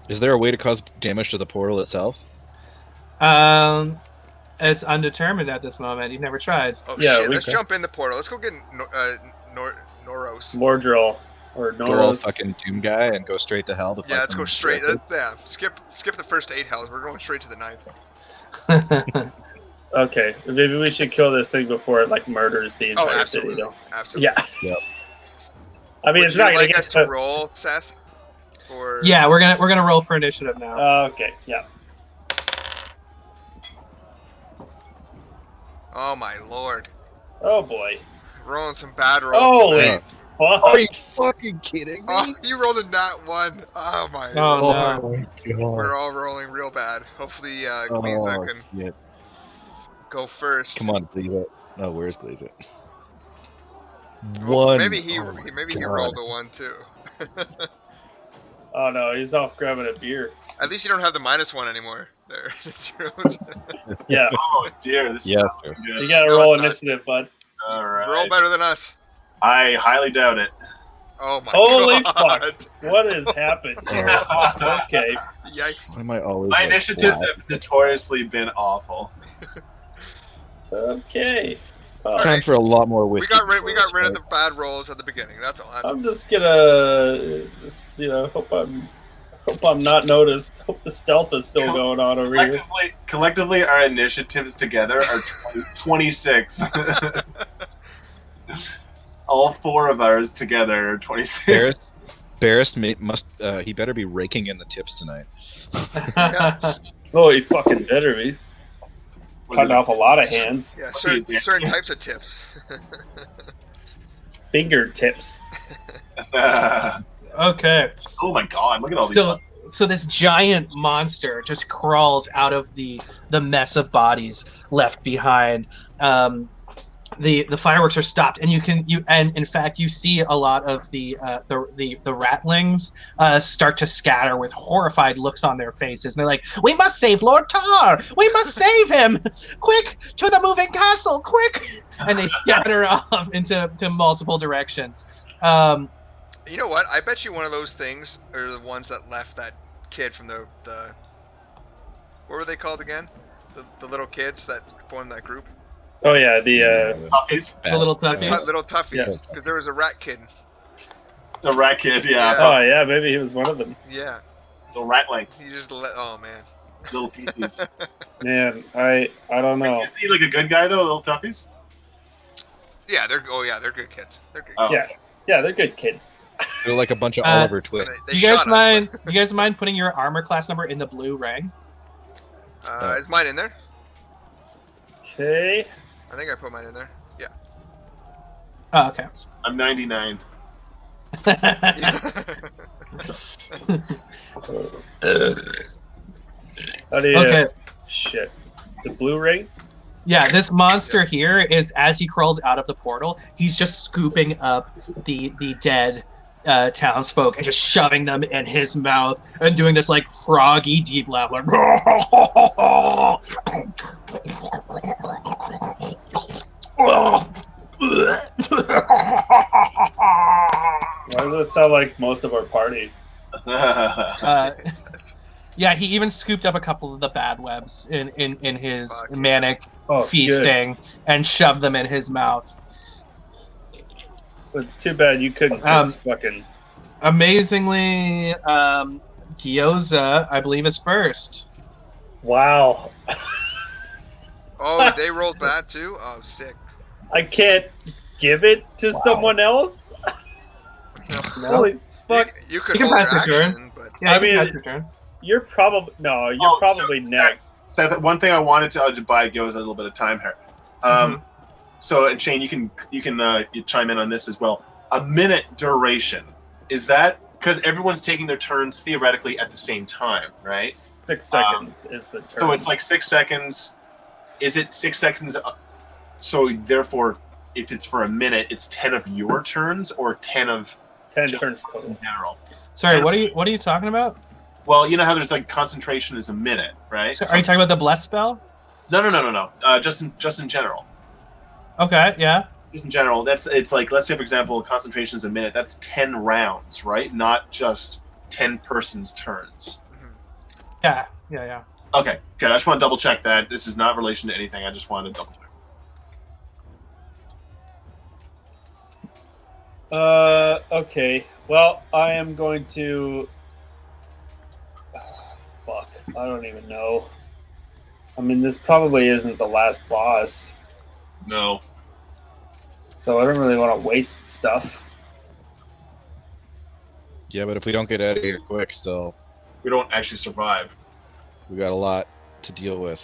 Is there a way to cause damage to the portal itself? It's undetermined at this moment. You've never tried. Oh Yeah, shit, we let's can. jump in the portal. Let's go get Noros. Mordrill or Go all Noros. fucking Doom guy and go straight to hell. To Yeah, fight let's go some straight. bastards? Yeah, skip the first 8 hells. We're going straight to the 9th. Okay, maybe we should kill this thing before it like murders the entire Oh, city. absolutely, Though. absolutely. Yeah. Yep. I mean, Would it's you not gonna like get us to roll, Seth? Or Yeah, we're gonna roll for initiative now. Okay, yeah. oh my lord, Oh boy. rolling some bad rolls Holy, tonight. fuck? Are you fucking kidding me? Oh, you rolled a nat 1. Oh my Oh, lord. my god. We're all rolling real bad. Hopefully, Gliza Oh, can shit. go first. Come on, Glaze. Oh, where's Glaze? Well, One. maybe he Oh my maybe he God. rolled a 1 too. Oh no, he's off grabbing a beer. At least you don't have the -1 anymore. There. Yeah, Oh dear, this Yeah, is not sure. good. you gotta No, roll it's not. initiative, bud. All right. Roll better than us. I highly doubt it. Oh my Holy god. fuck! What has happened here? Okay, Yikes. Why am I always My like, initiatives flat? have notoriously been awful. okay. Well, All Time right. for a lot more We whiskey. got rid before of this the bad rolls at the beginning. That's all. That's all. I'm just gonna, hope I'm not noticed. Hope the stealth is still going on over here. Collectively, our initiatives together are 26. All 4 of ours together are 26. Barris must he better be raking in the tips tonight. Oh, he fucking better be. Cutting off a lot of hands. Yeah, see, certain types of tips. Fingertips. Okay. Oh my god, look at all So this giant monster just crawls out of the mess of bodies left behind. The fireworks are stopped, and and in fact you see a lot of the ratlings start to scatter with horrified looks on their faces. And they're like, "We must save Lord Tar! We must save him! Quick to the moving castle! Quick!" And they scatter off into multiple directions. You know what? I bet you one of those things are the ones that left that kid from the what were they called again? The little kids that formed that group. Oh yeah, the Puppies. The little The toughies. little toughies, because there was a rat kid. The rat kid, yeah. oh yeah, maybe he was one of them. Yeah, The ratling. he just let. Oh man. Little feces. Man, I don't know. Isn't he like a good guy though, little toughies? Yeah, they're good kids. They're good. Oh. Kids. Yeah, they're good kids. They're like a bunch of Uh, Oliver They, Twist. they Do you guys shot us, mind? Do you guys mind putting your armor class number in the blue ring? but, is mine in there? Okay. I think I put mine in there. Yeah. Oh, okay. I'm 99. How do you? Okay. Shit. The blue ring. Yeah, this monster here is, as he crawls out of the portal, he's just scooping up the dead townsfolk and just shoving them in his mouth and doing this like froggy deep laugh, like. Why does it sound like most of our party? Yeah, he even scooped up a couple of the bad webs in his Fuck. manic Oh, feasting and shoved them in his mouth. It's too bad you couldn't just fucking. Amazingly, Gyoza, I believe, is first. Wow. Oh, they rolled bad too. Oh, sick. I can't give it to someone else. Holy fuck! You could You can hold pass your your turn. action, but Yeah, I you can mean- pass your turn. You're probably You're probably next. So that one thing I wanted to just buy goes a little bit of time here. So and Shane, you can you chime in on this as well. A minute duration, is that because everyone's taking their turns theoretically at the same time, right? 6 seconds is the turn. So it's like 6 seconds. Is it 6 seconds? So therefore, if it's for a minute, it's 10 of your turns or 10 of 10 turns total. in general. Sorry, what are you talking about? Well, you know how there's like concentration is a minute, right? So are you talking about the bless spell? No. Just in general. Okay, yeah. Just in general, it's like, let's say for example, concentration is a minute. That's 10 rounds, right? Not just 10 persons' turns. Yeah. Okay, good. I just want to double check that. This is not in relation to anything. I just wanted to double check. Okay. Well, I am going to. Fuck. I don't even know. I mean, this probably isn't the last boss, No. so I don't really want to waste stuff. Yeah, but if we don't get out of here quick, still, We don't actually survive. we got a lot to deal with.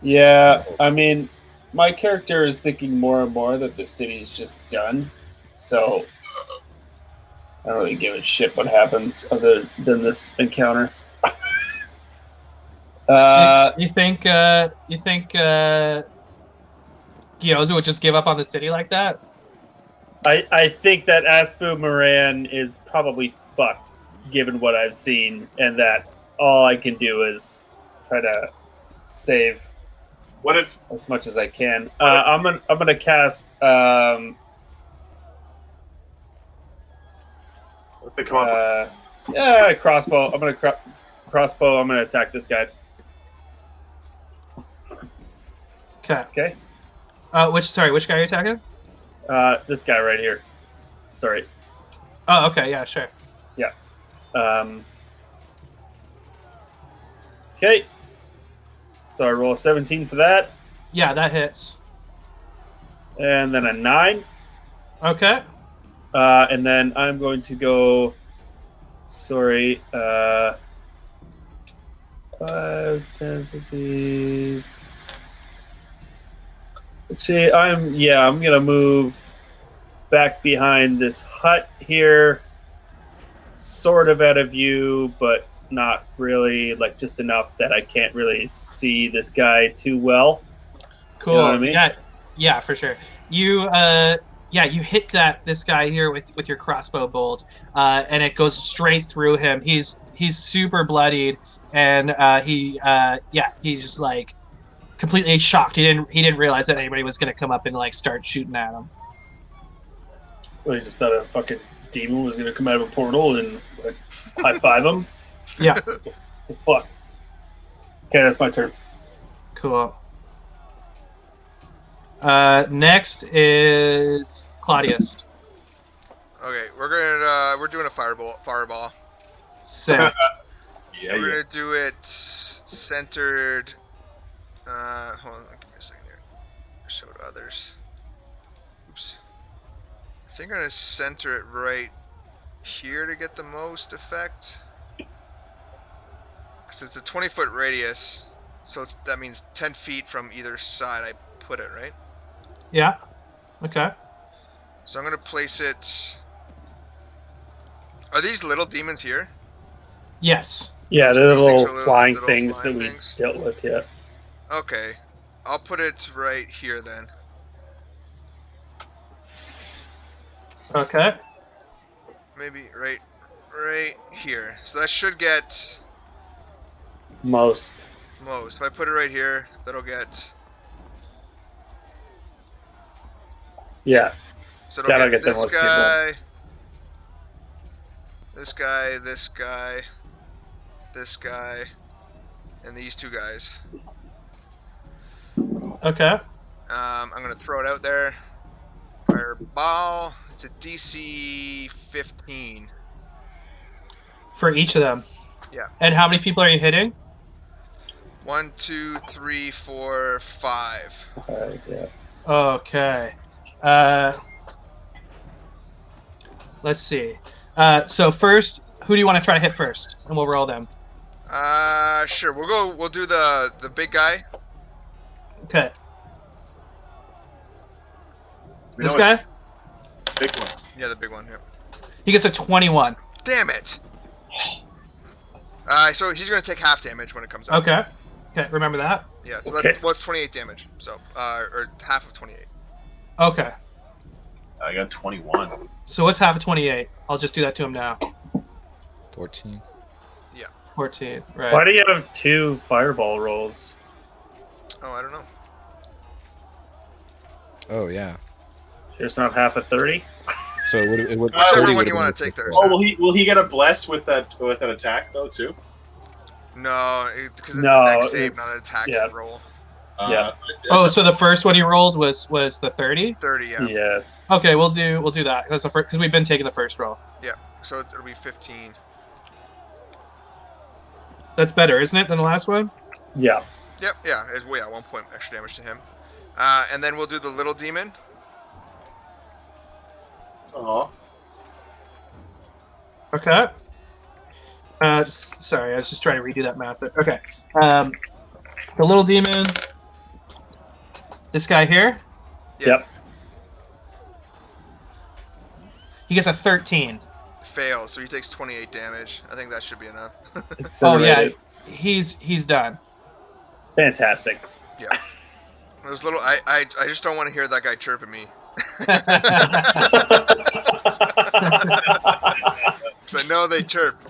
Yeah, I mean, my character is thinking more and more that the city's just done. So I don't really give a shit what happens other than this encounter. You think Gyoza would just give up on the city like that? I think that Asphu Moran is probably fucked, given what I've seen, and that all I can do is try to save What if as much as I can. I'm gonna cast. if they come up? Yeah, crossbow. I'm gonna crossbow. I'm gonna attack this guy. Okay. Okay. Which guy are you attacking? This guy right here. Sorry. Oh, okay, yeah, sure. Yeah. Okay. So I roll a 17 for that, Yeah, that hits. and then a 9. Okay. And then I'm going to go. Sorry. 5, 10, 15. Let's see. I'm gonna move back behind this hut here, sort of out of view, but not really, like just enough that I can't really see this guy too well. Cool. You know what I mean? Yeah, for sure. You you hit this guy here with your crossbow bolt, and it goes straight through him. He's super bloodied, and he's just like completely shocked. He didn't realize that anybody was gonna come up and like start shooting at him. Well, he just thought a fucking demon was gonna come out of a portal and like high five him. Yeah. The fuck. Okay, that's my turn. Cool. Next is Claudius. Okay, we're doing a fireball. Sick. We're gonna do it centered. Hold on, give me a second here. Show to others. Oops. I think I'm gonna center it right here to get the most effect. Because it's a 20-foot radius, so that means 10 feet from either side I put it, right? Yeah. Okay. So I'm gonna place it. Are these little demons here? Yes. Yeah, These they're the things little are little- flying little things flying that we things? dealt with, yeah. Okay, I'll put it right here then. Okay. Maybe right here. So that should get Most. most. If I put it right here, that'll get. Yeah. So That'll it'll get get the this most people. guy, this guy, this guy, this guy, and these two guys. Okay. I'm gonna throw it out there. Fireball. It's a DC 15. For each of them. Yeah. And how many people are you hitting? 1, 2, 3, 4, 5. Yeah. Okay. Let's see. So first, who do you want to try to hit first? And we'll roll them. Sure. We'll do the big guy. Okay. We This know guy? it's big one. Yeah, the big one. Yep. He gets a 21. Damn it. So he's gonna take half damage when it comes out. Okay. Okay, remember that? Yeah. So Okay. that's what's 28 damage. So or half of 28. Okay. I got 21. So what's half of 28? I'll just do that to him now. 14. 14, right. Why do you have 2 fireball rolls? Oh, I don't know. Oh yeah. There's not half of 30? So it would Whichever 30 one would you have wanna been take there, Oh, will he get a bless with an attack though too? No, because it's No, a dex save, it's- not an attack yeah. roll. Yeah. Oh, so the first one he rolled was the 30? 30, yeah. Yeah. Okay, we'll do that. That's the first, because we've been taking the first roll. So it'll be 15. That's better, isn't it, than the last one? Yeah. Yep, yeah. It's 1 point extra damage to him. And then we'll do the little demon. Aw. Okay. Sorry, I was just trying to redo that math. Okay. The little demon. This guy here. Yeah. Yep. He gets a 13. Fails, so he takes 28 damage. I think that should be enough. Oh yeah, he's done. Fantastic. Yeah. Those little, I just don't want to hear that guy chirping me. So I know they chirp.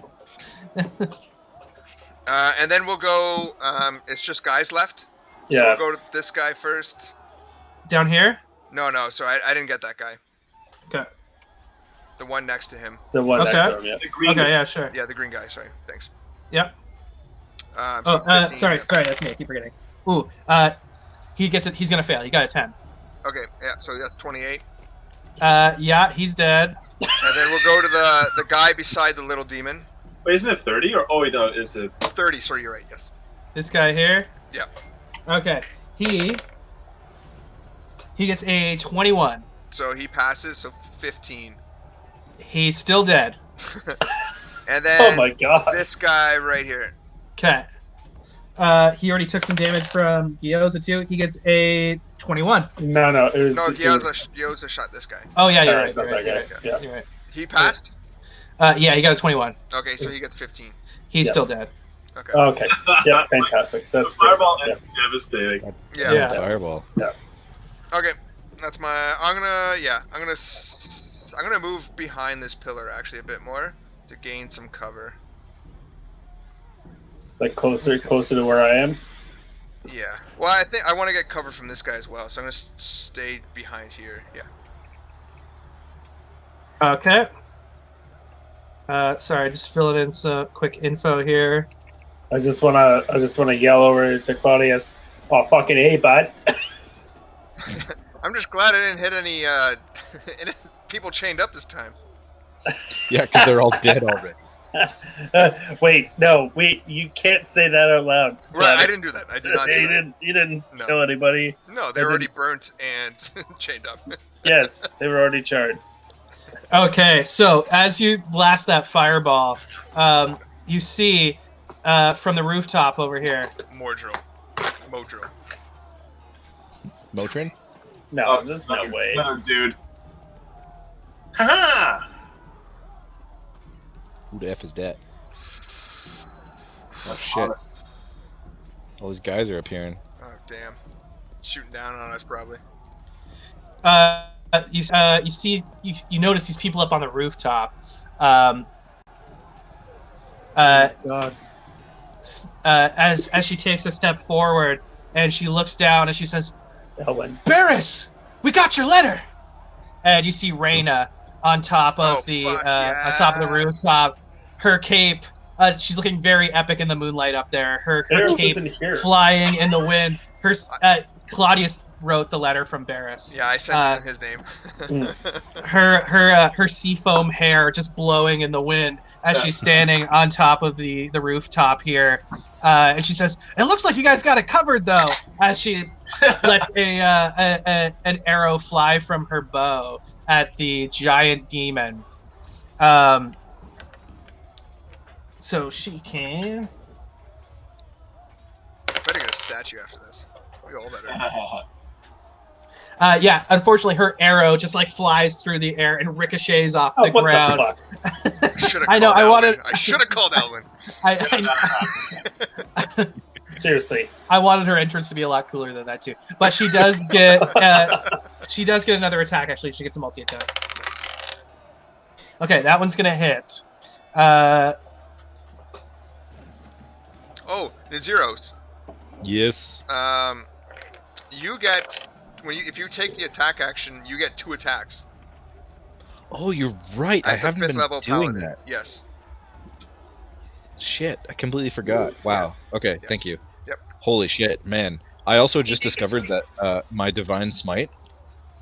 And then we'll go. It's just guys left. Yeah. So we'll go to this guy first. Down here? No. So I didn't get that guy. Okay. The one next to him. The one Okay. next to him, yeah. The green Okay, yeah, sure. Yeah, the green guy. Sorry. Thanks. Yep. So 15, Sorry, yeah. that's me. I keep forgetting. Ooh, he gets it. He's gonna fail. He got a 10. Okay. Yeah. So that's 28. Yeah, he's dead. And then we'll go to the guy beside the little demon. Wait, isn't it 30 or? Oh wait, no, is it 30? Sorry, you're right. Yes. This guy here. Yeah. Okay. He gets a 21. So he passes. So 15. He's still dead. And then Oh my god. this guy right here. Okay. He already took some damage from Gyoza too. He gets a 21. No, it was. No, it was- Gyoza shot this guy. Oh yeah, you're Alright, right. You're not right. that You're guy. right. Yeah. You're right. He passed. Yeah, he got a 21. Okay, so he gets 15. He's Yeah. still dead. Okay. Okay. Yeah, fantastic. That's good. fireball Yeah. is devastating. Yeah. Yeah. Fireball. Okay. That's my. I'm gonna move behind this pillar actually a bit more to gain some cover. Like closer to where I am. Yeah. Well, I think I want to get cover from this guy as well, so I'm gonna stay behind here. Yeah. Okay. Sorry, just filling in some quick info here. I just wanna yell over to Claudius. Oh fucking hey, bud. I'm just glad I didn't hit any people chained up this time. Yeah, because they're all dead already. Wait, you can't say that out loud. Right. I didn't do that. I did not do that. You didn't No. kill anybody. No, they were already burnt and chained up. Yes, they were already charred. Okay, so as you blast that fireball, you see from the rooftop over here. Modrill. Modrill. Motrin? No, there's no way. Another dude. Ha! Who the F is that? Oh shit. All these guys are appearing. Oh damn. Shooting down on us probably. You notice these people up on the rooftop. God. As she takes a step forward and she looks down and she says, Ellen. "Barris, we got your letter." And you see Reyna on top of Oh, the fuck on top of the yes. rooftop. Her cape. She's looking very epic in the moonlight up there. Her Barris cape isn't here. flying in the wind. Claudius wrote the letter from Barris. Yeah, I sent it in his name. Her seafoam hair just blowing in the wind as she's standing on top of the rooftop here, and she says, "It looks like you guys got it covered, though." As she lets an arrow fly from her bow at the giant demon, so she can. Better get a statue after this. We all better. Yeah, unfortunately, her arrow just like flies through the air and ricochets off the what ground. the fuck? I know, I wanted- I should have called Elwin. Seriously. I wanted her entrance to be a lot cooler than that too, but she does get another attack. Actually, she gets a multi attack. Okay, that one's gonna hit. Oh, the zeros. Yes. You get if you take the attack action, you get 2 attacks. Oh, you're right. As I a haven't 5th been level doing paladin. that. Yes. Shit, I completely forgot. Wow. Okay, Yeah. thank you. Yep. Holy shit, man. I also just discovered that my Divine Smite,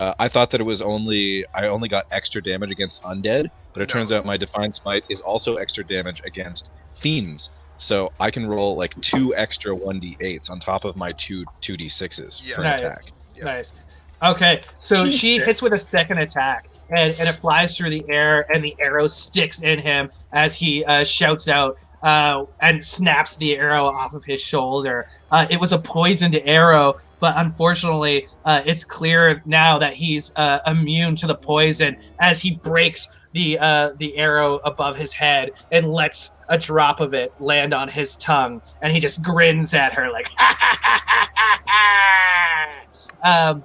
I thought that it was I only got extra damage against undead, but it No. turns out my Divine Smite is also extra damage against fiends. So I can roll like 2 extra 1d8s on top of my 2d6s Yeah. for an Nice. attack. Yep. Nice. Okay, so she Jesus. hits with a second attack, and it flies through the air, and the arrow sticks in him as he shouts out and snaps the arrow off of his shoulder. It was a poisoned arrow, but unfortunately, it's clear now that he's immune to the poison as he breaks the arrow above his head and lets a drop of it land on his tongue, and he just grins at her like, Damn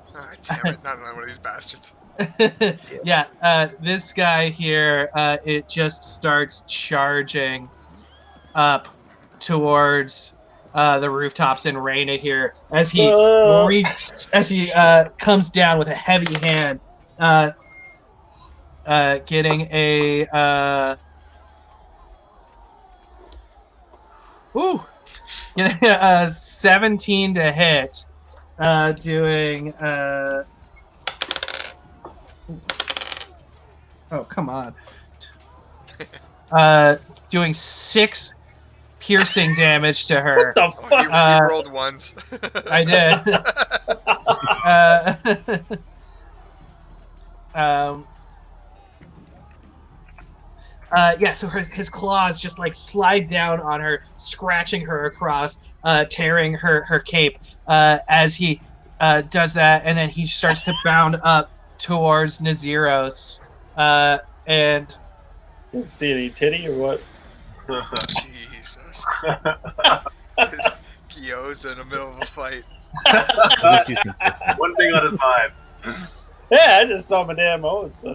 it! Not one of these bastards. yeah, this guy here, it just starts charging up towards the rooftops in Reyna here as he comes down with a heavy hand, getting a getting a 17 to hit, doing oh, come on. Doing 6 piercing damage to her. What the fuck? You rolled ones. I did. Yeah, so his claws just like slide down on her, scratching her across, tearing her cape as he does that, and then he starts to bound up towards Naziros. And Didn't see any titty or what? Jesus. Gyoza in the middle of a fight. One thing on his mind. Yeah, I just saw my damn hose. Yeah,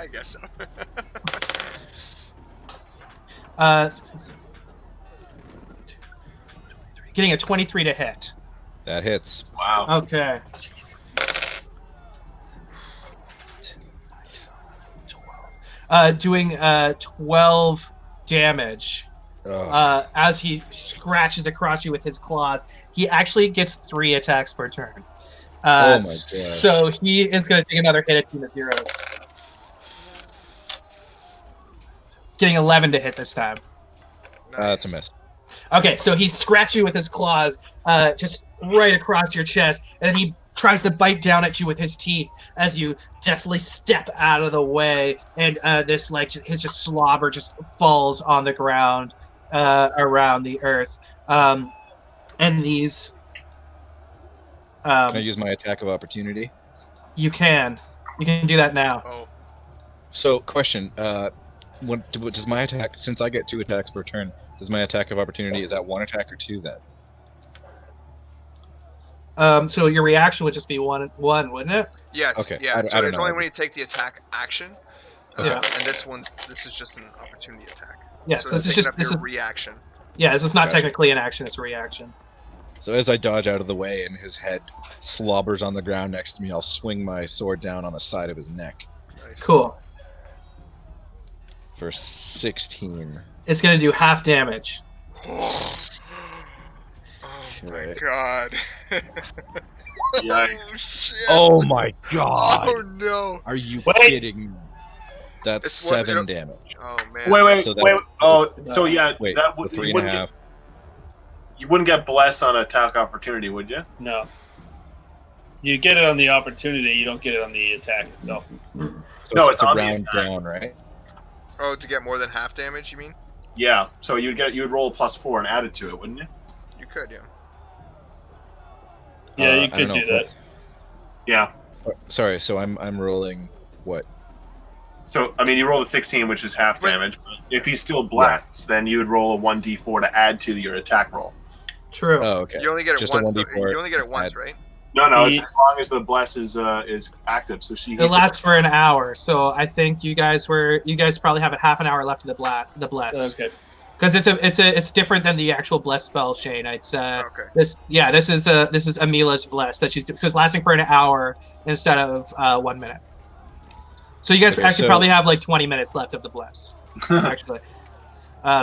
I guess so. Getting a 23 to hit. That hits. Wow. Okay. Doing 12 damage as he scratches across you with his claws. He actually gets 3 attacks per turn. Oh my god. So he is going to take another hit at Team of Zeros. Getting 11 to hit this time. That's a miss. Okay, so he scratches you with his claws, just right across your chest, and he tries to bite down at you with his teeth as you deftly step out of the way, and this like his just slobber just falls on the ground around the earth, and these. Can I use my attack of opportunity? You can do that now. Oh. So, question: what does my attack? Since I get 2 attacks per turn, does my attack of opportunity, is that 1 attack or 2 then? So your reaction would just be one, wouldn't it? Yes. Okay. Yeah. I So don't it's know. only when you take the attack action. Yeah. And this is just an opportunity attack. Yeah. So this it's is taking just up your reaction. Yeah. This is not Okay. technically an action; it's a reaction. So as I dodge out of the way and his head slobbers on the ground next to me, I'll swing my sword down on the side of his neck Nice. Cool. for 16. It's gonna do half damage. Oh my Right. god. Yikes. Oh shit. Oh my god! Oh no. Are you Wait. kidding me? That's This was- 7 damage. Oh man. Wait. So that- Wait. Oh, so yeah, Wait, that the would 3.5. You wouldn't get bless on attack opportunity, would you? No. You get it on the opportunity. You don't get it on the attack itself. So No, it's it's a on the round attack. down, right? Oh, to get more than half damage, you mean? Yeah. So you would roll a +4 and add it to it, wouldn't you? You could, yeah. Yeah, you I could don't know. do that. Yeah. Sorry, so I'm rolling what? So I mean, you roll a 16, which is half Wait. damage. But if he still blasts, then you would roll a 1d4 to add to your attack roll. True. Oh, okay. You only get it Just a once. 1d4 You only get it once, add. right? No, it's He- as long as the bless is active. So It lasts for an hour, so I think you guys probably have a half an hour left of the bless. Okay. Because it's different than the actual bless spell, Shane. It's Okay. this is Amila's bless that she's so it's lasting for an hour instead of 1 minute. So you guys Okay, actually so- probably have like 20 minutes left of the bless, actually,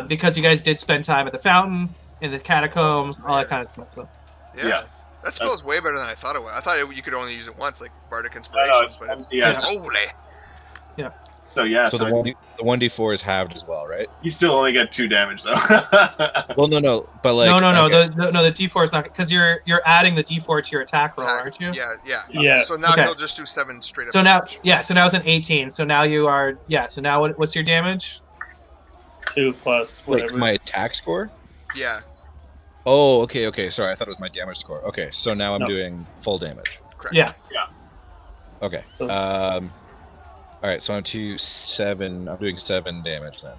because you guys did spend time at the fountain, in the catacombs, all that kind of stuff. So. Yeah. That spell's way better than I thought it was. I thought you could only use it once, like Bardic No, Inspiration, it's- but it's yeah, holy. So yeah, So so the 1d4 is halved as well, right? you still only get 2 damage though. Well, no, but like no. okay. The D4 is not because you're adding the D4 to your attack roll, Attack. aren't you? Yeah. So now Okay. he'll just do 7 straight up So now, damage. so now it's an 18. So now you are, So now what's your damage? 2 plus Wait, whatever. my attack score? Yeah, Oh, okay. Sorry, I thought it was my damage score. Okay, so now I'm No. doing full damage. correct. Yeah. Okay. So- All right. So I'm to 7. I'm doing 7 damage then.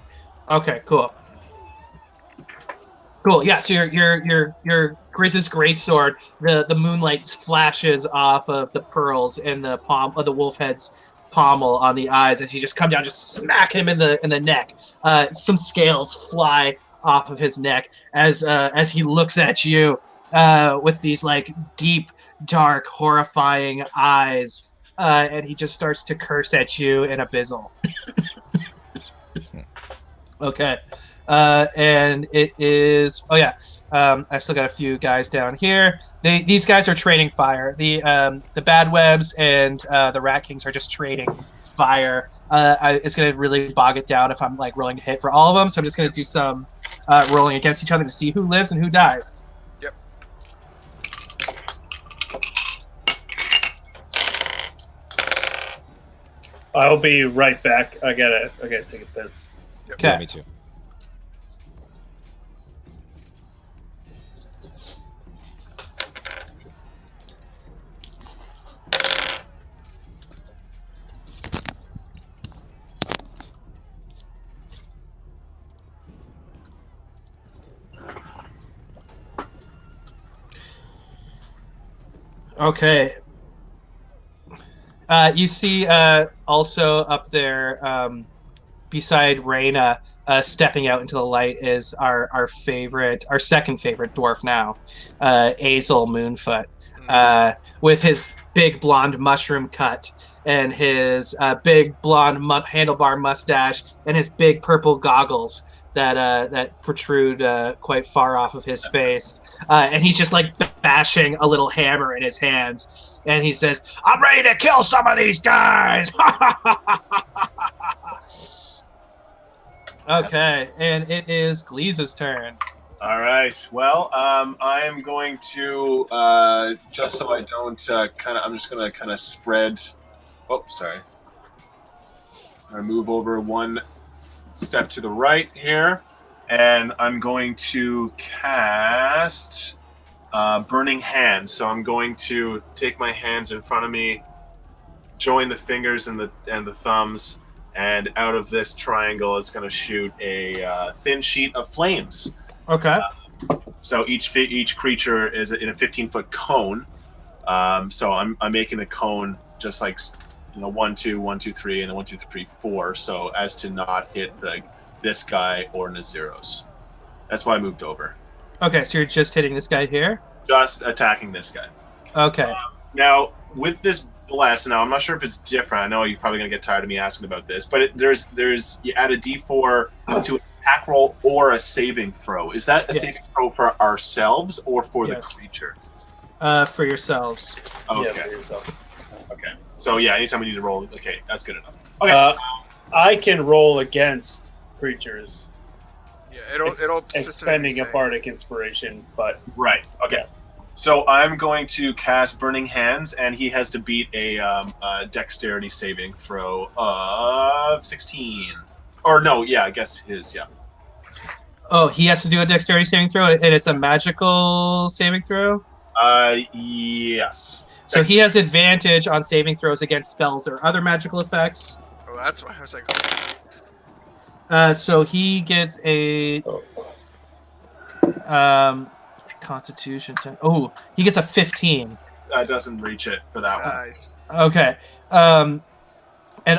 Okay, cool. Cool. Yeah. So your Grizz's greatsword, the moonlight flashes off of the pearls in the palm of the wolf head's pommel on the eyes as you just come down, just smack him in the neck. Some scales fly off of his neck as he looks at you with these like deep, dark, horrifying eyes, and he just starts to curse at you in Abyssal. Okay. And it is. Oh yeah. I've still got a few guys down here. These guys are trading fire. The bad webs and the rat kings are just trading fire. It's gonna really bog it down if I'm like rolling to hit for all of them. So I'm just gonna do some rolling against each other to see who lives and who dies. Yep. I'll be right back. I gotta take a piss. Okay. Yeah, me too. Okay. You see also up there beside Reyna, stepping out into the light is our second favorite dwarf now, Azel Moonfoot, with his big blonde mushroom cut and his big blonde handlebar mustache and his big purple goggles that protrude quite far off of his face, and he's just like bashing a little hammer in his hands, and he says, "I'm ready to kill some of these guys." Okay, and it is Gleeze's turn. All right. Well, I am going to just so I don't I'm just going to kind of spread. Oh, sorry. I move over one step to the right here, and I'm going to cast Burning Hands. So I'm going to take my hands in front of me, join the fingers and the thumbs, and out of this triangle is going to shoot a thin sheet of flames. Okay. So each creature is in a 15-foot cone. So I'm making the cone just like 1, 2, 1, 2, 3, and then 1, 2, 3, 4, so as to not hit this guy or Nazeros. That's why I moved over. Okay, so you're just hitting this guy here? Just attacking this guy. Okay. Now, with this bless, now I'm not sure if it's different. I know you're probably going to get tired of me asking about this, but there's you add a D4 to an attack roll or a saving throw. Is that a saving throw for ourselves or for the creature? For yourselves. Okay. Yeah, for yourself. Okay. So yeah, anytime we need to roll, okay, that's good enough. Okay. I can roll against creatures. Yeah, it'll expending say. a bardic inspiration, but right. Okay. Yeah. So I'm going to cast Burning Hands, and he has to beat a dexterity saving throw of 16. Or no, yeah, I guess his, yeah. Oh, he has to do a dexterity saving throw, and it's a magical saving throw? Yes. So he has advantage on saving throws against spells or other magical effects. Oh, that's why I was like. So he gets a Constitution. Oh, he gets a 15. That doesn't reach it for that one. Nice. Okay. And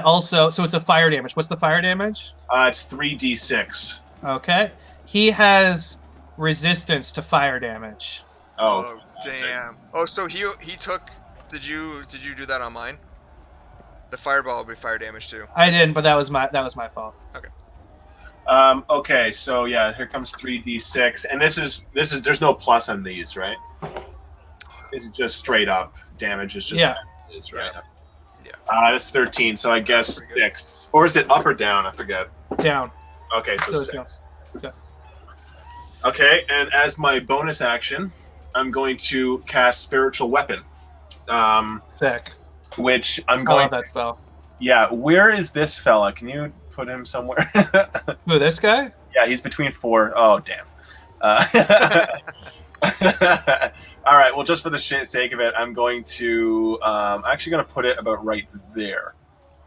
also, so it's a fire damage. What's the fire damage? It's 3d6. Okay. He has resistance to fire damage. Oh damn. Oh, so he took. Did you do that on mine? The fireball will be fire damage too. I didn't, but that was my fault. Okay. Okay, so yeah, here comes 3d6, and this is there's no plus on these, right? This is just straight up damage. Is just is right. Yeah. That's 13. So I guess 6, or is it up or down? I forget. Down. Okay, so 6. Down. Okay. Okay, and as my bonus action, I'm going to cast Spiritual Weapon. Sick. Which I'm I going. love that spell. Yeah, where is this fella? Can you put him somewhere? Who, this guy? Yeah, he's between 4. Oh, damn. All right. Well, just for the sake of it, I'm going to. I'm actually going to put it about right there.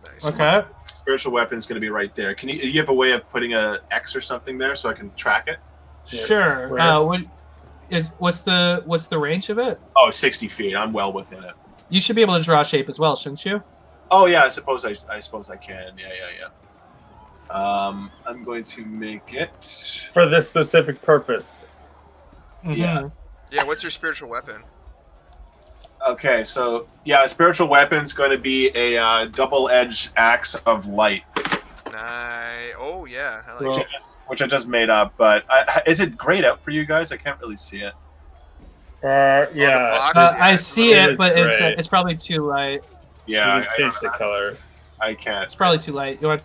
Nice. Okay. Spiritual weapon's going to be right there. Can you have a way of putting a X or something there so I can track it? Sure. What's the range of it? Oh, 60 feet. I'm well within it. You should be able to draw a shape as well, shouldn't you? Oh yeah, I suppose I can. Yeah. I'm going to make it For this specific purpose. Yeah. Yeah, what's your spiritual weapon? Okay, so yeah, spiritual weapon's going to be a double-edged axe of light. Oh yeah, I like it. Which I just made up. But is it grayed out for you guys? I can't really see it. Yeah. I see it, but gray. it's probably too light. Yeah, You can change the color. I can't. It's probably too light. You want?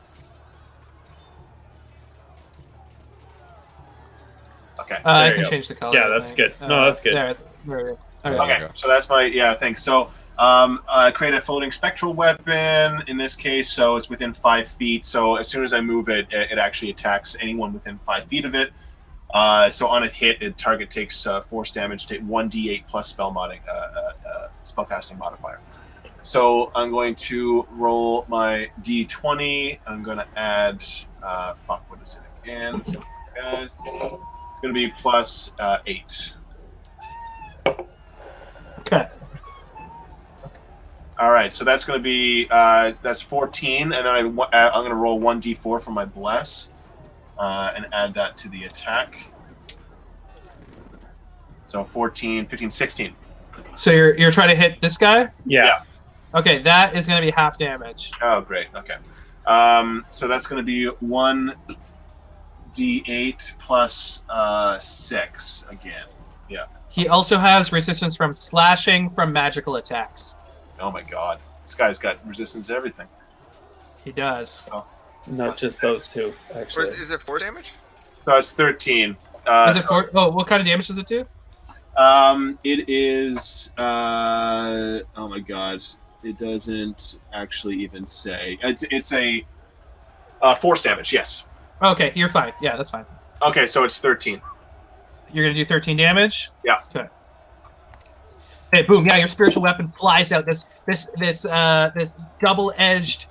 Okay. I can change the color. Yeah, that's good. No, that's good. There. Okay, so that's my thanks. So create a floating spectral weapon in this case, so it's within 5 feet. So as soon as I move it, it actually attacks anyone within 5 feet of it. So on a hit, the target takes force damage, take 1d8 plus spellcasting modifier. So I'm going to roll my d20. I'm going to add what is it again? So, guys, it's going to be plus 8. Okay. All right, so that's going to be that's 14, and then I'm going to roll 1d4 for my bless, and add that to the attack. So 14, 15, 16. So you're trying to hit this guy? Yeah. Okay, that is going to be half damage. Oh, great. Okay. So that's going to be 1d8 plus 6 again. Yeah. He also has resistance from slashing from magical attacks. Oh my god. This guy's got resistance to everything. He does. Oh. Not just those two, actually. Is it force damage? So it's 13. What kind of damage does it do? It is. Oh my god. It doesn't actually even say. It's a force damage, yes. Okay, you're fine. Yeah, that's fine. Okay, so it's 13. You're going to do 13 damage? Yeah. Okay. Hey, boom! Yeah, your spiritual weapon flies out. This double-edged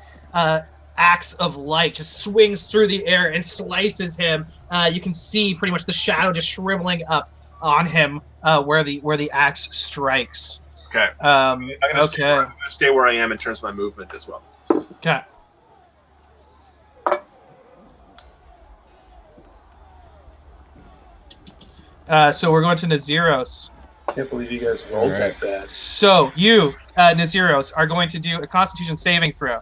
axe of light just swings through the air and slices him. You can see pretty much the shadow just shriveling up on him where the axe strikes. Okay. I'm gonna stay where I am in terms of my movement as well. Okay. So we're going to Naziros. Can't believe you guys rolled that bad. So you, Naziros, are going to do a Constitution saving throw.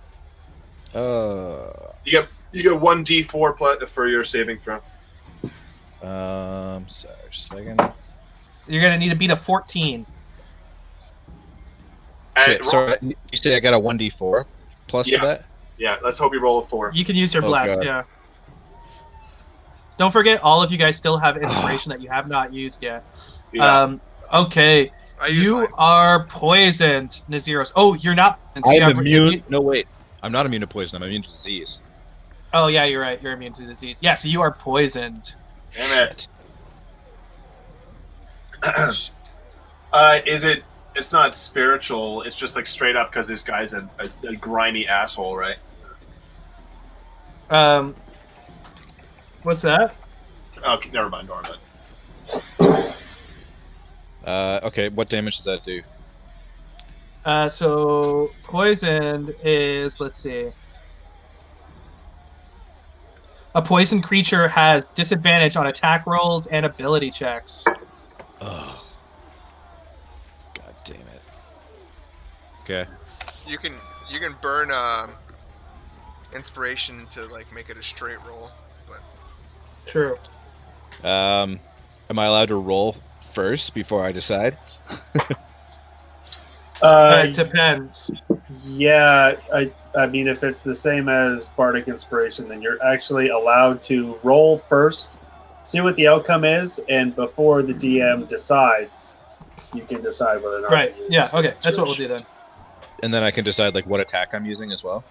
You get 1d4 for your saving throw. Sorry, just a second. You're going to need to beat a 14. Shit, so you say I got a 1d4 plus to that? Yeah, let's hope you roll a 4. You can use your bless, God. yeah. Don't forget, all of you guys still have inspiration that you have not used yet. Yeah. Okay. You are poisoned, Naziros. Oh, you're not. I'm immune. No, wait. I'm not immune to poison. I'm immune to disease. Oh, yeah, you're right. You're immune to disease. Yeah, so you are poisoned. Damn it. It's not spiritual. It's just like straight up because this guy's a grimy asshole, right? What's that? Okay, never mind. Okay, what damage does that do? So poisoned is, let's see. A poisoned creature has disadvantage on attack rolls and ability checks. Oh. God damn it. Okay. You can burn inspiration to like make it a straight roll, but True. Am I allowed to roll first before I decide? It depends. Yeah, I mean, if it's the same as Bardic Inspiration, then you're actually allowed to roll first, see what the outcome is, and before the DM decides, you can decide whether or not Right. to use Yeah. Okay. That's what we'll do then. And then I can decide like what attack I'm using as well.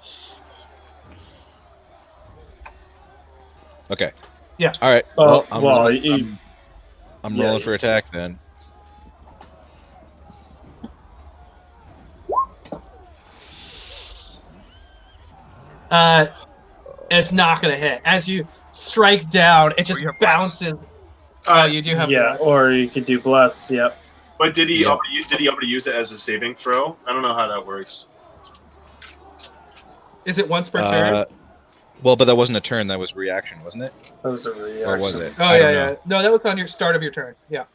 Okay. Yeah. All right. I'm I'm rolling for attack then. It's not going to hit. As you strike down, it just you have bless. bounces. Oh, you do have bless. or you could do bless. Yep. But did he already use it as a saving throw? I don't know how that works. Is it once per turn? Well, but that wasn't a turn. That was reaction, wasn't it? That was a reaction. Or was it? Oh, yeah. No, that was on your start of your turn. Yeah.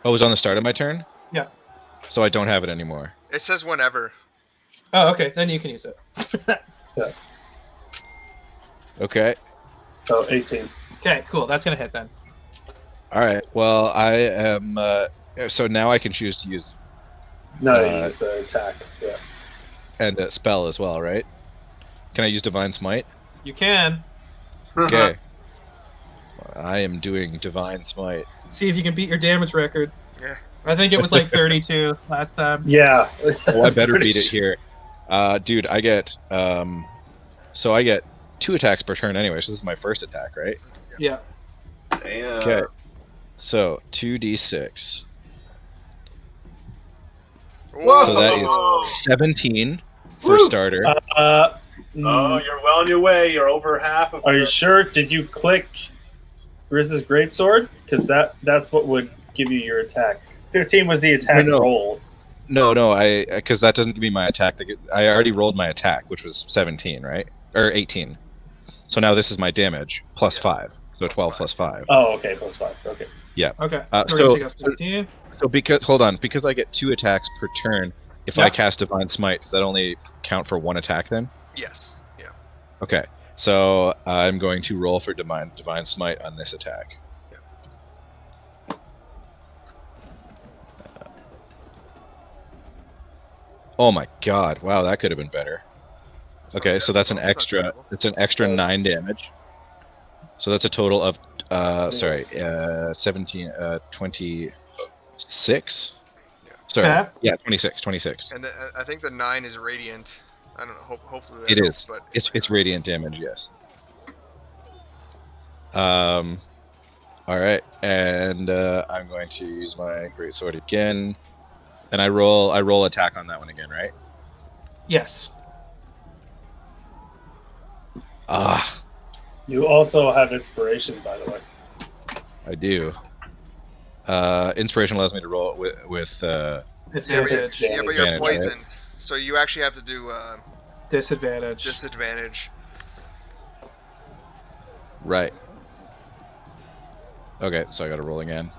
Oh, it was on the start of my turn? Yeah. So I don't have it anymore. It says whenever. Oh, okay. Then you can use it. Yeah. Okay. So 18. Okay, cool. That's going to hit then. All right. Well, I am... so now I can choose to use... No, you use the attack. Yeah. And spell as well, right? Can I use Divine Smite? You can. Okay. I am doing Divine Smite. See if you can beat your damage record. Yeah. I think it was like 32 last time. Yeah. Well, I better beat it here. Dude, I get... so I get 2 attacks per turn anyway, so this is my first attack, right? Yeah. Damn. Okay. So, 2d6. Whoa. So that is 17 for starter. Oh, you're well on your way. You're over half of. Are you sure? Did you click Grizz's Greatsword? Because that's what would give you your attack. 15 was the attack roll. No, because that doesn't give me my attack. I already rolled my attack, which was 17, right? Or 18. So now this is my damage, plus 5. So 12 plus 5. Oh, okay, plus 5. Okay. Yeah. Okay. So because I get 2 attacks per turn, if I cast Divine Smite, does that only count for 1 attack then? Yes. Yeah. Okay. So I'm going to roll for Divine Smite on this attack. Oh my god! Wow, that could have been better. Okay, so that's an extra. It's an extra 9 damage. So that's a total of 17, 26. Sorry, Okay. yeah, 26. And I think the 9 is radiant. I don't know. Hopefully that It helps, is. but It's radiant damage, yes. All right, and I'm going to use my greatsword again, and I roll attack on that one again, right? Yes. Ah, You also have inspiration, by the way. I do. Inspiration allows me to roll it with Advantage. yeah, but you're Advantage, poisoned, so you actually have to do Disadvantage. disadvantage. right. Okay, so I got to roll again.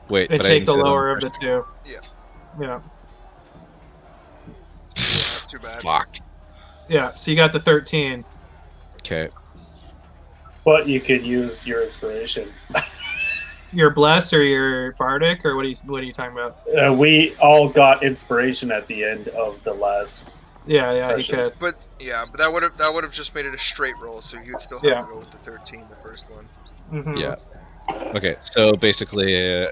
Wait, And but I take didn't the do it on lower of the first. 2. Yeah. Yeah. That's too bad. Fuck. Yeah. So you got the 13. Okay. But you could use your inspiration. Your bless or your bardic or what are you talking about? We all got inspiration at the end of the last. Yeah, he Sessions. could. But that would have just made it a straight roll, so you'd still have to go with the 13, the first one. Mm-hmm. Yeah. Okay, so basically,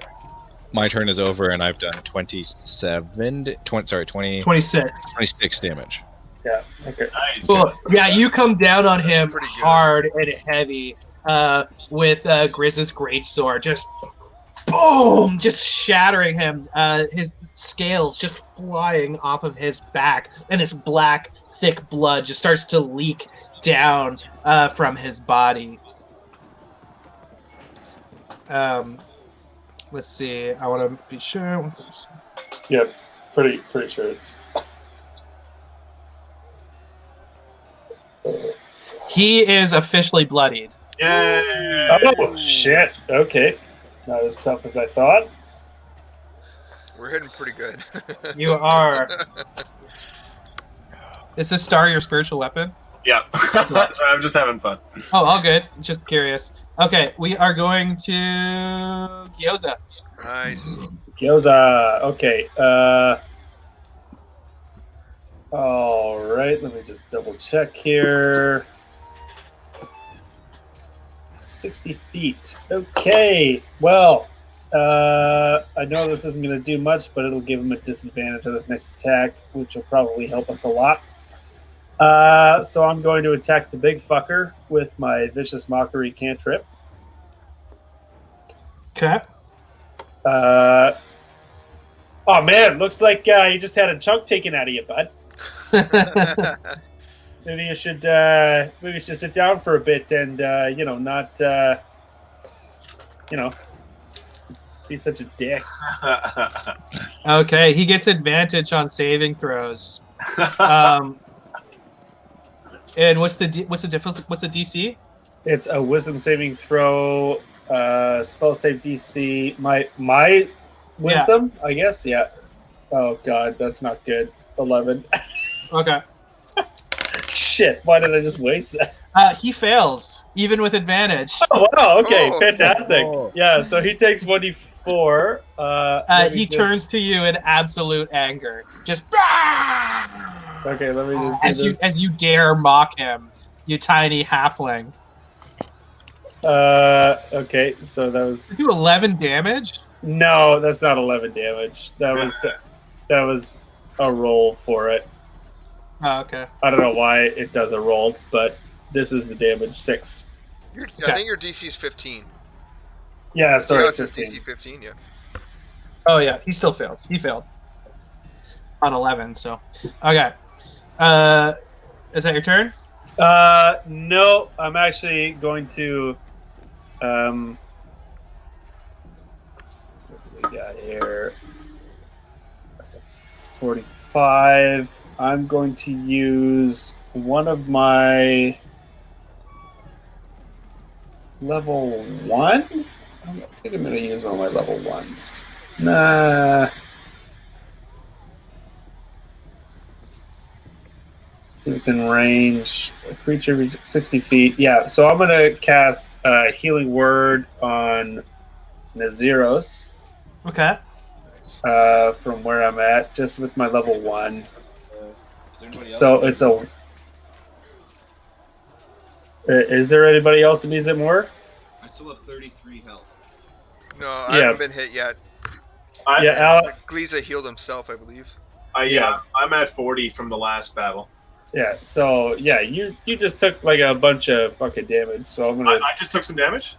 my turn is over, and I've done 26 damage. Yeah. Okay. Nice. Cool. Yeah, you come down on That's him pretty good. hard and heavy with Grizz's greatsword, just boom, just shattering him. His scales just flying off of his back, and his black, thick blood just starts to leak down from his body. Let's see. I want to be sure. Yep. Pretty sure it's. He is officially bloodied. Yeah. Oh shit! Okay, not as tough as I thought. We're hitting pretty good. You are. Is this star your spiritual weapon? Yeah. Sorry, I'm just having fun. Oh, all good. Just curious. Okay, we are going to Gyoza. Nice. Gyoza. Okay. All right. Let me just double check here. 60 feet. Okay. Well, I know this isn't going to do much, but it'll give him a disadvantage on his next attack, which will probably help us a lot. So I'm going to attack the big fucker with my Vicious Mockery cantrip. Okay. Oh man, looks like you just had a chunk taken out of you, bud. maybe you should sit down for a bit and not be such a dick. Okay, he gets advantage on saving throws. And what's the difference? What's the DC? It's a wisdom saving throw, spell save DC. My wisdom, I guess. Yeah. Oh god, that's not good. 11. Okay. Shit! Why did I just waste that? He fails, even with advantage. Oh wow! Okay, Oh. fantastic. Oh. Yeah, so he takes 1d4. He turns to you in absolute anger. Just Okay, let me just do as you dare mock him, you tiny halfling. Okay, so that was. You do 11 damage. No, that's not 11 damage. That was a roll for it. Oh, okay. I don't know why it does a roll, but this is the damage 6. I think your DC is 15. Yeah, So sorry, it says 15. DC 15. Yeah. Oh yeah, he still fails. He failed on 11. So, okay. Is that your turn? No, I'm actually going to. What do we got here? 45. I'm going to use one of my level 1. I think I'm going to use one of my level 1s. Nah. See if we can range a creature 60 feet. Yeah, so I'm going to cast Healing Word on Naziros Okay. from where I'm at, just with my level 1. So it's a. Is there anybody else who needs it more? I still have 33 health. No, I haven't been hit yet. Alex. Healed himself, I believe. I'm at 40 from the last battle. Yeah, so yeah, you just took like a bunch of fucking damage. So I'm gonna. I just took some damage?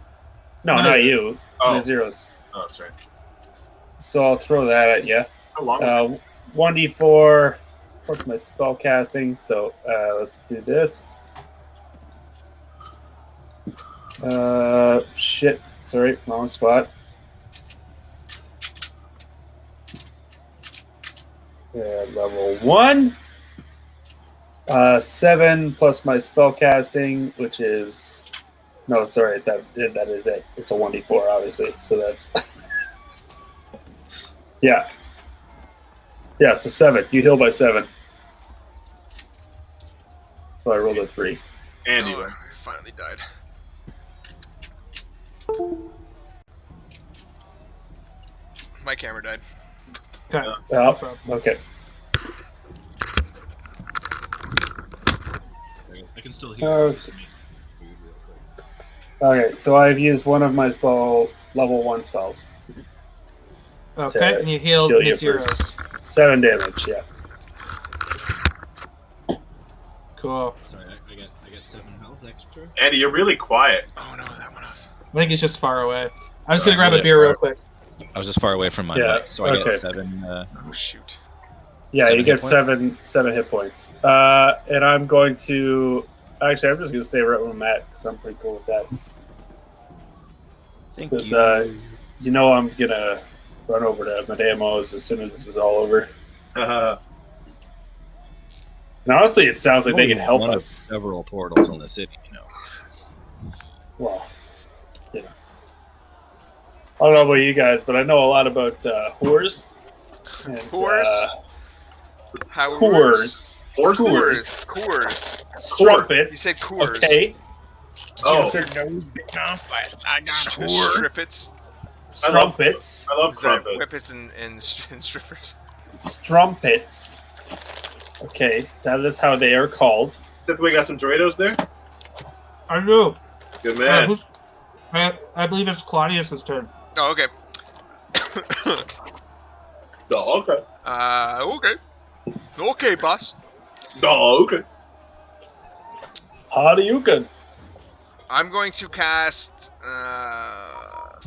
No, not you. Oh. Zeros. Oh, sorry. So I'll throw that at you. How long was it? 1d4 plus my spell casting. So let's do this. Shit. Sorry, wrong spot. Level 1. 7 plus my spell casting, which is no, sorry, that is it. It's a 1d4, obviously. So that's yeah. So 7. You heal by 7. So I rolled a 3. And you I finally died. My camera died. Okay. Oh, okay. I can still hear. Okay, so I've used one of my level 1 spells. Okay, and you healed Heal you Zero. for 7 damage. Yeah. Cool. Sorry, I get 7 health extra. Andy, you're really quiet. Oh no, that went off. I think he's just far away. I'm just gonna grab a beer real quick. I was just far away from my mic, so I get 7. Oh shoot. Yeah, 7 you get hit points? seven hit points. And I'm going to actually, I'm just going to stay right where I'm at because I'm pretty cool with that. Thank Because you. I'm gonna run over to Madamos as soon as this is all over. And honestly, it sounds like they can help One of us. several portals in the city, Well, yeah. I don't know about you guys, but I know a lot about whores. And, Whores? How Coors. Horses? Coors. Strumpets. You said Coors. Okay. Oh, Strippets. Strumpets. I love Is that trumpet. whippets and strippers? Strumpets. Okay, that is how they are called. Since we got some Doritos there? I do. Good man. I believe it's Claudius's turn. Oh, okay. Oh, okay. Okay. Okay, boss. Oh, okay. How do you can? I'm going to cast I'm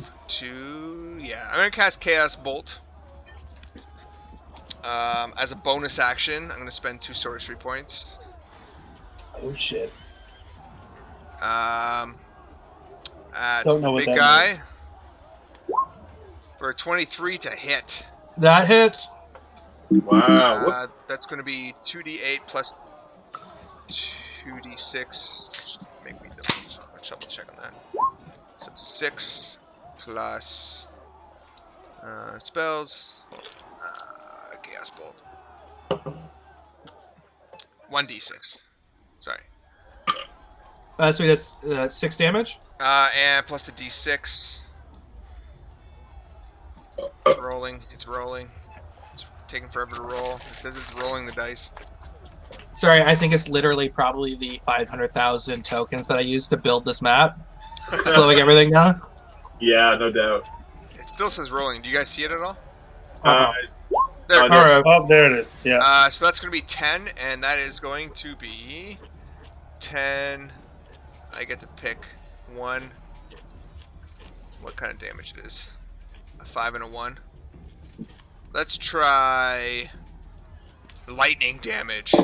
going to cast Chaos Bolt. As a bonus action, I'm going to spend 2 sorcery points. Oh shit. At Don't know the what big that guy means. for a 23 to hit. That hits. Wow. That's going to be 2d8 plus 2d6. Make me double check on that. So 6 plus spells. Chaos bolt. 1d6. Sorry. So he does 6 damage. And plus the d6. It's rolling. It's rolling. It's taking forever to roll. It says it's rolling the dice. Sorry, I think it's literally probably the 500,000 tokens that I used to build this map, slowing everything down. Yeah, no doubt. It still says rolling. Do you guys see it at all? Oh, There it is. there's- Oh, there it is. Yeah. So that's going to be 10, and that is going to be 10. I get to pick one. What kind of damage it is? A 5 and a 1. Let's try lightning damage.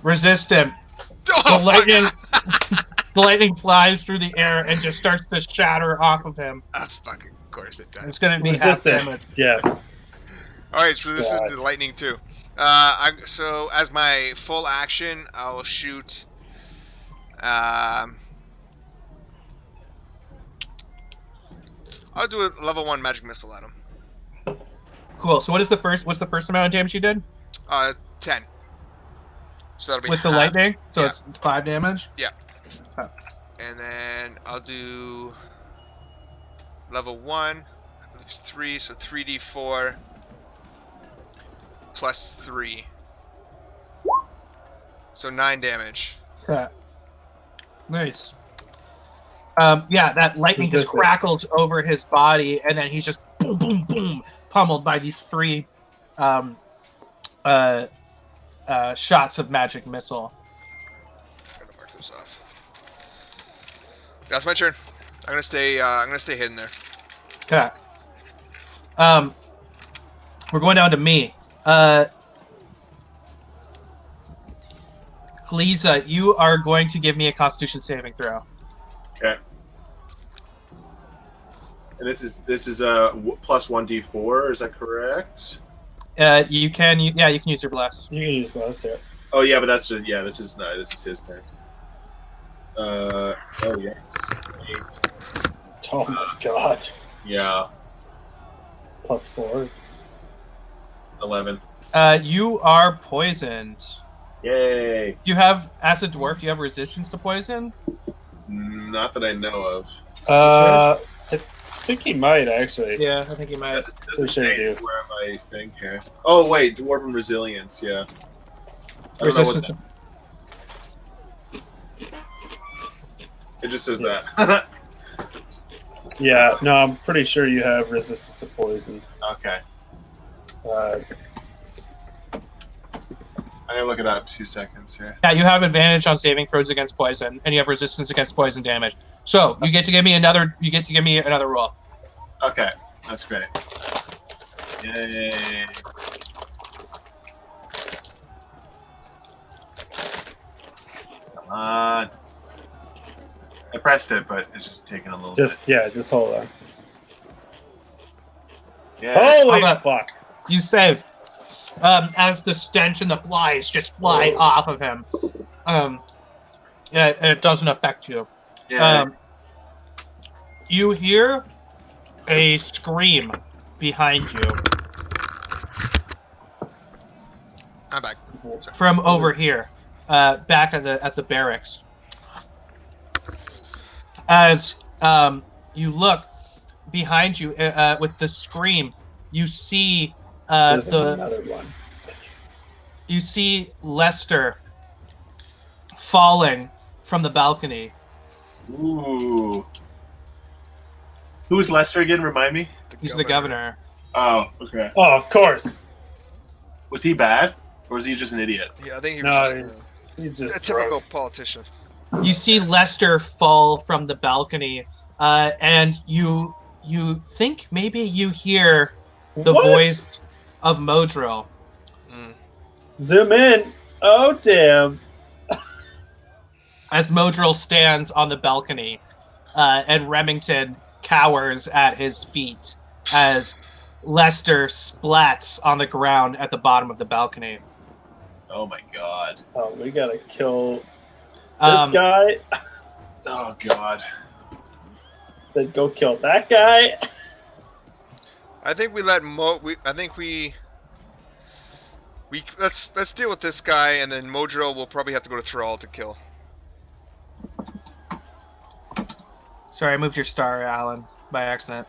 Resistant. Oh, The lightning, fuck. the lightning flies through the air and just starts to shatter off of him. Fucking of course it does. It's gonna be half Resistant. damage. Yeah. All right, so this is the lightning too. So as my full action, I'll shoot. I'll do a level 1 magic missile at him. Cool. So what's the first amount of damage you did 10. So that'll be with the half. lightning? So Yeah. it's 5 damage. And then I'll do level 1. I believe it's 3, so 3d4 plus 3. So 9 damage. Yeah. Nice. Yeah, that lightning just Resistance. crackles over his body, and then he's just boom, boom, boom, pummeled by these 3 shots of magic missile. I'm gonna mark those off. That's my turn. I'm gonna stay hidden there. Okay. We're going down to me. Kaliza, you are going to give me a Constitution saving throw. Okay. And this is plus 1d4. Is that correct? You can use your bless. You can use bless here. Oh yeah, but that's just This is his turn. Oh yeah. 8. Oh my god. Yeah. Plus 4. 11. You are poisoned. Yay. You have, as a dwarf, you have resistance to poison? Not that I know of. I think he might actually. Yeah, I think you might. Doesn't sure say do. where my thing here. Oh wait, dwarven resilience. Yeah. I don't know Resistance. what it just says that. Yeah. No, I'm pretty sure you have resistance to poison. Okay. I'm gonna look it up. 2 seconds here. Yeah, you have advantage on saving throws against poison, and you have resistance against poison damage. So you get to give me another. You get to give me another roll. Okay, that's great. Yay. Come on. I pressed it, but it's just taking a little Just hold on. bit. Yeah. Holy How about- fuck! You save. As the stench and the flies just fly off of him. Yeah, it doesn't affect you. Yeah. You hear a scream behind you I'm back. from over here, back at the barracks. As you look behind you with the scream, you see There's another one. you see Lester falling from the balcony. Ooh. Who's Lester again? Remind me. He's the governor. Oh, okay. Oh, of course. Was he bad, or was he just an idiot? Yeah, I think he No, was just He's a just typical broke. politician. You see Lester fall from the balcony, and you think maybe you hear the What? voice of Modro. Zoom in. Oh damn. as Modril stands on the balcony, and Remington cowers at his feet as Lester splats on the ground at the bottom of the balcony. Oh my god. Oh, we gotta kill this guy. Oh god. Then go kill that guy. I think we let let's deal with this guy, and then Modril will probably have to go to Thrall to kill. Sorry, I moved your star, Alan, by accident.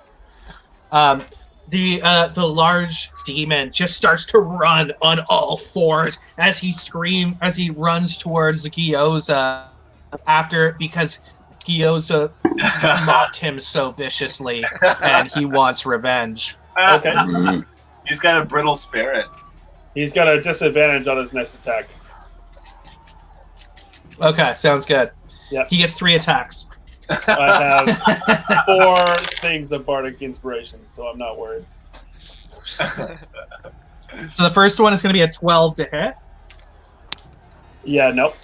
The large demon just starts to run on all fours as he runs towards Gyoza because Gyoza mocked him so viciously and he wants revenge. Okay. He's got a brittle spirit. He's got a disadvantage on his next attack. Okay, sounds good. Yeah. He gets 3 attacks. I have 4 things of Bardic Inspiration, so I'm not worried. So the first one is going to be a 12 to hit. Yeah, nope.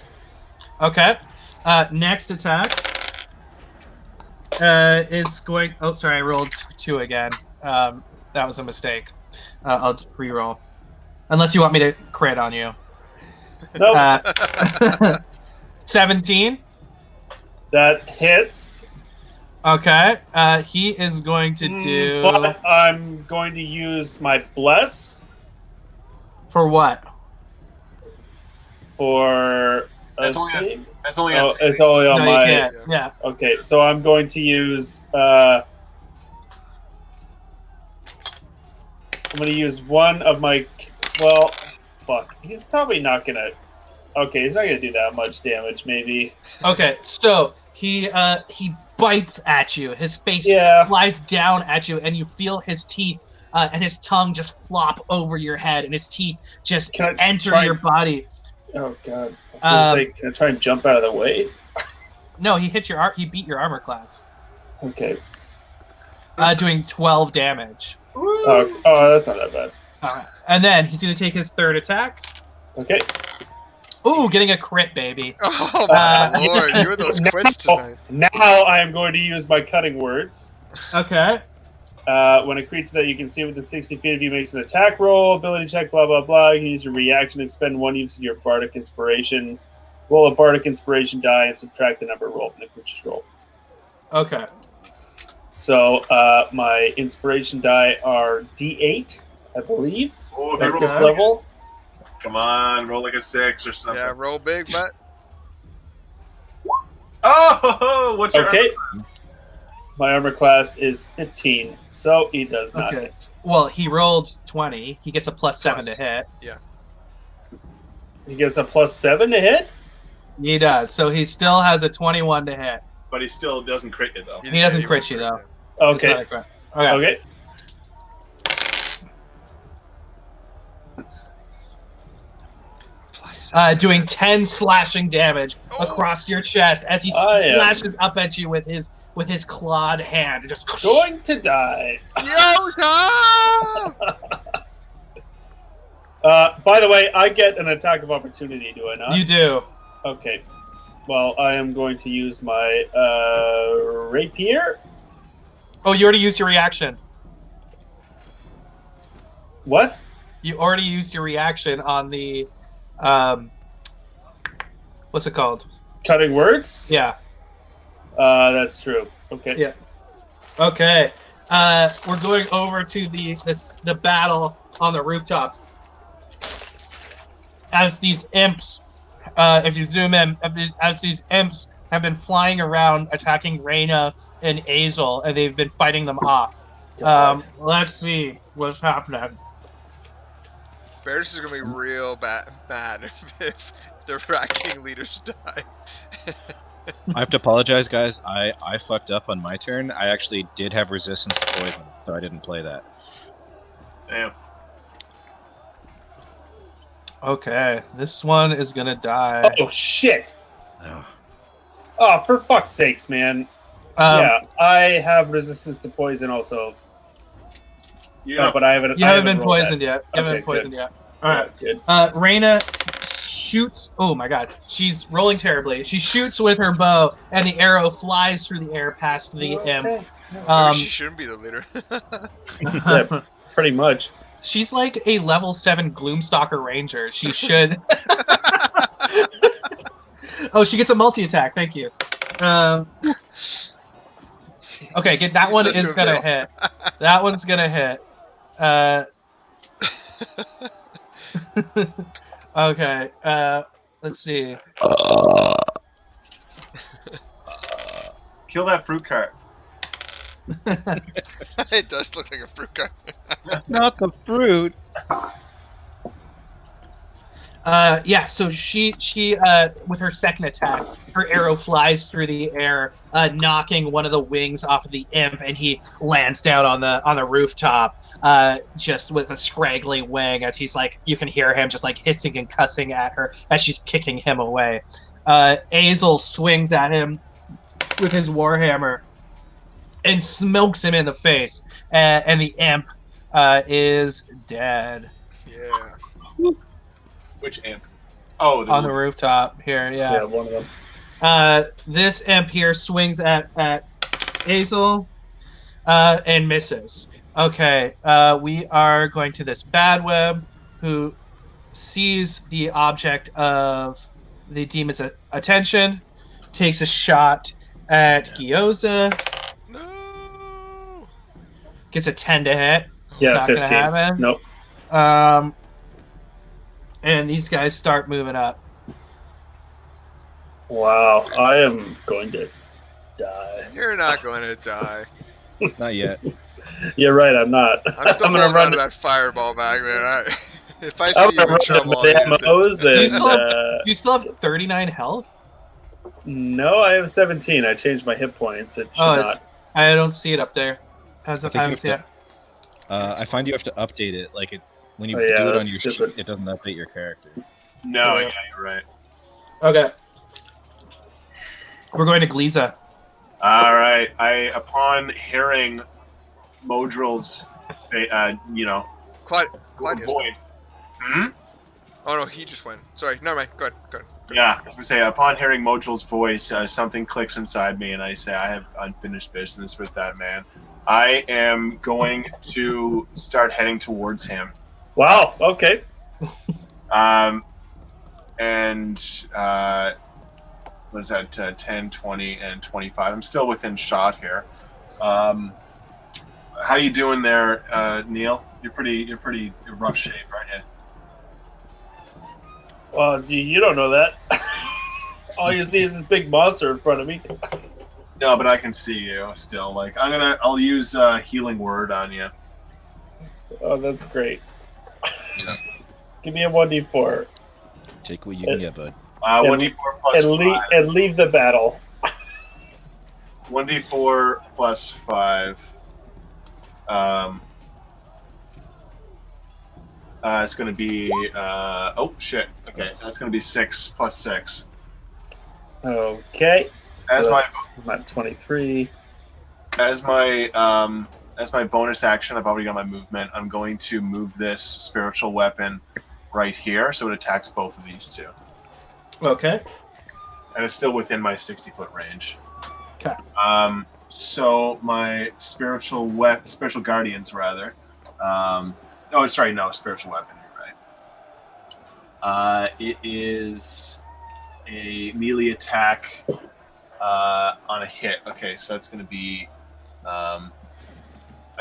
Okay. Next attack is going... Oh, sorry, I rolled 2 again. That was a mistake. I'll re-roll. Unless you want me to crit on you. Nope. 17. That hits. Okay. He is going to do... But I'm going to use my Bless. For what? For... That's only it's only No, on you my... can't. Yeah. Okay, so I'm going to use... I'm going to use one of my... Well, fuck. He's probably not going to... Okay, he's not going to do that much damage, maybe. Okay, so he bites at you. His face flies down at you, and you feel his teeth and his tongue just flop over your head, and his teeth just enter your body. Oh god! Can I try and jump out of the way? No, he beat your armor class. Okay. Doing 12 damage. Oh, that's not that bad. Alright. And then he's going to take his 3rd attack. Okay. Ooh, getting a crit, baby. Oh my lord, you're those crits tonight. Now I am going to use my cutting words. Okay. When a creature that you can see within 60 feet of you makes an attack roll, ability check, blah, blah, blah, you can use your reaction to expend 1 use of your Bardic Inspiration. Roll a Bardic Inspiration die and subtract the number rolled from the creature's roll. Okay. So my Inspiration die are D8, I believe, Oh, at this level. Come on, roll like a 6 or something. Yeah, roll big, but... Oh, what's your Okay. My armor class is 15, so he does not hit. Well, he rolled 20. He gets a +7 to hit. Yeah. He gets a +7 to hit? He does. So he still has a 21 to hit. But he still doesn't crit you, though. He doesn't crit you, though. Okay. Okay. Doing 10 slashing damage across your chest as he slashes up at you with his clawed hand. Just going to die. By the way, I get an attack of opportunity, do I not? You do. Okay. Well, I am going to use my rapier. Oh, you already used your reaction. What? You already used your reaction on the... what's it called? Cutting words? Yeah. That's true. Okay. Yeah. Okay. We're going over to the battle on the rooftops. As these imps, if you zoom in, as these imps have been flying around attacking Reyna and Azel, and they've been fighting them off. Let's see what's happening. Bears is gonna be real bad if the Rat King leaders die. I have to apologize, guys. I fucked up on my turn. I actually did have resistance to poison, so I didn't play that. Damn. Okay, this one is gonna die. Oh shit! Oh. Oh, for fuck's sakes, man! Yeah, I have resistance to poison also. Yeah, but I haven't. You haven't been poisoned yet. You haven't been poisoned yet. All right. Good. Reyna shoots. Oh my god, she's rolling terribly. She shoots with her bow, and the arrow flies through the air past the imp. Maybe she shouldn't be the leader. Yeah, pretty much. She's like a level 7 Gloomstalker Ranger. She should. Oh, she gets a multi-attack. Thank you. Okay, that one is gonna hit. That one's gonna hit. Okay. Let's see. Kill that fruit cart. It does look like a fruit cart. Not the fruit. Yeah, so she with her second attack, her arrow flies through the air, knocking one of the wings off of the imp, and he lands down on the rooftop, just with a scraggly wing, as he's like, you can hear him just like hissing and cussing at her as she's kicking him away. Azel swings at him with his warhammer and smokes him in the face, and the imp is dead. Yeah. Which imp? Oh, on the rooftop here. Yeah, one of them. This imp here swings at Azel and misses. Okay, we are going to this bad web who sees the object of the demon's attention, takes a shot at Gyoza. No. Gets a 10 to hit. It's Yeah, not 15. gonna happen. Nope. And these guys start moving up. Wow, I am going to die. You're not going to die. Not yet. You're right, I'm not. I'm still I'm gonna holding run on to that fireball back there. If I I'm see you gonna in trouble, run the I'll use it. ammos and, You still have 39 health? no, I have 17. I changed my hit points. It should not. I don't see it up there. I think haven't you seen it. I find you have to update it. Like when you Oh, yeah, do it on that's your stupid. sheet, it doesn't update your character. No, Yeah. yeah, you're right. Okay. We're going to Gliza. All right. Upon hearing Modril's, Claude is. voice. Hmm? Oh no, he just went. Sorry, never mind. Go ahead. Yeah, I was gonna say, upon hearing Modril's voice, something clicks inside me, and I say, I have unfinished business with that man. I am going to start heading towards him. Wow, okay. Was that 10, 20, and 25? I'm still within shot here. How you doing there, Neil? You're pretty in rough shape, aren't you? Well, you don't know that. All you see is this big monster in front of me. No, but I can see you still. Like I'll use healing word on you. Oh, that's great. Yeah. Give me a 1d4 Take what you can get, bud. 1d4 plus and 5. and leave the battle. 1d4 plus 5. It's going to be oh shit. Okay, that's going to be 6 plus 6. Okay. As So my I'm at 23. as my bonus action, I've already got my movement. I'm going to move this spiritual weapon right here, so it attacks both of these two, Okay. and it's still within my 60-foot range. Okay. So my spiritual guardians, rather. Spiritual weapon. You're right. It is a melee attack on a hit. Okay, so that's going to be. I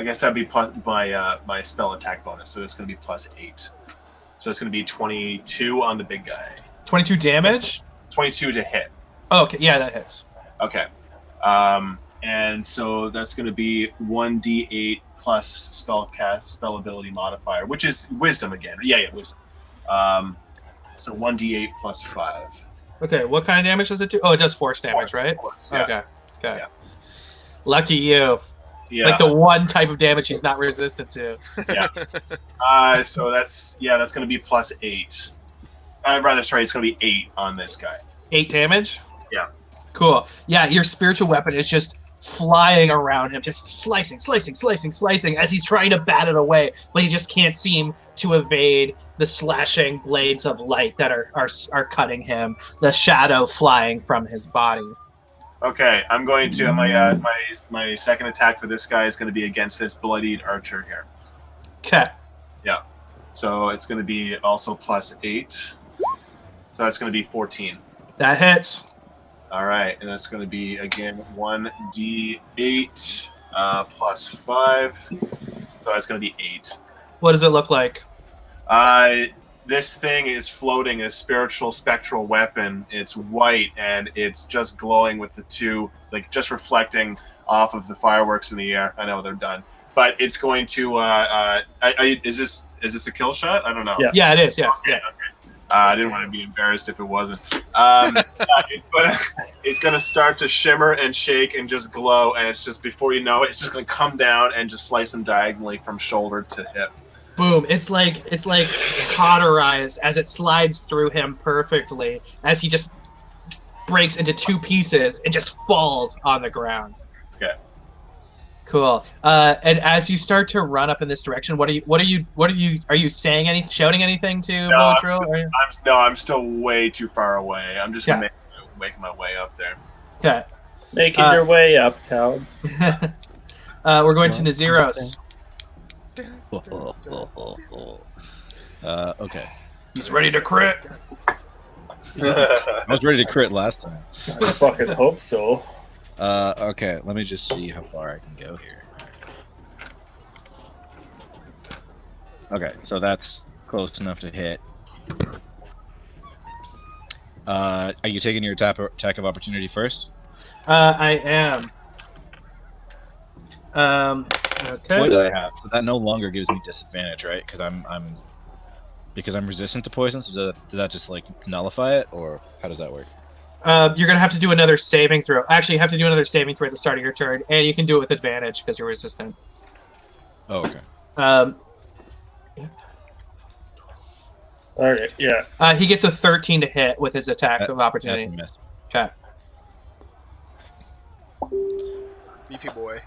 guess that'd be plus my spell attack bonus, so that's going to be plus 8. So it's going to be 22 on the big guy. 22 damage? 22 to hit. Oh, okay, yeah, that hits. Okay. And so that's going to be 1d8 plus spell ability modifier, which is wisdom again. Yeah, wisdom. So 1d8 plus 5. Okay, what kind of damage does it do? Oh, it does force damage, right? Force, yeah. Okay. Yeah. Lucky you. Yeah. Like the one type of damage he's not resistant to. Yeah. So that's going to be plus 8. It's going to be 8 on this guy. 8 damage? Yeah. Cool. Yeah, your spiritual weapon is just flying around him, just slicing as he's trying to bat it away, but he just can't seem to evade the slashing blades of light that are cutting him, the shadow flying from his body. Okay, I'm going to my second attack for this guy is going to be against this bloodied archer here. Okay. Yeah. So it's going to be also +8. So that's going to be 14. That hits. All right, and that's going to be again 1d8 +5. So that's going to be 8. What does it look like? This thing is floating a spiritual spectral weapon. It's white and it's just glowing with the two, like just reflecting off of the fireworks in the air. I know they're done, but it's going to. Is this a kill shot? I don't know. Yeah, it is. Yeah. Okay. I didn't want to be embarrassed if it wasn't. It's gonna start to shimmer and shake and just glow, and it's just before you know it, it's just gonna come down and just slice him diagonally from shoulder to hip. Boom! It's like cauterized as it slides through him perfectly as he just breaks into 2 pieces and just falls on the ground. Okay. Cool. And as you start to run up in this direction, are you saying anything, shouting anything to Botrill? I'm still way too far away. I'm just making my way up there. Okay. Making your way uptown. We're going to Naziros. Okay. He's ready to crit. I was ready to crit last time. I fucking hope so. Okay, let me just see how far I can go here. Okay, so that's close enough to hit. Are you taking your attack of opportunity first? I am. Okay. What do I have? So that no longer gives me disadvantage, right? Because I'm resistant to poison. So does that just like nullify it, or how does that work? You're gonna have to do another saving throw. Actually, you have to do another saving throw at the start of your turn, and you can do it with advantage because you're resistant. Oh, okay. All right. Yeah. He gets a 13 to hit with his attack of opportunity. That's a miss. Okay. Beefy boy.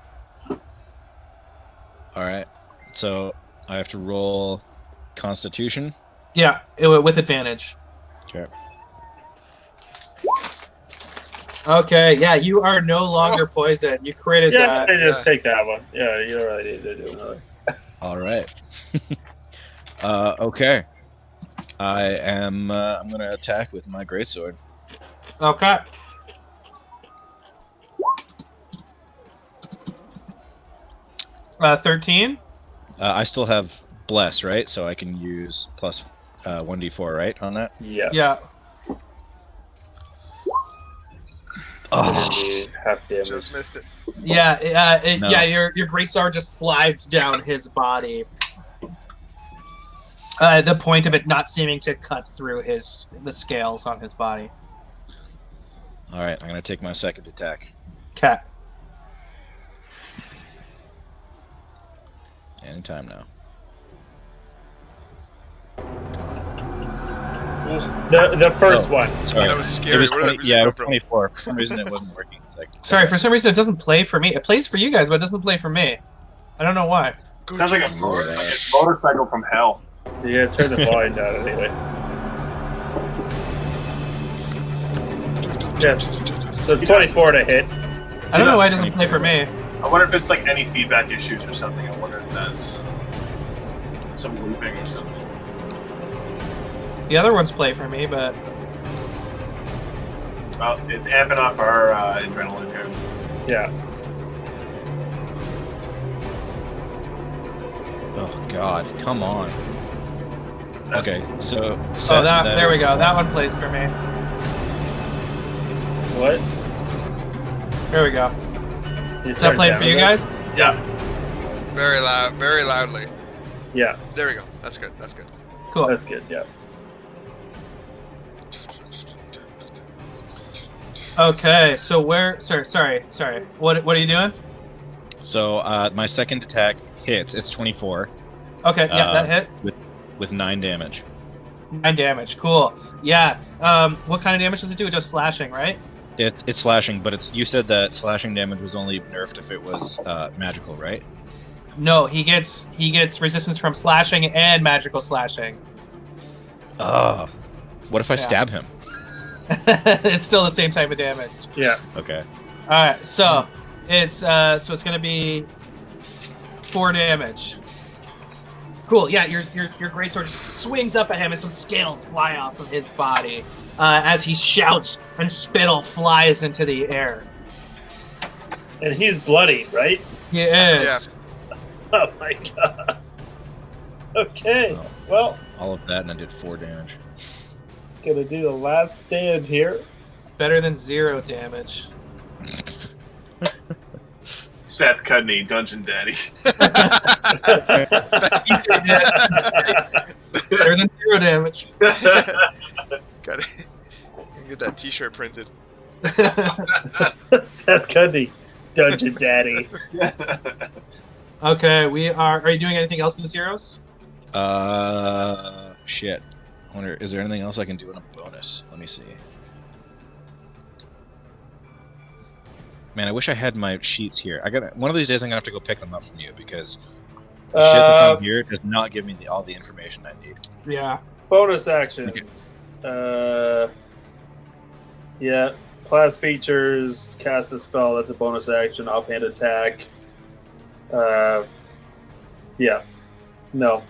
All right. So I have to roll Constitution. Yeah, with advantage. Okay. Okay, yeah, you are no longer poisoned. You created that. Yeah, just take that one. Yeah, you don't really need to do another. All right. Okay. I'm gonna attack with my greatsword. Okay. Uh, 13. I still have bless, right? So I can use plus 1d4, right, on that? Yeah. Yeah. Half damage. Just missed it. Yeah. No. Yeah. Your greatsword just slides down his body. The point of it not seeming to cut through the scales on his body. All right. I'm gonna take my second attack. Cat. Anytime now. The first one. Sorry. That was scary. It was Where did that 20, music yeah, it come was from? 24. For some reason, it wasn't working. Sorry, for some reason it doesn't play for me. It plays for you guys, but it doesn't play for me. I don't know why. Sounds like a motorcycle from hell. You gotta turn the volume down anyway. Yes. So 24 to hit. I don't know why it doesn't play for me. I wonder if it's like any feedback issues or something. I wonder if that's some looping or something. The other ones play for me, but Well, it's amping up our adrenaline here. Yeah. Oh God! Come on. That's Okay, so. there we go. That one plays for me. What? There we go. You Is that turned playing down for you a bit? guys? Yeah. Very loud, very loudly. Yeah. There we go. That's good. That's good. Cool. That's good. Yeah. Okay, so where? Sorry. What are you doing? So my second attack hits. It's 24. Okay, yeah, that hit. With 9 damage. 9 damage. Cool. Yeah. What kind of damage does it do? Just slashing, right? It's slashing, but you said that slashing damage was only nerfed if it was magical, right? No, he gets resistance from slashing and magical slashing. Oh, what if I stab him? It's still the same type of damage. Yeah. Okay. All right, so it's gonna be 4 damage. Cool. Yeah, your greatsword swings up at him, and some scales fly off of his body as he shouts, and spittle flies into the air. And he's bloody, right? He is. Yeah. Oh my god. Okay. Well, All of that, and I did 4 damage. gonna do the last stand here. Better than 0 damage. Seth Cudney, Dungeon Daddy. Better than 0 damage. Got it. Get that T-shirt printed. Seth Cudney, Dungeon Daddy. Okay, we are. Are you doing anything else in the zeros? Shit. I wonder, is there anything else I can do in a bonus? Let me see. Man, I wish I had my sheets here. One of these days I'm gonna have to go pick them up from you because the shit that's on here does not give me all the information I need. Yeah. Bonus actions. Yeah. Class features. Cast a spell. That's a bonus action. Offhand attack. Yeah. No.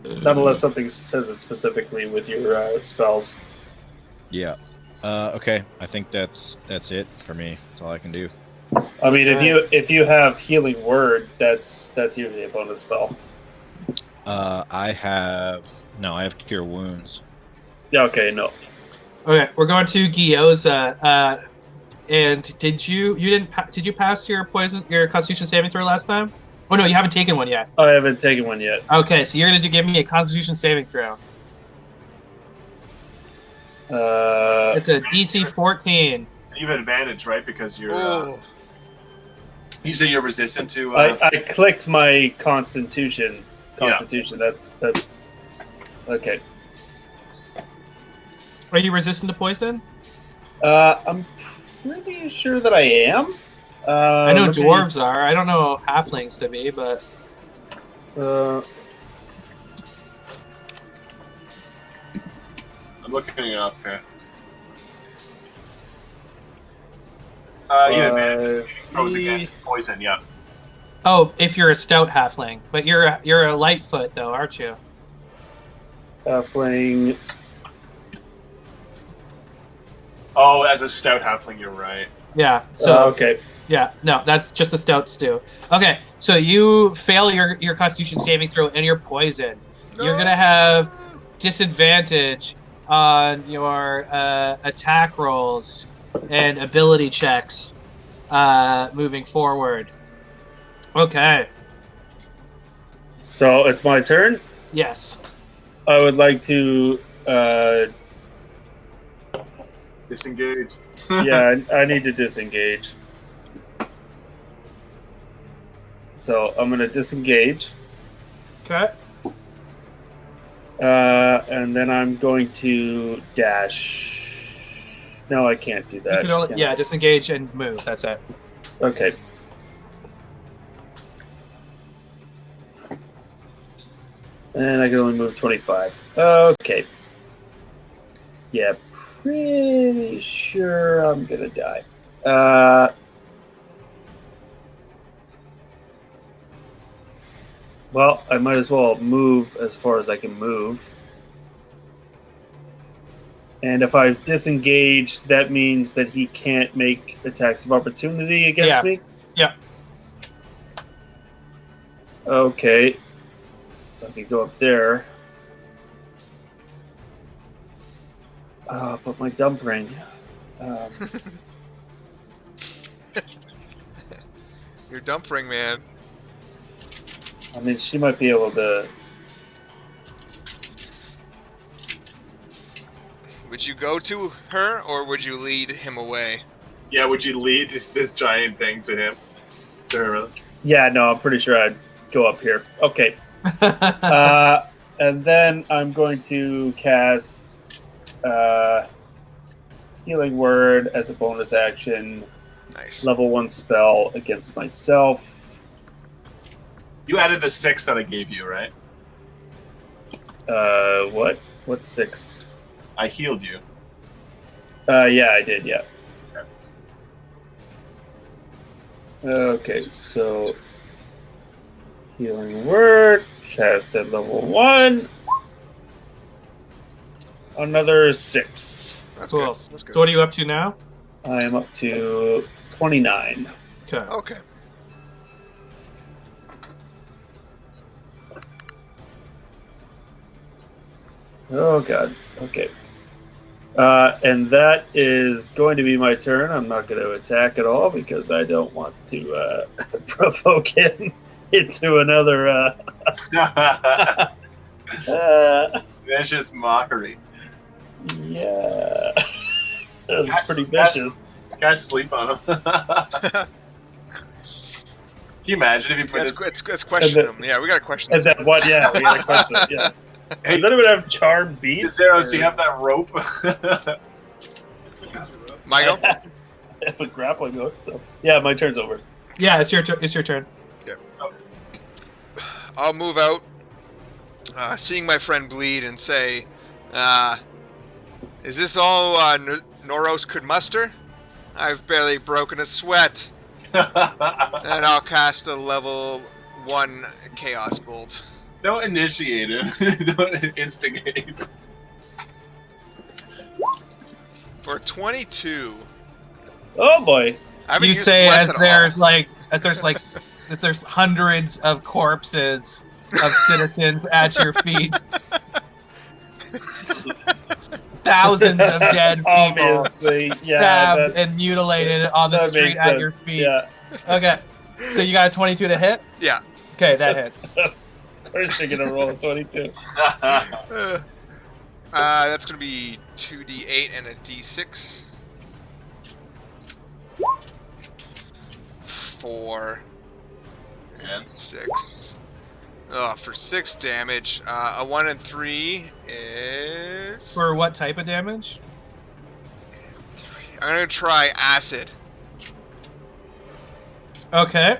Not unless something says it specifically with your spells. Yeah. Okay. I think that's it for me. That's all I can do. I mean, if you have healing word, that's usually a bonus spell. I have cure wounds. Yeah. Okay. No. Okay, we're going to Gyoza. And did you pass your Constitution saving throw last time? Oh no, you haven't taken one yet. I haven't taken one yet. Okay, so you're gonna give me a Constitution saving throw. It's a DC 14. You have advantage, right? Because you're. Oh. You say you're resistant to. I clicked my Constitution. That's okay. Are you resistant to poison? I'm pretty sure that I am. I know dwarves are. I don't know halflings to be, but. I'm looking it up here. You have advantage. Throws against poison. Yeah. Oh, if you're a stout halfling, but you're a lightfoot though, aren't you? Halfling. Oh, as a stout halfling, you're right. Yeah. So okay. Yeah, no, that's just the stout stew. Okay, so you fail your Constitution saving throw and you're poisoned. You're gonna have disadvantage on your attack rolls and ability checks moving forward. Okay. So it's my turn. Yes. I would like to. Disengage. Yeah, I need to disengage. So I'm going to disengage. Okay. And then I'm going to dash. No, I can't do that. You can only, disengage and move. That's it. Okay. And I can only move 25. Okay. Yeah, pretty sure I'm going to die. Well, I might as well move as far as I can move. And if I've disengaged, that means that he can't make attacks of opportunity against me? Yeah. Okay. So I can go up there. But my dump ring. Your dump ring, man. I mean, she might be able to... Would you go to her, or would you lead him away? Yeah, would you lead this giant thing to him? To her? Yeah, no, I'm pretty sure I'd go up here. Okay. And then I'm going to cast Healing Word as a bonus action. Nice. Level 1 spell against myself. You added the 6 that I gave you, right? What? What's 6? I healed you. Yeah, I did, yeah. Okay, so Healing Word, cast at level 1. Another 6. That's Cool. good. That's good. So what are you up to now? I am up to 29. Okay. Okay. Oh god. Okay. And that is going to be my turn. I'm not going to attack at all because I don't want to provoke him into another Vicious mockery. yeah. That's pretty vicious. Guys sleep on him. Can you imagine if you put this? Let's question him. Yeah, we gotta question And this. then what? Yeah, we got a question. Yeah. Hey, Does anyone have charmed beasts? Zeros, do you have that rope? Michael? I have a grappling hook. So yeah, my turn's over. Yeah, it's your turn. I'll move out, seeing my friend bleed, and say, "Is this all Noros could muster? I've barely broken a sweat." And I'll cast a level 1 Chaos Bolt. Don't initiate it. Don't instigate. For 22. Oh boy! I haven't You used say bless as at all. there's hundreds of corpses of citizens at your feet. Thousands of dead people Obviously, yeah. stabbed and mutilated on the that street makes at your sense, feet. Yeah. Okay. So you got a 22 to hit? Yeah. Okay, that hits. First, you're gonna roll a 22. That's gonna be 2d8 and a d6. 4 and Yeah. d6. Oh, for 6 damage. A 1 and 3 is. For what type of damage? I'm gonna try acid. Okay.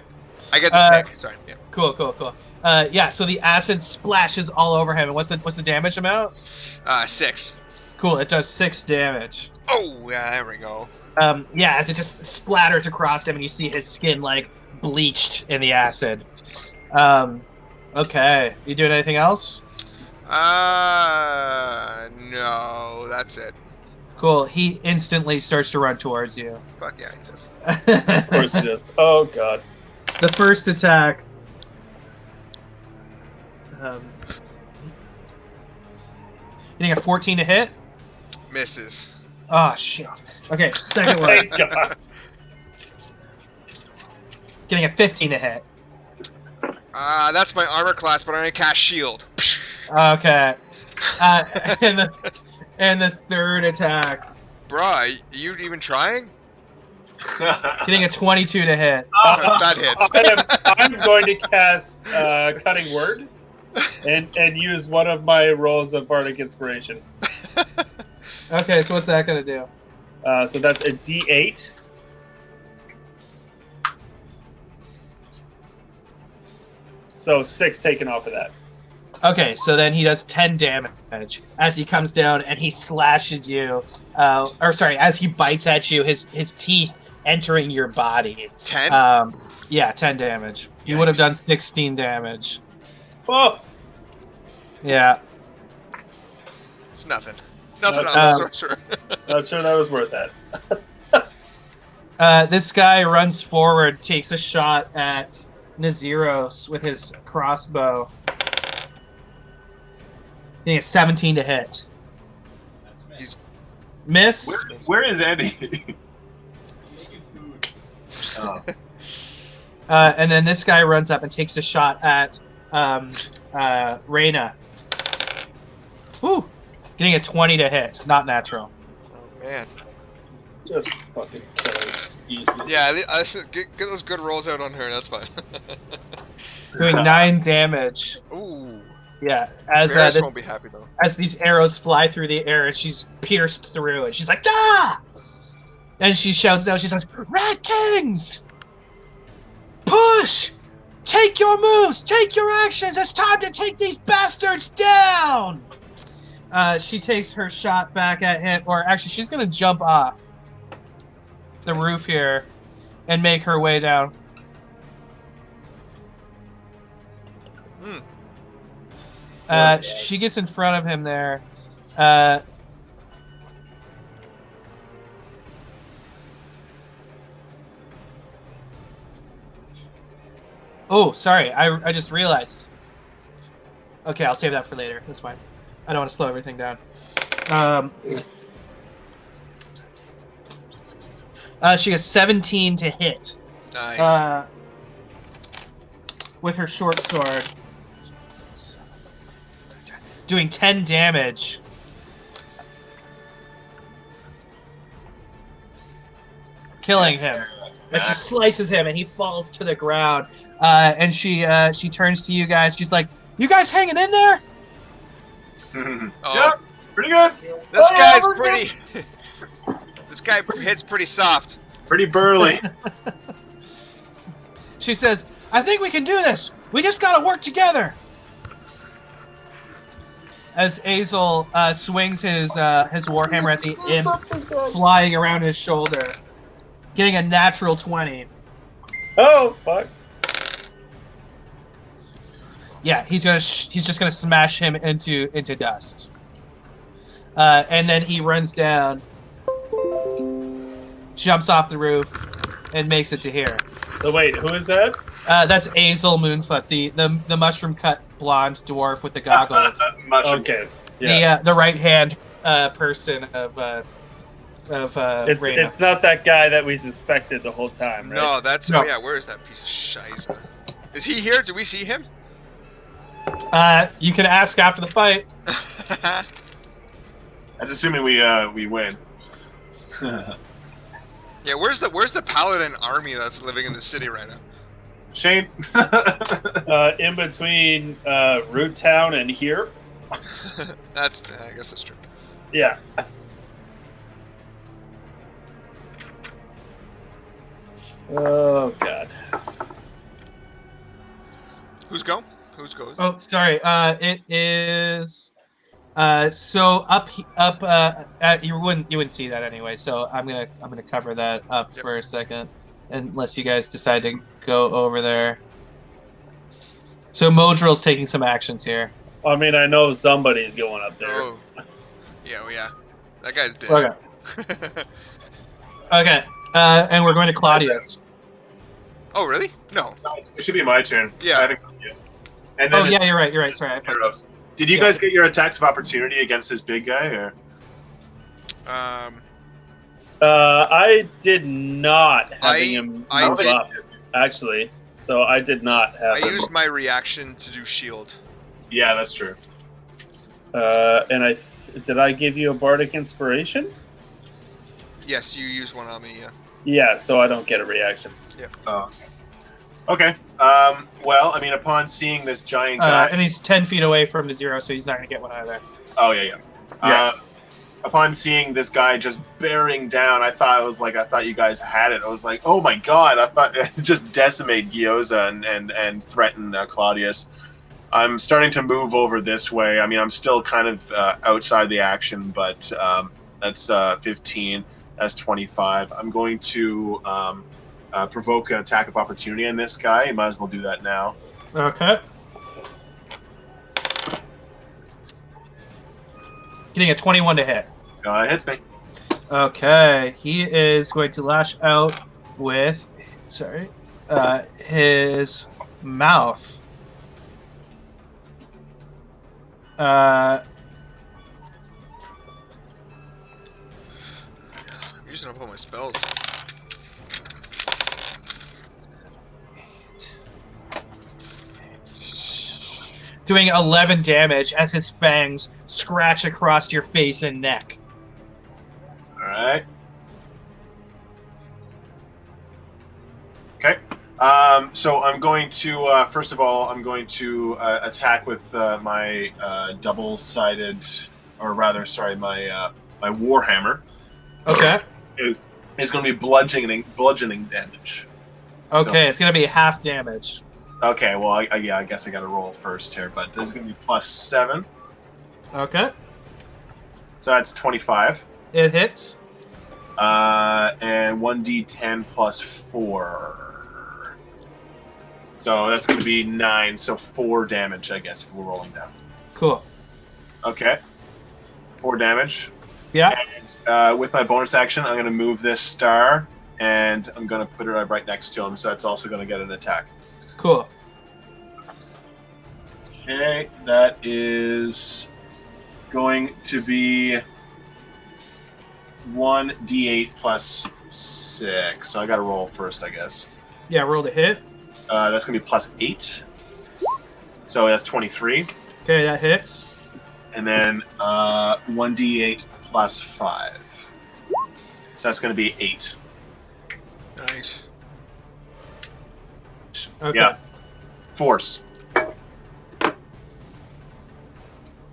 I get the pick. Sorry. Yeah. Cool. Yeah, so the acid splashes all over him. And what's the damage amount? 6. Cool, it does 6 damage. Oh, yeah, there we go. Yeah, as it just splatters across him and you see his skin like bleached in the acid. Okay. You doing anything else? No, that's it. Cool. He instantly starts to run towards you. Fuck yeah, he does. Of course it is. Oh god. The first attack. Getting a 14 to hit. Misses. Oh shit. Okay, second one. Thank god. Getting a 15 to hit. That's my armor class, but I'm gonna cast shield. Okay. And the third attack. Bruh, are you even trying? Getting a 22 to hit. That hits. I'm going to cast Cutting Word and use one of my rolls of Bardic Inspiration. Okay, so what's that gonna do? So that's a D8. So 6 taken off of that. Okay, so then he does 10 damage as he comes down and he slashes you. As he bites at you, his teeth entering your body. 10? Yeah, 10 damage. You would have done 16 damage. Oh! Yeah. It's nothing. Nothing on the sorcerer. Not sure that was worth that. This guy runs forward, takes a shot at Naziros with his crossbow. Getting a 17 to hit. He's Miss. Where is Andy? Oh. And then this guy runs up and takes a shot at Reyna. Woo! Getting a 20 to hit. Not natural. Oh man. Just fucking kill excuses. Yeah, get those good rolls out on her. That's fine. Doing 9 damage. Ooh. Yeah, as Varys won't be happy though. as these arrows fly through the air, and she's pierced through, and she's like, "Ah!" And she shouts out, she says, "Rat Kings! Push! Take your moves! Take your actions! It's time to take these bastards down!" She takes her shot back at him, or actually, she's gonna jump off the roof here and make her way down. She gets in front of him there. Oh, sorry. I just realized. Okay, I'll save that for later. That's fine. I don't want to slow everything down. She has 17 to hit. Nice. With her short sword. Doing 10 damage. Killing him. As she slices him and he falls to the ground. And she turns to you guys. She's like, "You guys hanging in there?" Yep, pretty good. This guy's pretty. This guy hits pretty soft. Pretty burly. She says, "I think we can do this. We just gotta work together." As Azel swings his warhammer at the imp, flying around his shoulder, getting a natural 20. Oh fuck! Yeah, he's just gonna smash him into dust. And then he runs down, jumps off the roof, and makes it to here. So wait, who is that? That's Azel Moonfoot, the mushroom cut blonde dwarf with the goggles. Okay. Yeah. The right hand person of Reyna. It's not that guy that we suspected the whole time, right? No, that's No. Oh yeah. Where is that piece of shiza? Is he here? Do we see him? You can ask after the fight. That's assuming we win. Yeah, where's the paladin army that's living in the city right now? Shane. In between Root Town and here. I guess that's true. Yeah. Oh god. Who's go? Who's goes? Oh, sorry. It is. So you wouldn't see that anyway. So I'm gonna cover that up for a second, unless you guys decide to go over there. So Modril's taking some actions here. I mean, I know somebody's going up there. Oh. Yeah, well, yeah. That guy's dead. Okay. Okay. And we're going to Claudius. Oh, really? No. It should be my turn. Yeah. I think, and then Yeah, you're right. You're right. Sorry. heroes. Did you guys get your attacks of opportunity against this big guy, or? I did not having him move I did. up, actually. So I did not have I him. used my reaction to do shield. Yeah, that's true. And did I give you a bardic inspiration? Yes, you used one on me, yeah. Yeah, so I don't get a reaction. Oh. Okay. Well, I mean, upon seeing this giant guy, And he's 10 feet away from the zero, so he's not going to get one either. oh yeah. Upon seeing this guy just bearing down, I thought you guys had it. I was like, oh my god! I thought just decimate Gyoza and threaten Claudius. I'm starting to move over this way. I mean, I'm still kind of outside the action, but that's 15. That's 25. I'm going to provoke an attack of opportunity on this guy. You might as well do that now. Okay. Getting a 21 to hit. Hits me. Okay, he is going to lash out with, his mouth. I'm using up all my spells. Doing 11 damage as his fangs scratch across your face and neck. All right. Okay. So I'm going to first of all, I'm going to attack with my double-sided, or rather, sorry, my my warhammer. Okay. It's going to be bludgeoning damage. Okay, So, it's gonna be half damage. okay, well, I guess I got to roll first here, but this is going to be +7, Okay. so that's 25. It hits. And 1d10 +4. So that's going to be 9, so 4 damage, I guess, if we're rolling down. Cool. Okay. 4 damage. Yeah. And with my bonus action, I'm going to move this star, and I'm going to put it right next to him, so that's also going to get an attack. Cool. Okay, that is going to be 1d8 +6. So I got to roll first, I guess. Yeah, roll to hit. That's going to be +8. So that's 23. Okay, that hits. And then 1d8 +5. So that's going to be 8. Nice. Okay. Yeah. Force.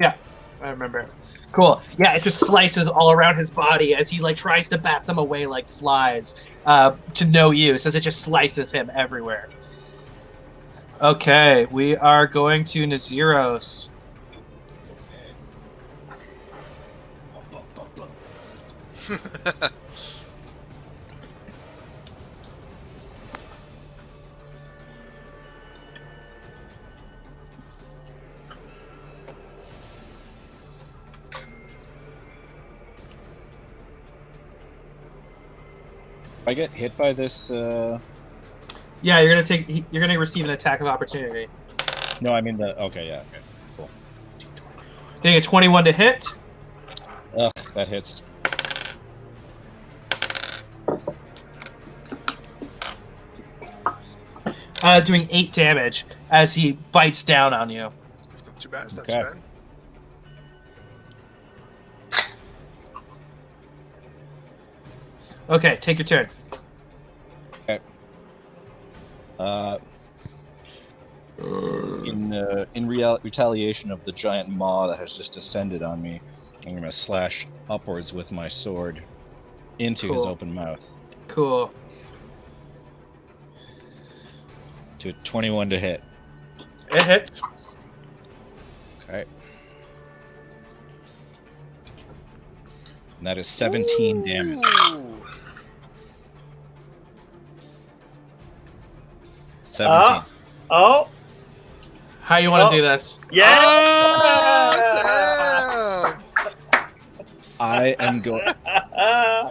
Yeah, I remember. Cool. Yeah, it just slices all around his body as he like tries to bat them away like flies to no use, as it just slices him everywhere. Okay, we are going to Naziros. If I get hit by this, Yeah, you're gonna receive an attack of opportunity. no, I mean the. Okay, yeah, okay, cool. Getting a 21 to hit. Ugh, that hits. Doing 8 damage as he bites down on you. It's not too bad. It's not Okay. too bad. Okay, take your turn. In retaliation of the giant maw that has just descended on me, I'm going to slash upwards with my sword into his Cool. open mouth. Cool. To 21 to hit. It hit. Okay. And that is 17 damage. Ooh. 17. Oh, How you want to Oh. do this? yeah. Oh, I am going. damn.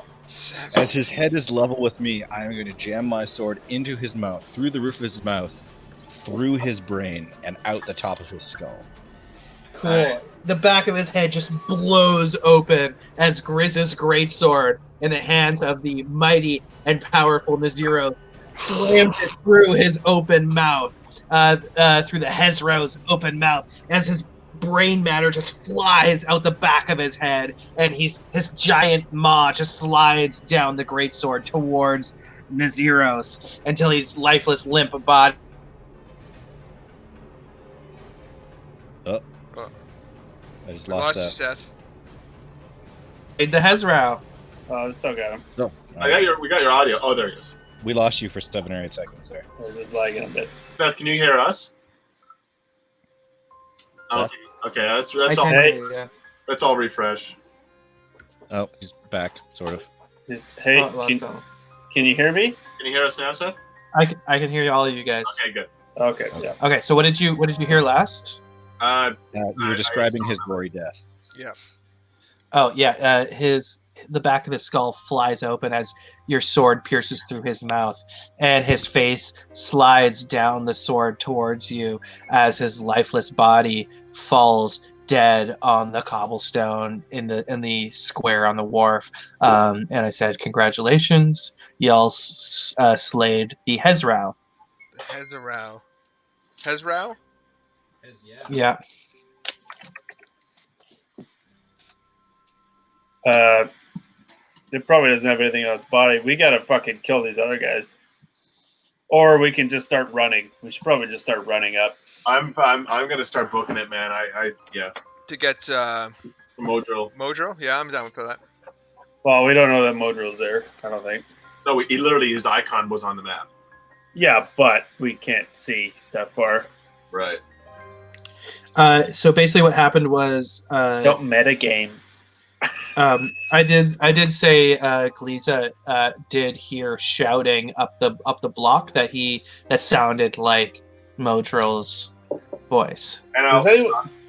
As his head is level with me, I am going to jam my sword into his mouth, through the roof of his mouth, through his brain, and out the top of his skull. Cool. Nice. The back of his head just blows open as Grizz's greatsword in the hands of the mighty and powerful Naziro slams it through his open mouth, through the Hezro's open mouth, as his brain matter just flies out the back of his head, and his giant maw just slides down the greatsword towards Naziros until he's lifeless, limp body. I just We lost lost you, that. Seth. The Hezro. Oh, I still got him. No, We got your audio. Oh, there he is. we lost you for 7 or 8 seconds there. We're just lagging a bit. Seth, can you hear us? Seth? Okay, that's I all. can Hey. hear you, yeah. Let's all refresh. Oh, he's back, sort of. Hey, Oh, well, no. can you hear me? Can you hear us now, Seth? I can hear all of you guys. Okay, good. Okay, yeah. Okay, so what did you hear last? You were describing his gory death. Oh yeah, the back of his skull flies open as your sword pierces through his mouth, and his face slides down the sword towards you as his lifeless body falls dead on the cobblestone in the square on the wharf. And I said, "Congratulations, y'all slayed the Hezrau." The Hezrau. Hezrau? Yeah. It probably doesn't have anything on its body. We gotta fucking kill these other guys. Or we can just start running. We should probably just start running up. I'm gonna start booking it, man. Yeah. To get Modril. Modro? Yeah, I'm down with that. Well, we don't know that Modril's there. I don't think. No, he literally his icon was on the map. Yeah, but we can't see that far. Right. So basically, what happened was Don't metagame. I did say Gliza did hear shouting up the block that sounded like Modril's voice. And I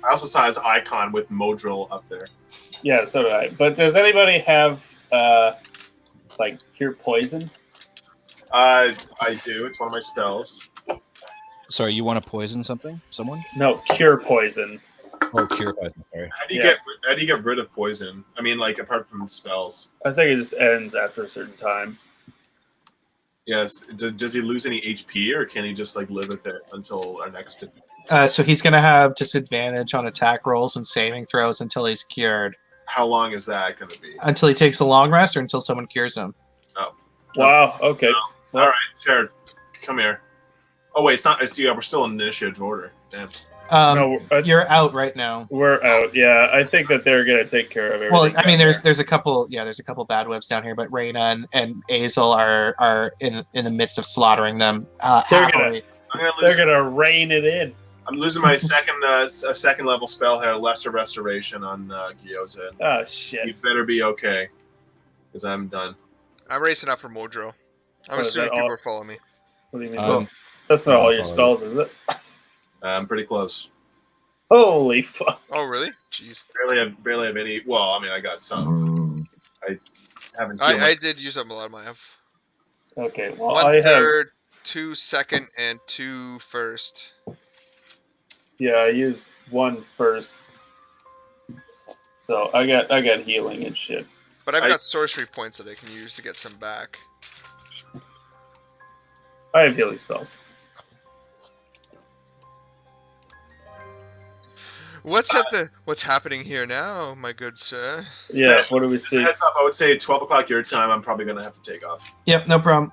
also saw his icon with Modril up there. Yeah, so did I. But does anybody have like cure poison? I do. It's one of my spells. Sorry, you want to poison something? Someone? No, cure poison. Oh, cure poison. Sorry. How do you get rid of poison? I mean, like apart from spells. I think it just ends after a certain time. Yes. Does he lose any HP, or can he just like live with it until our next? So he's gonna have disadvantage on attack rolls and saving throws until he's cured. How long is that going to be? Until he takes a long rest, or until someone cures him. Oh. Wow. Okay. No. All right, Sarah, come here. Oh wait, it's not. We're still in initiative order. Damn. No, you're out right now. We're out. Yeah, I think that they're gonna take care of everything. Well, I mean, there's a couple. Yeah, there's a couple bad webs down here, but Reyna and Azel are in the midst of slaughtering them. They're gonna rein it in. I'm losing my second level spell here, Lesser Restoration on Gyoza. Oh shit! You better be okay, because I'm done. I'm racing up for Modro. I'm assuming people are following me. What do you mean? That's not all your spells, is it? I'm pretty close. Holy fuck! Oh really? Jeez. Barely have any. Well, I mean, I got some. I haven't. I did use up a lot of my. Okay. Well, 1 third, 2 second, and 2 first. Yeah, I used 1 first. So I got healing and shit. But I've got sorcery points that I can use to get some back. I have healing spells. What's happening here now, my good sir? Yeah, what do we see? Heads up, I would say 12 o'clock your time. I'm probably going to have to take off. Yep, no problem.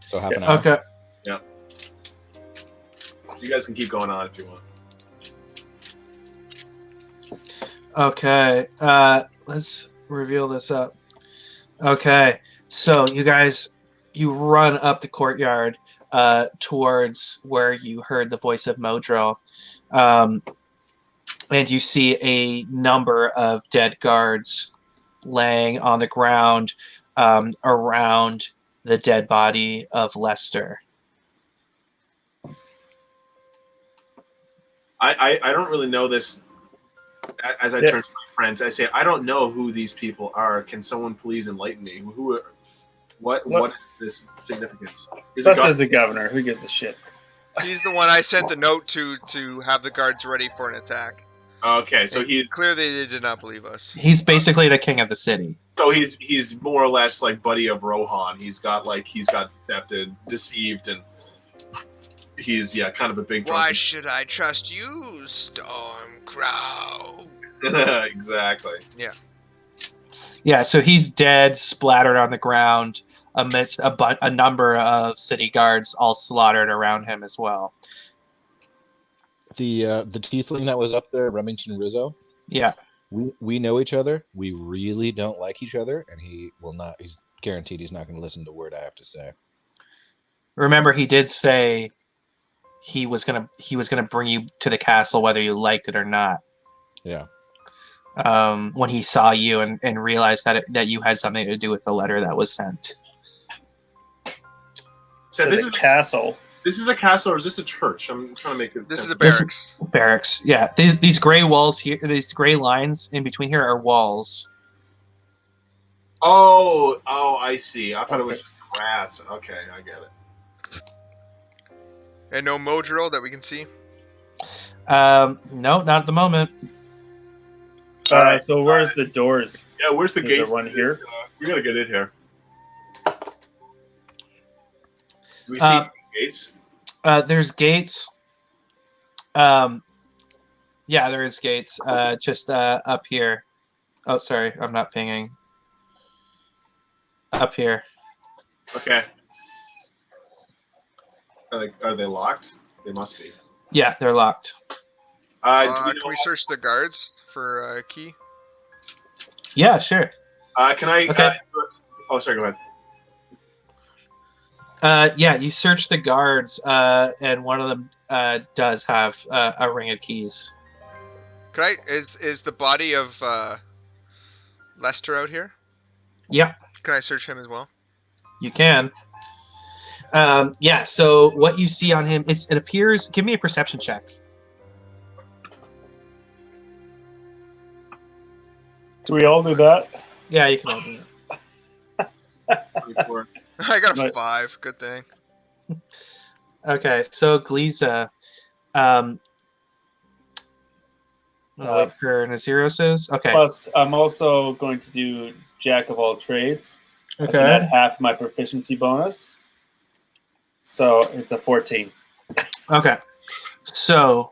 So half an hour. Okay. Yeah. You guys can keep going on if you want. Okay, let's reveal this up. Okay, so you guys, you run up the courtyard towards where you heard the voice of Modro, and you see a number of dead guards laying on the ground around the dead body of Lester. I don't really know this. As I turn to my friends, I say, I don't know who these people are. Can someone please enlighten me? What is this significance? That's the governor. Who gives a shit? He's the one I sent the note to have the guards ready for an attack. Okay, so he's clearly they did not believe us. He's basically the king of the city. So he's more or less like buddy of Rohan. He's got decepted, deceived, and he's kind of a big. Why should I trust you, Stormcrow? Exactly. Yeah. Yeah, so he's dead, splattered on the ground, amidst a number of city guards all slaughtered around him as well. The tiefling that was up there, Remington Rizzo. Yeah. We know each other. We really don't like each other, and he will not. He's guaranteed he's not going to listen to a word I have to say. Remember, he did say he was gonna bring you to the castle whether you liked it or not. Yeah. When he saw you and realized that you had something to do with the letter that was sent. So this is a castle. This is a castle, or is this a church? I'm trying to make this. This is a barracks. Barracks. Yeah. These gray walls here, these gray lines in between here are walls. Oh, I see. I thought it was just grass. Okay, I get it. And no Modro that we can see? No, not at the moment. So where's the doors? Yeah, where's the gate? Is there one here? We gotta get in here. Do we see gates? There's gates. Yeah, there is gates. Just up here. Oh, sorry, I'm not pinging. Up here. Okay. Are they locked? They must be. Yeah, they're locked. Can we search the guards for a key? Yeah, sure. Can I? Okay. Oh, sorry. Go ahead. Yeah, you search the guards, and one of them does have a ring of keys. Could I? Is the body of Lester out here? Yep, Can I search him as well? you can. Yeah. So what you see on him, it appears. Give me a perception check. Do we all do that? Yeah, you can all do it. 24. I got a Right. 5. Good thing. Okay, so Gliza, I'll wait for Naziros. Okay. Plus, I'm also going to do Jack of all trades. I can Okay. add half my proficiency bonus. So it's a 14. Okay. So,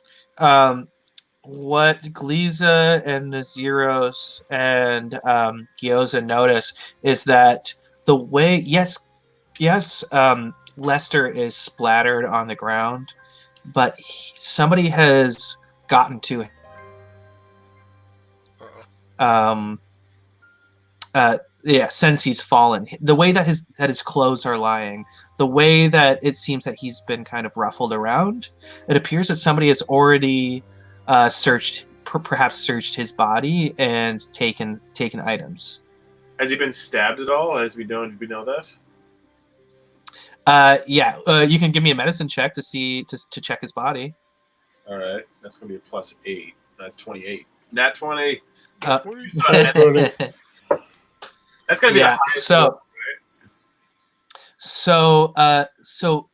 what Gliza and Naziros and Gyoza notice is that the way, yes, Lester is splattered on the ground, but somebody has gotten to him. Since he's fallen, the way that his clothes are lying, the way that it seems that he's been kind of ruffled around, it appears that somebody has already perhaps searched his body and taken items. Has he been stabbed at all? Did we know that? You can give me a medicine check to see to check his body. All right, that's gonna be a +8. That's 28. Nat 20. Uh, That's gonna be the highest. So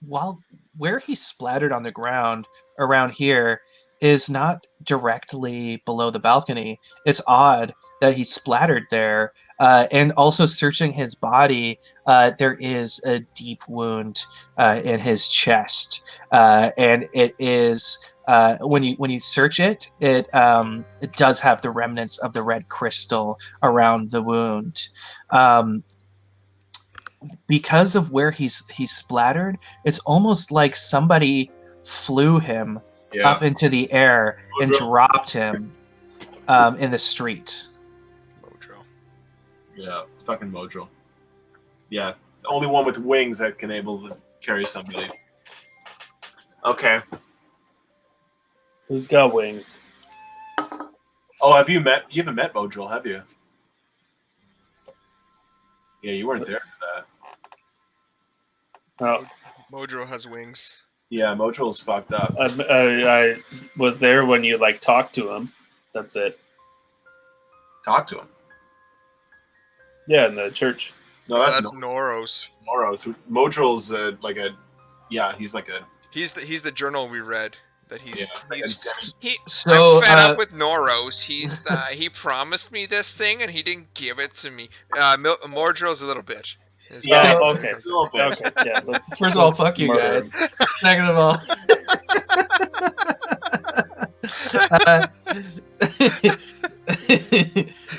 while where he's splattered on the ground around here is not directly below the balcony, it's odd that he's splattered there. And also searching his body, there is a deep wound in his chest, and it is when you search it, it does have the remnants of the red crystal around the wound. Because of where he's splattered, it's almost like somebody flew him up into the air and dropped him in the street. Mojo. Yeah, it's fucking Mojo. Yeah, the only one with wings that can able to carry somebody. Okay. Who's got wings? Oh, you haven't met Mojo, have you? Yeah, you weren't there for that. Oh, Mojo has wings. Yeah, Mojo's fucked up. I was there when you talked to him. That's it. Talk to him. Yeah, in the church. No, that's Noros. Noros. Mojo's he's like a. He's the journal we read. That So, I'm fed up with Noros. He promised me this thing and he didn't give it to me. Mordrill's a little bitch. Yeah. Okay. Okay. Yeah. First of all, fuck you guys. Second of all,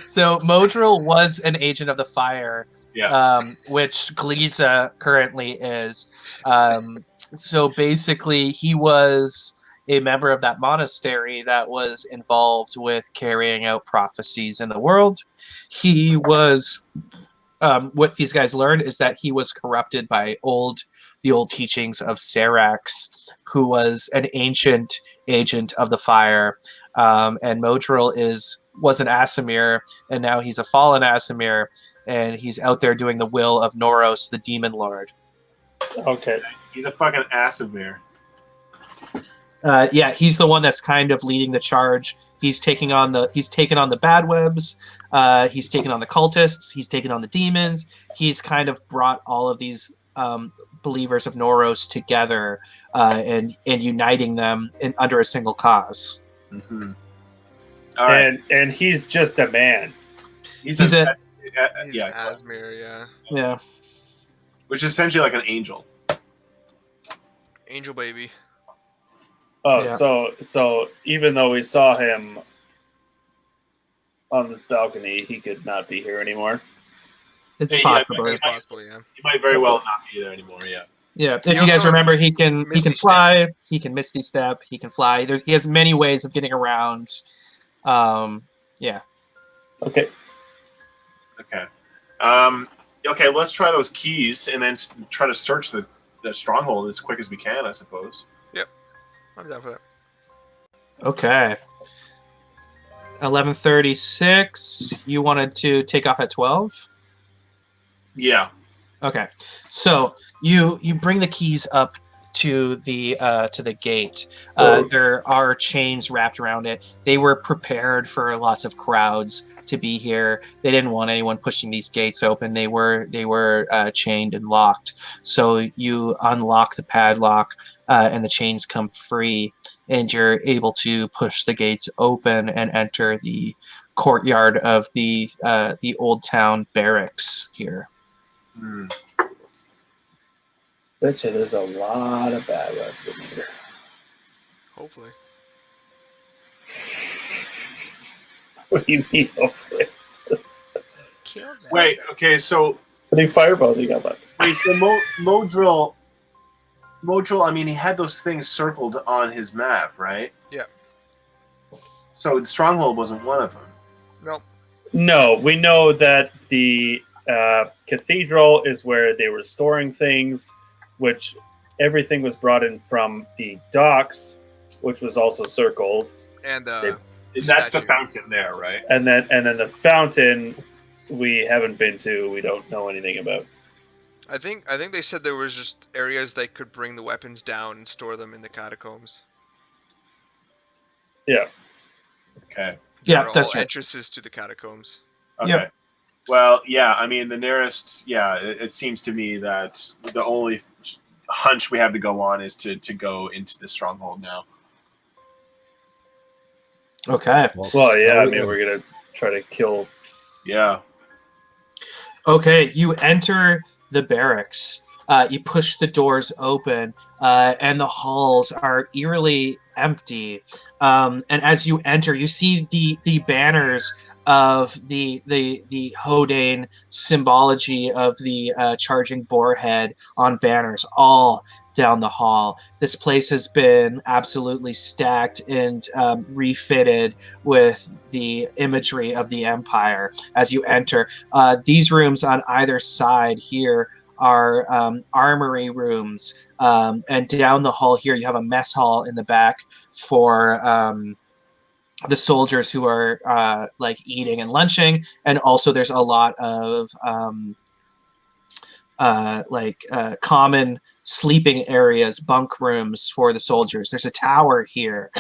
so Modril was an agent of the fire, which Gliza currently is. So basically, he was a member of that monastery that was involved with carrying out prophecies in the world. He was, what these guys learned is that he was corrupted by the old teachings of Serax, who was an ancient agent of the fire. And Modril was an Asimir, and now he's a fallen Asimir, and he's out there doing the will of Noros, the demon lord. Okay. He's a fucking Asimir. He's the one that's kind of leading the charge. He's taken on the bad webs. He's taken on the cultists. He's taken on the demons. He's kind of brought all of these believers of Noros together and uniting them under a single cause. Mm-hmm. All right. And he's just a man. He's an Asmir, yeah. Which is essentially like an angel. Angel baby. Oh, Yeah. So even though we saw him on this balcony, he could not be here anymore. It's Yeah, possible. It's possible, yeah. He might very well not be there anymore. Yeah. Yeah, if He you guys also- remember, he can Misty fly, he can misty step, he can fly. He has many ways of getting around. Yeah. Okay. Okay. Okay, let's try those keys and then try to search the stronghold as quick as we can, I suppose. I'm down for that. Okay. 11:36. You wanted to take off at 12? Yeah. Okay. So you bring the keys up to the gate. There are chains wrapped around it. They were prepared for lots of crowds to be here. They didn't want anyone pushing these gates open. They were chained and locked. So you unlock the padlock, and the chains come free, and you're able to push the gates open and enter the courtyard of the old town barracks here. Hmm. Bet you there's a lot of bad webs in here. Hopefully. What do you mean, hopefully? Kill them. Wait. Okay. So How many fireballs you got left? wait. So Modril. I mean, he had those things circled on his map, right? Yeah. So the stronghold wasn't one of them. No. No, we know that the cathedral is where they were storing things, which everything was brought in from the docks, which was also circled, And That's the statue. fountain there, right? and then the fountain we haven't been to. We don't know anything about. I think they said there was just areas they could bring the weapons down and store them in the catacombs. Yeah. Okay. Yeah, They're that's all right. entrances to the catacombs. Okay. Yep. Well, yeah. I mean, the nearest. Yeah, it seems to me that the only hunch we have to go on is to go into the stronghold now. Okay. Well, yeah. I now mean, we're gonna try to kill. Yeah. Okay, you enter the barracks. You push the doors open, and the halls are eerily empty. And as you enter, you see the banners of the Hodane symbology of the charging boarhead on banners all down the hall. This place has been absolutely stacked and refitted with the imagery of the Empire as you enter. These rooms on either side here are armory rooms, and down the hall here you have a mess hall in the back for the soldiers who are like eating and lunching, and also there's a lot of common sleeping areas, bunk rooms for the soldiers. There's a tower here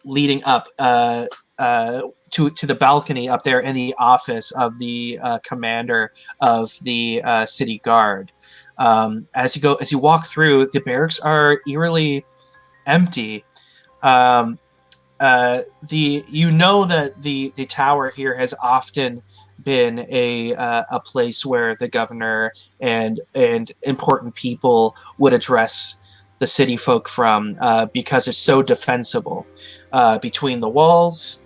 leading up to the balcony up there in the office of the commander of the city guard. As you walk through, the barracks are eerily empty. You know that the tower here has often been a place where the governor and important people would address the city folk from, because it's so defensible between the walls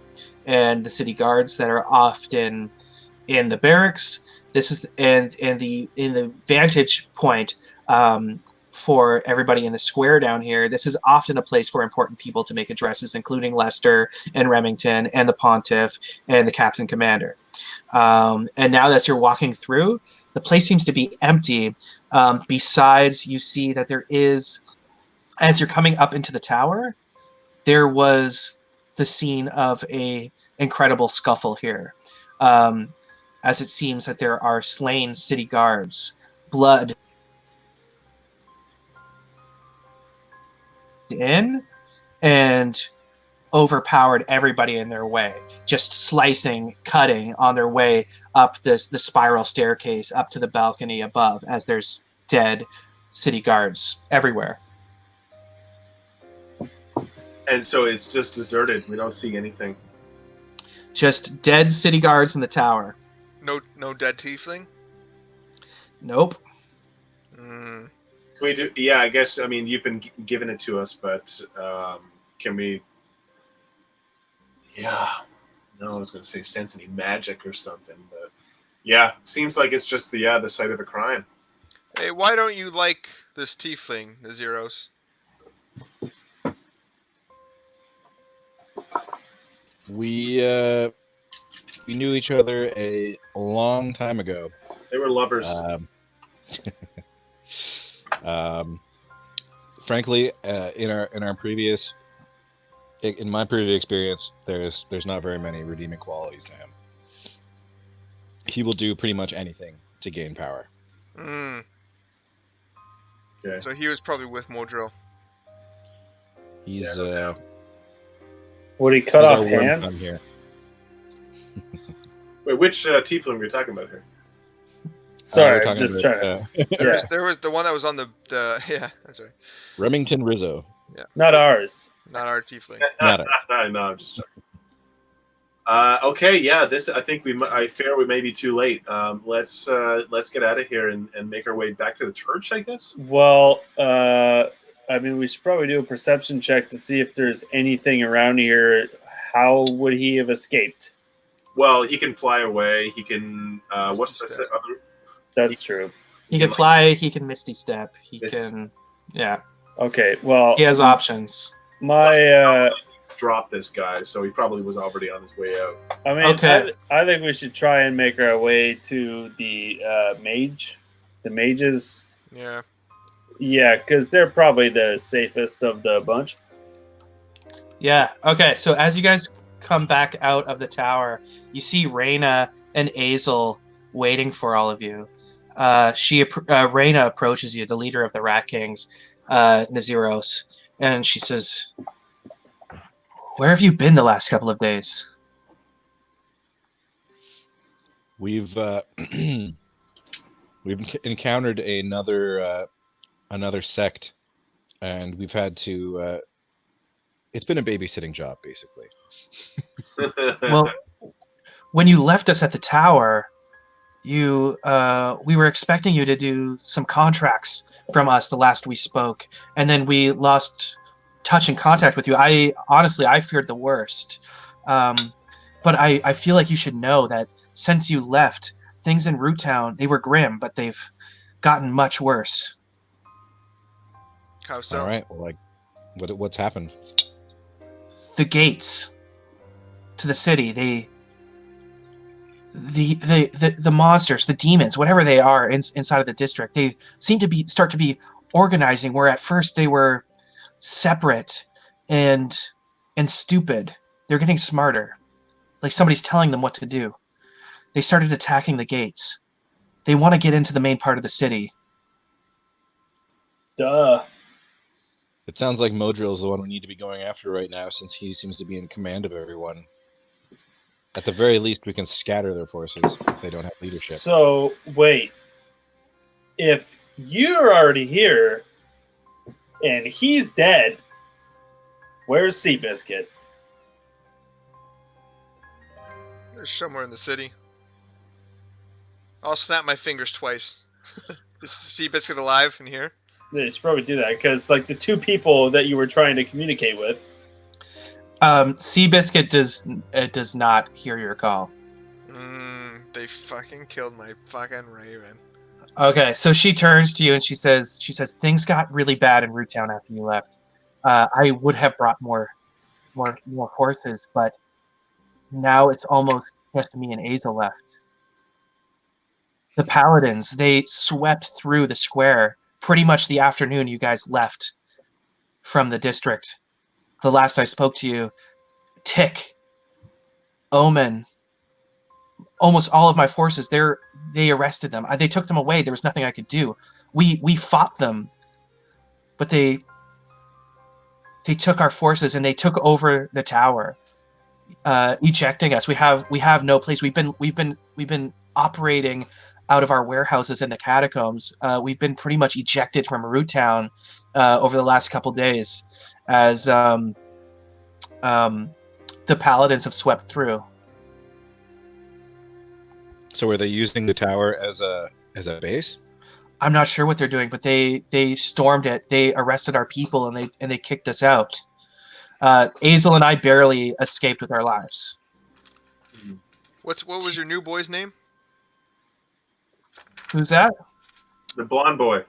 and the city guards that are often in the barracks. This is in the vantage point for everybody in the square down here. This is often a place for important people to make addresses, including Lester and Remington and the Pontiff and the Captain Commander. And now as you're walking through, the place seems to be empty. Besides, you see that there is, as you're coming up into the tower, there was the scene of a incredible scuffle here. As it seems that there are slain city guards, blood in, and overpowered everybody in their way, just slicing, cutting on their way up the spiral staircase up to the balcony above, as there's dead city guards everywhere. And so it's just deserted. We don't see anything. Just dead city guards in the tower. No dead tiefling? Nope. Mm. Can we do? Yeah, I guess. I mean, you've been giving it to us, but can we? Yeah. No, I was going to say sense any magic or something, but yeah, seems like it's just the site of a crime. Hey, why don't you like this tiefling, Naziros? We knew each other a long time ago. They were lovers. Frankly, in my previous experience, there's not very many redeeming qualities to him. He will do pretty much anything to gain power. Mm. Okay. So he was probably with Modril. He's Would he cut he's off our one son hands? here. Wait, which tiefling are we talking about here? Sorry, we're I'm talking just about, trying to. There, there was the one that was on the yeah. That's right. Remington Rizzo. Not ours. Not our tiefling. Not it. No, I'm just joking. Okay, yeah. This I think I fear we may be too late. Let's get out of here and make our way back to the church, I guess. Well, I mean, we should probably do a perception check to see if there's anything around here. How would he have escaped? Well, he can fly away. He can. What's the other? That's true. He can fly. He can Misty Step. He Misty can. Yeah. Okay. Well, He has options. my. Drop this guy, so he probably was already on his way out. I mean, Okay. I think we should try and make our way to the mage. The mages. Yeah. Yeah, because they're probably the safest of the bunch. Yeah. Okay. So as you guys come back out of the tower, you see Reyna and Azel waiting for all of you. Reyna approaches you, the leader of the Rat Kings, Naziros, and she says, "Where have you been the last couple of days?" We've we've encountered another sect, and we've had to. It's been a babysitting job, basically. Well, when you left us at the tower, we were expecting you to do some contracts from us the last we spoke, and then we lost touch and contact with you. I feared the worst, but I feel like you should know that since you left, things in Root Town, they were grim, but they've gotten much worse. How so? All right. Well, what's happened? The gates to the city, the monsters, the demons, whatever they are inside of the district, they seem to start to be organizing, where at first they were separate and stupid. They're getting smarter, like somebody's telling them what to do. They started attacking the gates. They want to get into the main part of the city. Duh. It sounds like Modril's the one we need to be going after right now, since he seems to be in command of everyone. At the very least, we can scatter their forces if they don't have leadership. So, wait. If you're already here and he's dead, where's Seabiscuit? They're somewhere in the city. I'll snap my fingers twice. Is Seabiscuit alive in here? They should probably do that, because, like, the two people that you were trying to communicate with. Seabiscuit does not hear your call. They fucking killed my fucking raven. Okay, so she turns to you and she says, things got really bad in Root Town after you left. I would have brought more horses, but now it's almost just me and Azel left. The paladins, they swept through the square pretty much the afternoon you guys left from the district. The last I spoke to you, Tick, Omen, almost all of my forces, they arrested them. They took them away. There was nothing I could do. We fought them, but they took our forces and they took over the tower, ejecting us. We have no place. We've been operating out of our warehouses in the catacombs. We've been pretty much ejected from Root Town over the last couple days, as the paladins have swept through. So were they using the tower as a base? I'm not sure what they're doing, but they stormed it. They arrested our people and they kicked us out. Azel and I barely escaped with our lives. What was your new boy's name? Who's that? The blonde boy.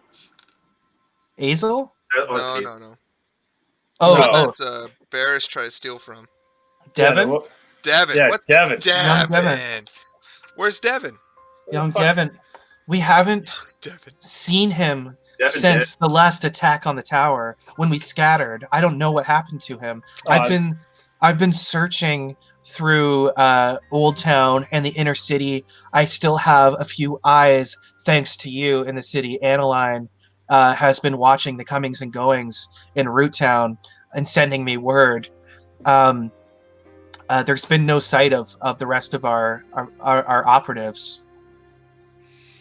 Azel? No. Oh, No. oh, That Barris tried to steal from. Devin? Devin. Yeah, What? Devin. Young Devin. Devin. Where's Devin? Young fuck's- Devin. We haven't Devin. seen him Devin since the last attack on the tower when we scattered. I don't know what happened to him. I've been searching through Old Town and the inner city. I still have a few eyes thanks to you in the city. Annaline has been watching the comings and goings in Root Town and sending me word. There's been no sight of the rest of our operatives.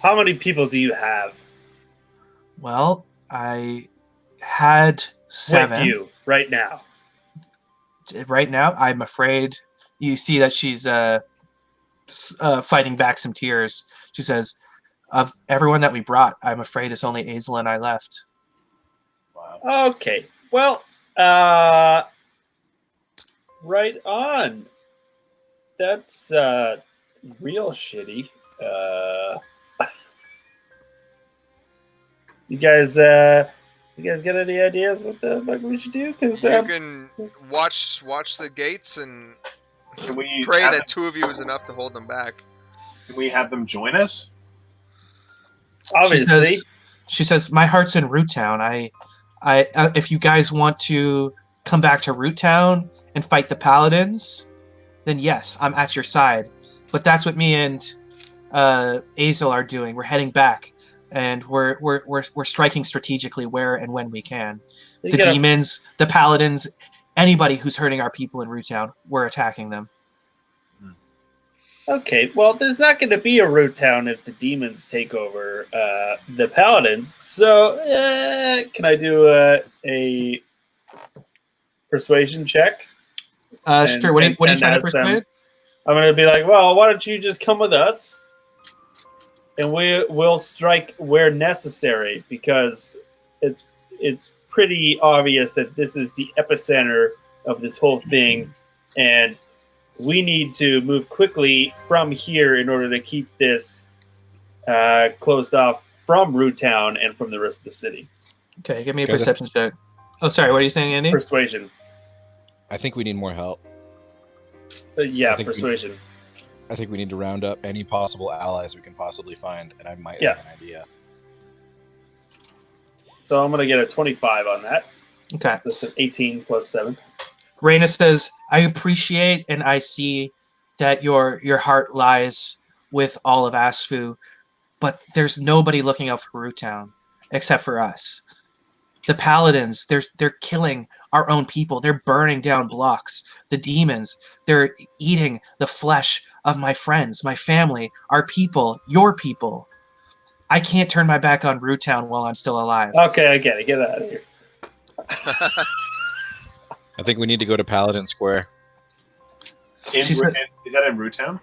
How many people do you have Well, I had 7. with you right now? Right now, I'm afraid. You see that she's fighting back some tears. She says, "Of everyone that we brought, I'm afraid it's only Azel and I left." Wow. Okay. Well, right on. That's real shitty. You guys got any ideas what the fuck we should do? Because You can watch the gates and Can we pray have that 2 of you is enough to hold them back. Can we have them join us? obviously, She says, "My heart's in Root Town. I if you guys want to come back to Root Town and fight the Paladins, then yes, I'm at your side. But that's what me and Azel are doing. We're heading back, and we're striking strategically where and when we can. you The gotta- demons, the Paladins, anybody who's hurting our people in Root Town, we're attacking them." Okay, well, there's not going to be a root town if the demons take over the paladins. So, can I do a persuasion check? Sure. What are you trying to ask them- persuade? I'm going to be like, well, why don't you just come with us, and we'll strike where necessary, because it's pretty obvious that this is the epicenter of this whole thing, and we need to move quickly from here in order to keep this closed off from Root Town and from the rest of the city. Okay, give me a Guys, perception check. Oh, sorry. What are you saying, Andy? Persuasion. I think we need more help. Yeah, I think persuasion. I think we need to round up any possible allies we can possibly find, and I might Yeah. have an idea. So I'm going to get a 25 on that. Okay. That's an 18 plus 7. Raina says, "I appreciate and I see that your heart lies with all of Asphu, but there's nobody looking out for Root Town except for us. The Paladins, they're killing our own people. They're burning down blocks. The demons, they're eating the flesh of my friends, my family, our people, your people. I can't turn my back on Root Town while I'm still alive." Okay, I get it. Get out of here. I think we need to go to Paladin Square. She said- Is that in Root Town?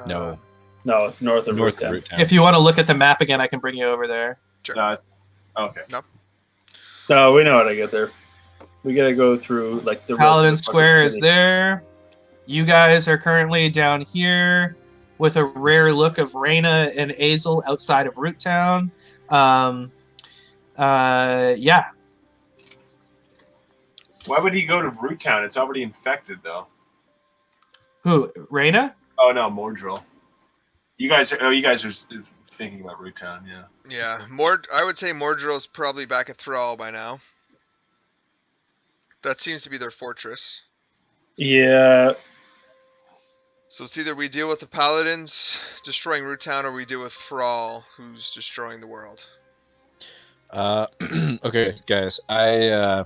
No. No, it's north of North Root Town. of Root Town. If you want to look at the map again, I can bring you over there. Sure. No, okay. No, we know how to get there. We got to go through like the rest of Paladin the fucking Square is city. there. You guys are currently down here with a rare look of Raina and Azel outside of Root Town. Yeah. Why would he go to Root Town? It's already infected, though. Who? Raina? Oh no, Mordril. You guys are thinking about Root Town, yeah. Yeah, I would say Mordrill's probably back at Thrall by now. That seems to be their fortress. Yeah. So it's either we deal with the Paladins destroying Root Town, or we deal with Thrall, who's destroying the world. Okay, guys. I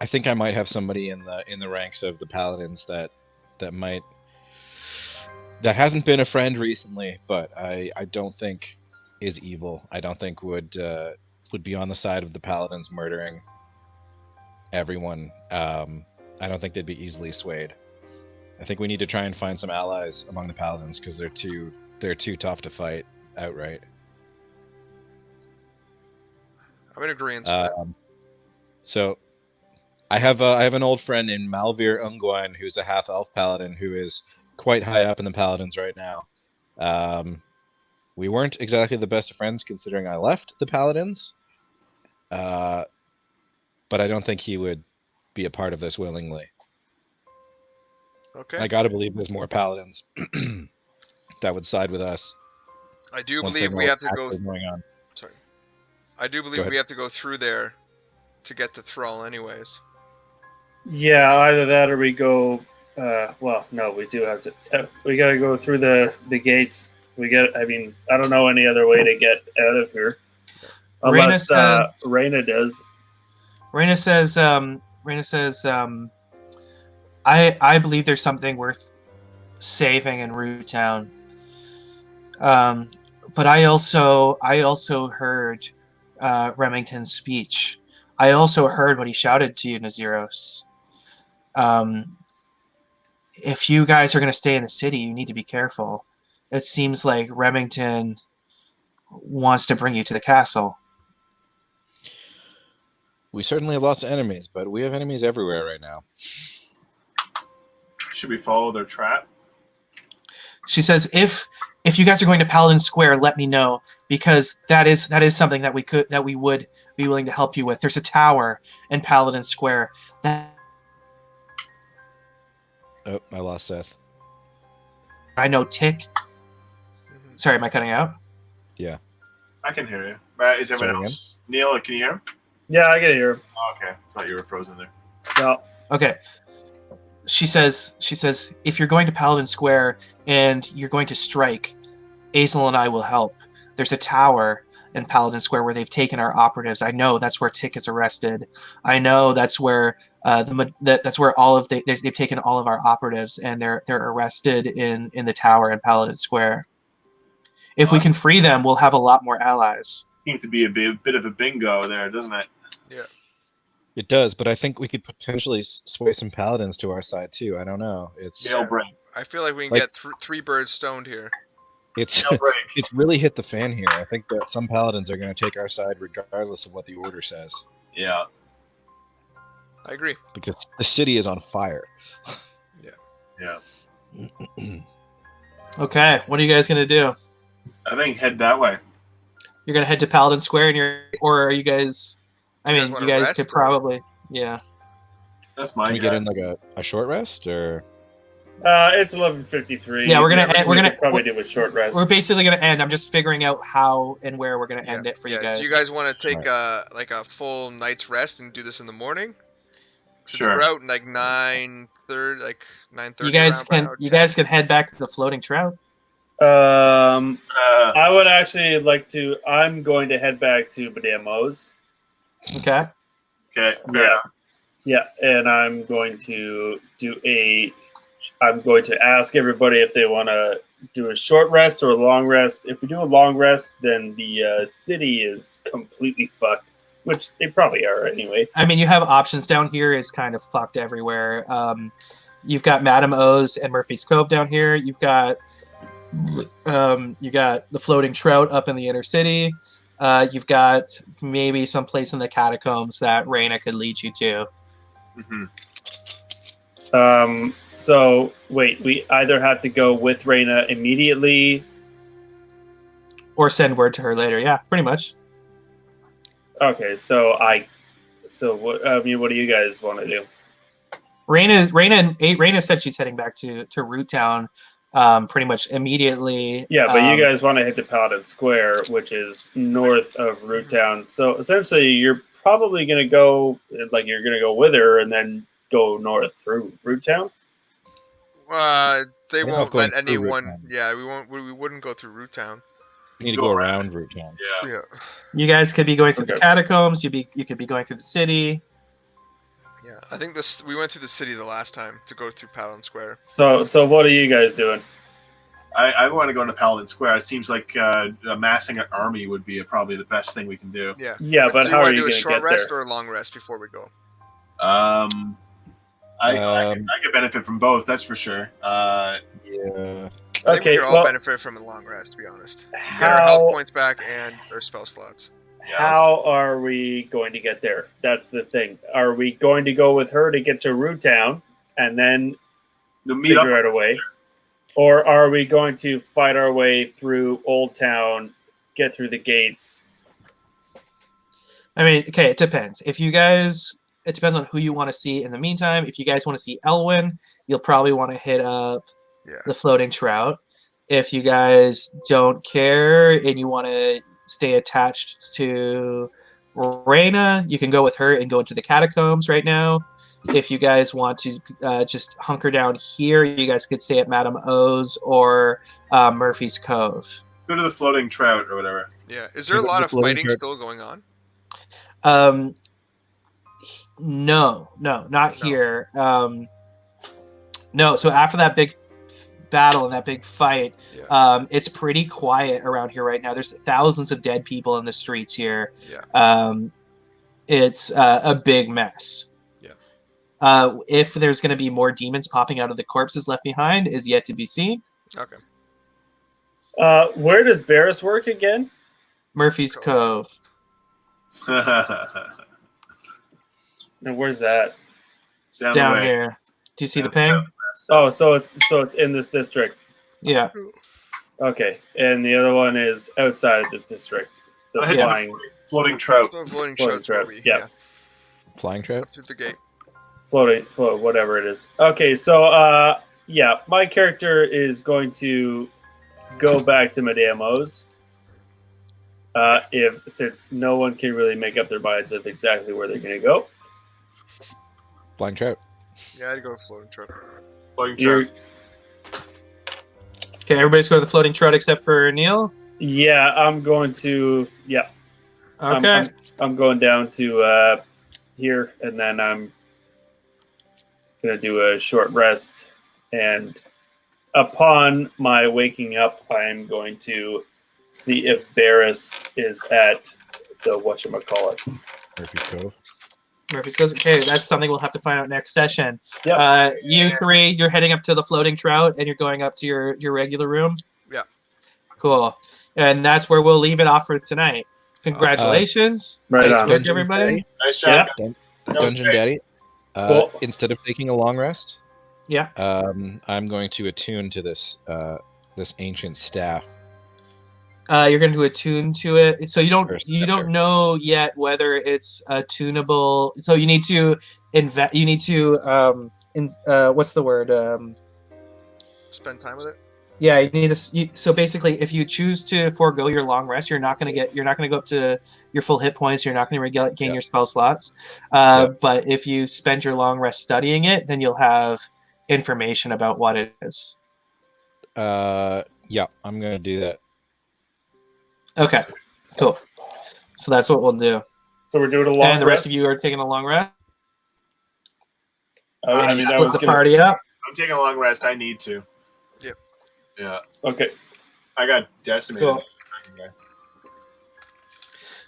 think I might have somebody in the ranks of the Paladins that hasn't been a friend recently, but I don't think is evil. I don't think would be on the side of the Paladins murdering everyone. I don't think they'd be easily swayed. I think we need to try and find some allies among the Paladins because they're too tough to fight outright. I'm in agreement with that. So I have an old friend in Malvir Ungwine who's a half elf paladin who is quite high up in the Paladins right now. We weren't exactly the best of friends considering I left the Paladins. But I don't think he would be a part of this willingly. Okay. I gotta believe there's more Paladins that would side with us. I do once they believe know we have what's to go. actually going on. Sorry. I do Go believe ahead. we have to go through there to get the thrall, anyways. Yeah, either that or we go. Well, no, we do have to. We got to go through the gates. We get. I mean, I don't know any other way to get out of here, unless Reyna does. Reyna says. I believe there's something worth saving in Root Town. But I also heard Remington's speech. I also heard what he shouted to you, Naziros. If you guys are going to stay in the city, you need to be careful. It seems like Remington wants to bring you to the castle. We certainly have lots of enemies, but we have enemies everywhere right now. Should we follow their trap? She says, if you guys are going to Paladin Square, let me know, because that is something that we would be willing to help you with. There's a tower in Paladin Square. Oh, I lost Seth. I know Tick. Sorry, am I cutting out? Yeah. I can hear you. Is everyone Sorry, else? Neil, can you hear him? Yeah, I can hear him. Oh, okay. Thought you were frozen there. No. Okay. She says, if you're going to Paladin Square and you're going to strike, Azel and I will help. There's a tower in Paladin Square where they've taken our operatives. I know that's where Tick is arrested. I know that's where that's where they've taken all of our operatives, and they're arrested in the tower in Paladin Square. If we can free them, we'll have a lot more allies. Seems to be a bit of a bingo there, doesn't it? Yeah. It does, but I think we could potentially sway some Paladins to our side too. I don't know. It's Jailbreak. I feel like we can get three birds stoned here. It's Jailbreak. it's really hit the fan here. I think that some Paladins are going to take our side regardless of what the order says. Yeah. I agree. Because the city is on fire. Yeah. Okay, what are you guys gonna do? I think head that way. You're gonna head to Paladin Square, or are you guys? I You mean, guys you wanna guys rest, could or- probably, yeah. That's my Can we guess. get in like a short rest or? It's 11:53. Yeah, we're gonna probably do a short rest. We're basically gonna end. I'm just figuring out how and where we're gonna end it for you guys. Do you guys want to take Right. like a full night's rest and do this in the morning? Sure. We're out in like 9:30, like 9:30. You guys can head back to the floating trout. I would actually like to. I'm going to head back to Badamos. Okay. Okay. Yeah. Yeah, and I'm going to I'm going to ask everybody if they want to do a short rest or a long rest. If we do a long rest, then the city is completely fucked, which they probably are anyway. I mean, you have options down here. Is kind of fucked everywhere. You've got Madame O's and Murphy's Cove down here. You've got the floating trout up in the inner city. You've got maybe some place in the catacombs that Reyna could lead you to. Mm-hmm. So wait, we either have to go with Reyna immediately, or send word to her later. Yeah, pretty much. Okay, so what? I mean, what do you guys want to do? Reyna said she's heading back to Root Town, pretty much immediately. Yeah, but you guys want to hit the Paladin Square, which is north of Root Town. So essentially, you're probably going to go, like, you're going to go with her and then go north through Root Town. They We're won't not going let through anyone. Root Town. Yeah, we won't. We wouldn't go through Root Town. We need to go around Root Town. Yeah. Yeah. You guys could be going through the Okay. catacombs. You could be going through the city. Yeah. I think we went through the city the last time to go through Paladin Square. So what are you guys doing? I want to go into Paladin Square. It seems like amassing an army would be probably the best thing we can do. Yeah. Yeah, but do how you are want you to do a going to short get rest there? or a long rest before we go? I could benefit from both. That's for sure. Yeah. I think we Okay, could all well, benefit from a long rest, to be honest. Get our health how points back and our spell slots. how are we going to get there? That's the thing. Are we going to go with her to get to Root Town and then meet up. figure out a way? Or are we going to fight our way through Old Town, get through the gates? I mean, okay, it depends. If you guys, it depends on who you want to see in the meantime. If you guys want to see Elwyn, you'll probably want to hit up the Floating Trout. If you guys don't care and you want to stay attached to Reyna, you can go with her and go into the catacombs right now. If you guys want to just hunker down here, you guys could stay at Madame O's or Murphy's Cove. Go to the Floating Trout or whatever. Yeah. Is there a lot of fighting still going on? No, not here. No, so after that big battle and that big fight, it's pretty quiet around here right now. There's thousands of dead people in the streets here. It's a big mess. If there's going to be more demons popping out of the corpses left behind is yet to be seen. Okay. Where does Barris work again? Murphy's Cove. And where's that? It's down here. Do you see the ping? Oh, so it's in this district. Yeah. Okay, and the other one is outside of this district. The Floating Trout. The Floating Trout. Yeah. Flying Trout? Through the gate. Float, whatever it is. Okay, so yeah, my character is going to go back to Madame O's. Since no one can really make up their minds of exactly where they're going to go. Flying Trout. Yeah, I'd go with Floating Trout. Floating Trout. Okay, everybody's going to the Floating Trout except for Neil? Yeah, I'm going to... Yeah. Okay. I'm going down to here, and then I'm going to do a short rest. And upon my waking up, I'm going to see if Barris is at the whatchamacallit. Murphy's Cove. Murphy's Cove. Okay, that's something we'll have to find out next session. Yep. You three, you're heading up to the Floating Trout, and you're going up to your regular room? Yeah. Cool. And that's where we'll leave it off for tonight. Congratulations. Right nice on. work, everybody. Nice job. Yeah. Dungeon Daddy. Cool. Instead of taking a long rest, Yeah. I'm going to attune to this this ancient staff. You're going to attune to it. So you don't First, know yet whether it's tunable. So you need to what's the word? Spend time with it. Yeah, you need to. So basically, if you choose to forego your long rest, you're not going to go up to your full hit points. You're not going to gain your spell slots. But if you spend your long rest studying it, then you'll have information about what it is. Yeah, I'm going to do that. Okay, cool. So that's what we'll do. So we're doing a long rest? And the rest of you are taking a long rest? I mean, split the party up? I'm taking a long rest. I need to. Yep. Yeah. Okay. I got decimated. Cool.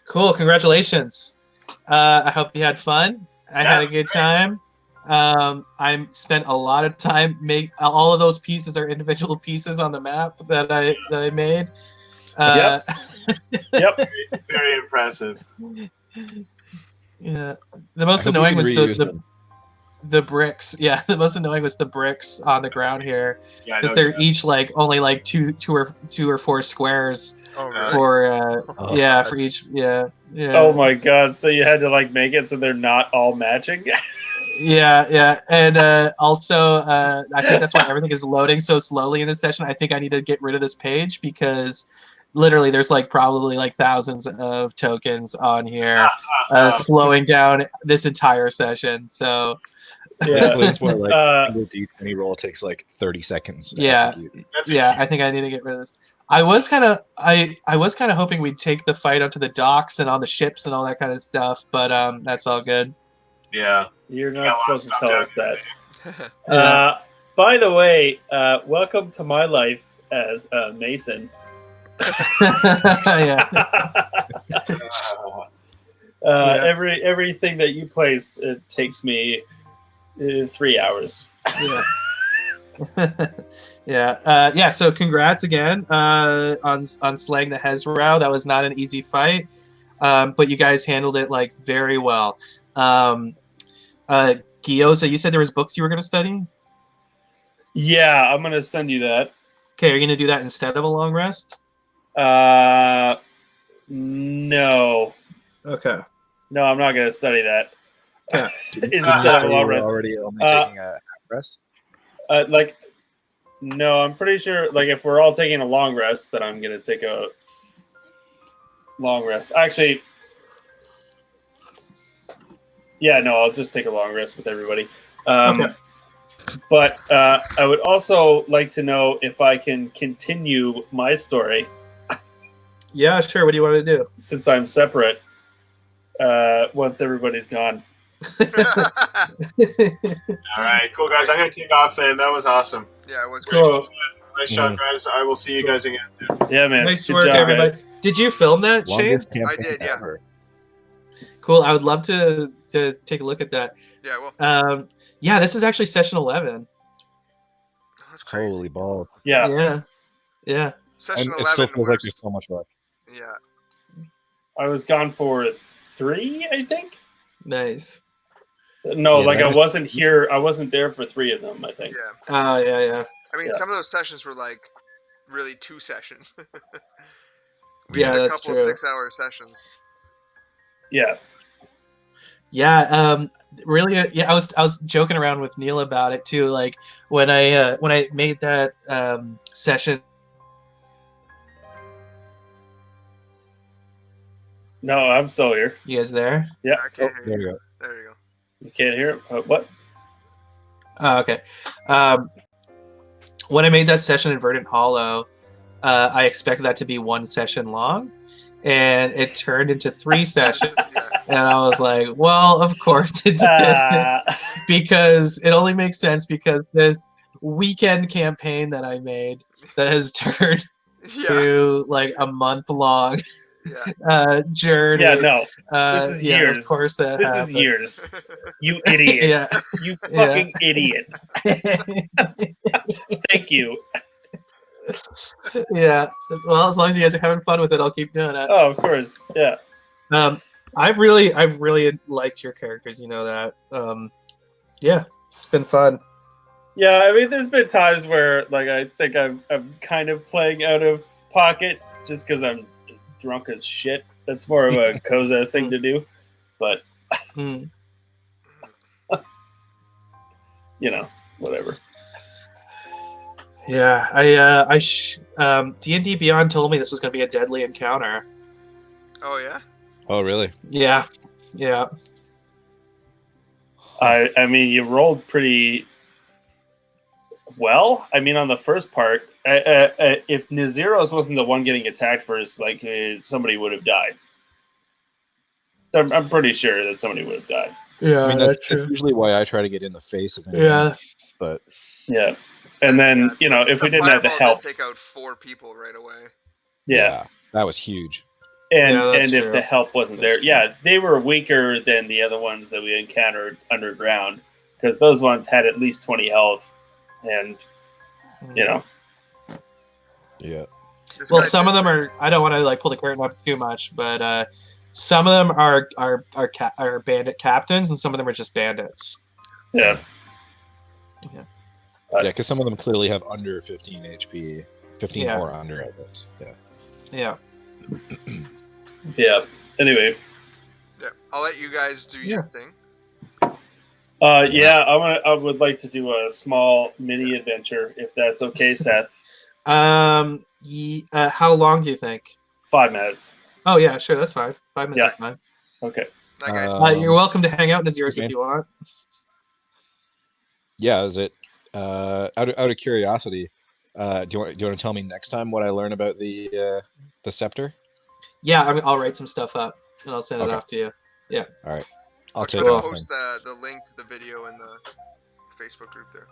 Cool. Congratulations. I hope you had fun. I had a good time. I spent a lot of time all of those pieces are individual pieces on the map that I made. Yep. Yep. Very impressive. Yeah. The most annoying was the bricks. Yeah, the most annoying was the bricks on the ground here, because they're each only like two or four squares for for each. Yeah. Oh my god! So you had to make it so they're not all matching. Yeah, and also I think that's why everything is loading so slowly in this session. I think I need to get rid of this page because literally there's probably thousands of tokens on here slowing down this entire session. So yeah, it's more single D20 roll takes 30 seconds. Yeah, I think I need to get rid of this. I was kind of hoping we'd take the fight onto the docks and on the ships and all that kind of stuff, but that's all good. Yeah, you're not supposed to tell us that. By the way, welcome to my life as a Mason. Everything that you place, it takes me 3 hours. Yeah. So congrats again on slaying the Hezrau. That was not an easy fight, but you guys handled it very well. Gyoza, you said there was books you were going to study? Yeah, I'm going to send you that. Okay, are you gonna do that instead of a long rest? No. Okay. No, I'm not gonna study that. Yeah. Didn't you Instead say of a you long were rest. already only taking a half rest? Like, no, I'm pretty sure. Like, if we're all taking a long rest, then I'm gonna take a long rest. Actually, yeah, no, I'll just take a long rest with everybody. Okay. But I would also like to know if I can continue my story Yeah, sure. What do you want to do? since I'm separate. Once everybody's gone. All right, cool guys. I'm gonna take off then. That was awesome. Yeah, it was great. Cool. Nice job, guys. I will see you guys again soon. Yeah, man. Nice Good work, job, everybody. guys. Did you film that, Shane? Longest campaign I did, yeah. ever. Cool. I would love to take a look at that. Yeah, well, Yeah, this is actually session 11. that's crazy. Holy balls. Yeah, Yeah. Session And it still 11 feels like was, there's so much left. yeah. I was gone for 3, I think. Nice. No, Yeah, like that I was- wasn't here. I wasn't there for 3 of them, I think. Yeah. Oh, yeah. I mean, Yeah. some of those sessions were like really 2 sessions. We Yeah, did a that's couple of true. 6-hour sessions. Yeah. Yeah, really. Yeah, I was joking around with Neil about it too. Like when I made that session. No, I'm still here. You guys there? Yeah. I can't hear There you. you go. There you go. You can't hear it? What? Oh, okay. When I made that session in Verdant Hollow, I expected that to be 1 session long, and it turned into 3 sessions. Yeah. And I was like, well, of course it did. Because it only makes sense because this weekend campaign that I made that has turned Yeah. to like a month-long Yeah. journey. Yeah, no. This is yeah, years. Of course that This happened. is years. You idiot. Yeah. You fucking idiot. Thank you. Yeah. Well, as long as you guys are having fun with it, I'll keep doing it. Oh, of course. Yeah. I've really liked your characters. You know that. Yeah, it's been fun. Yeah, I mean, there's been times where, like, I think I'm kind of playing out of pocket just because I'm drunk as shit. That's more of a Koza thing to do. But, Mm. you know, whatever. Yeah, D&D Beyond told me this was going to be a deadly encounter. Oh, yeah? Oh, really? Yeah. I mean, you rolled pretty well. I mean, on the first part, if Nazeros wasn't the one getting attacked first, like somebody would have died. I'm pretty sure that somebody would have died. Yeah, I mean, that's usually why I try to get in the face of anyone. Yeah. But Yeah, and then you know, if we didn't have the fireball help, did take out 4 people right away. yeah. that was huge. And Yeah, that's and if true. the help wasn't That's there, yeah, they were weaker than the other ones that we encountered underground because those ones had at least 20 health, and you know, Yeah. This Well, guy some of did them are. I don't want to like pull the curtain up too much, but some of them are bandit captains, and some of them are just bandits. yeah, Yeah, because some of them clearly have under 15 HP. 15 Yeah. or under, I guess. Yeah. Yeah. yeah. Anyway, Yeah. I'll let you guys do your thing. yeah, I would like to do a small mini adventure if that's okay, Seth. How long do you think? 5 minutes. Oh yeah, sure, that's fine. 5 minutes Yeah. is fine. Okay. That guy's You're welcome to hang out in Nazeros okay. if you want. Yeah, is it out of curiosity, do you want to tell me next time what I learn about the scepter? Yeah, I'll write some stuff up and I'll send it Okay. off to you. All right. I'll take try it to off post the link to the video in the Facebook group there.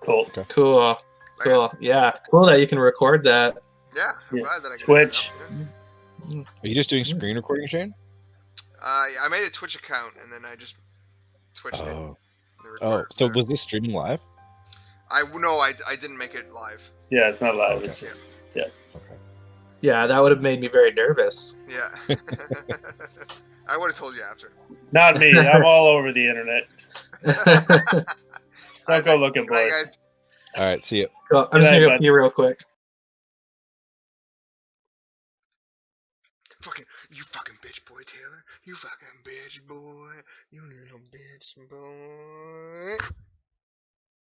Cool. Cool. I guess- Cool. Yeah. Cool that you can record that. Yeah, I'm Yeah. glad that I can Twitch. do that. Are you just doing screen recording, Shane? I made a Twitch account and then I just Twitched it. Oh, and it oh. recorded So there. was this streaming live? I didn't make it live. Yeah, it's not live. Okay. It's just Okay. Yeah, that would have made me very nervous. Yeah. I would have told you after. not me. I'm all over the internet. Don't go looking, Good night, boys. guys. All right. See you. Cool. I'm Good just night, gonna go bud. pee real quick. You fucking bitch boy, Taylor. You fucking bitch boy. You little bitch boy.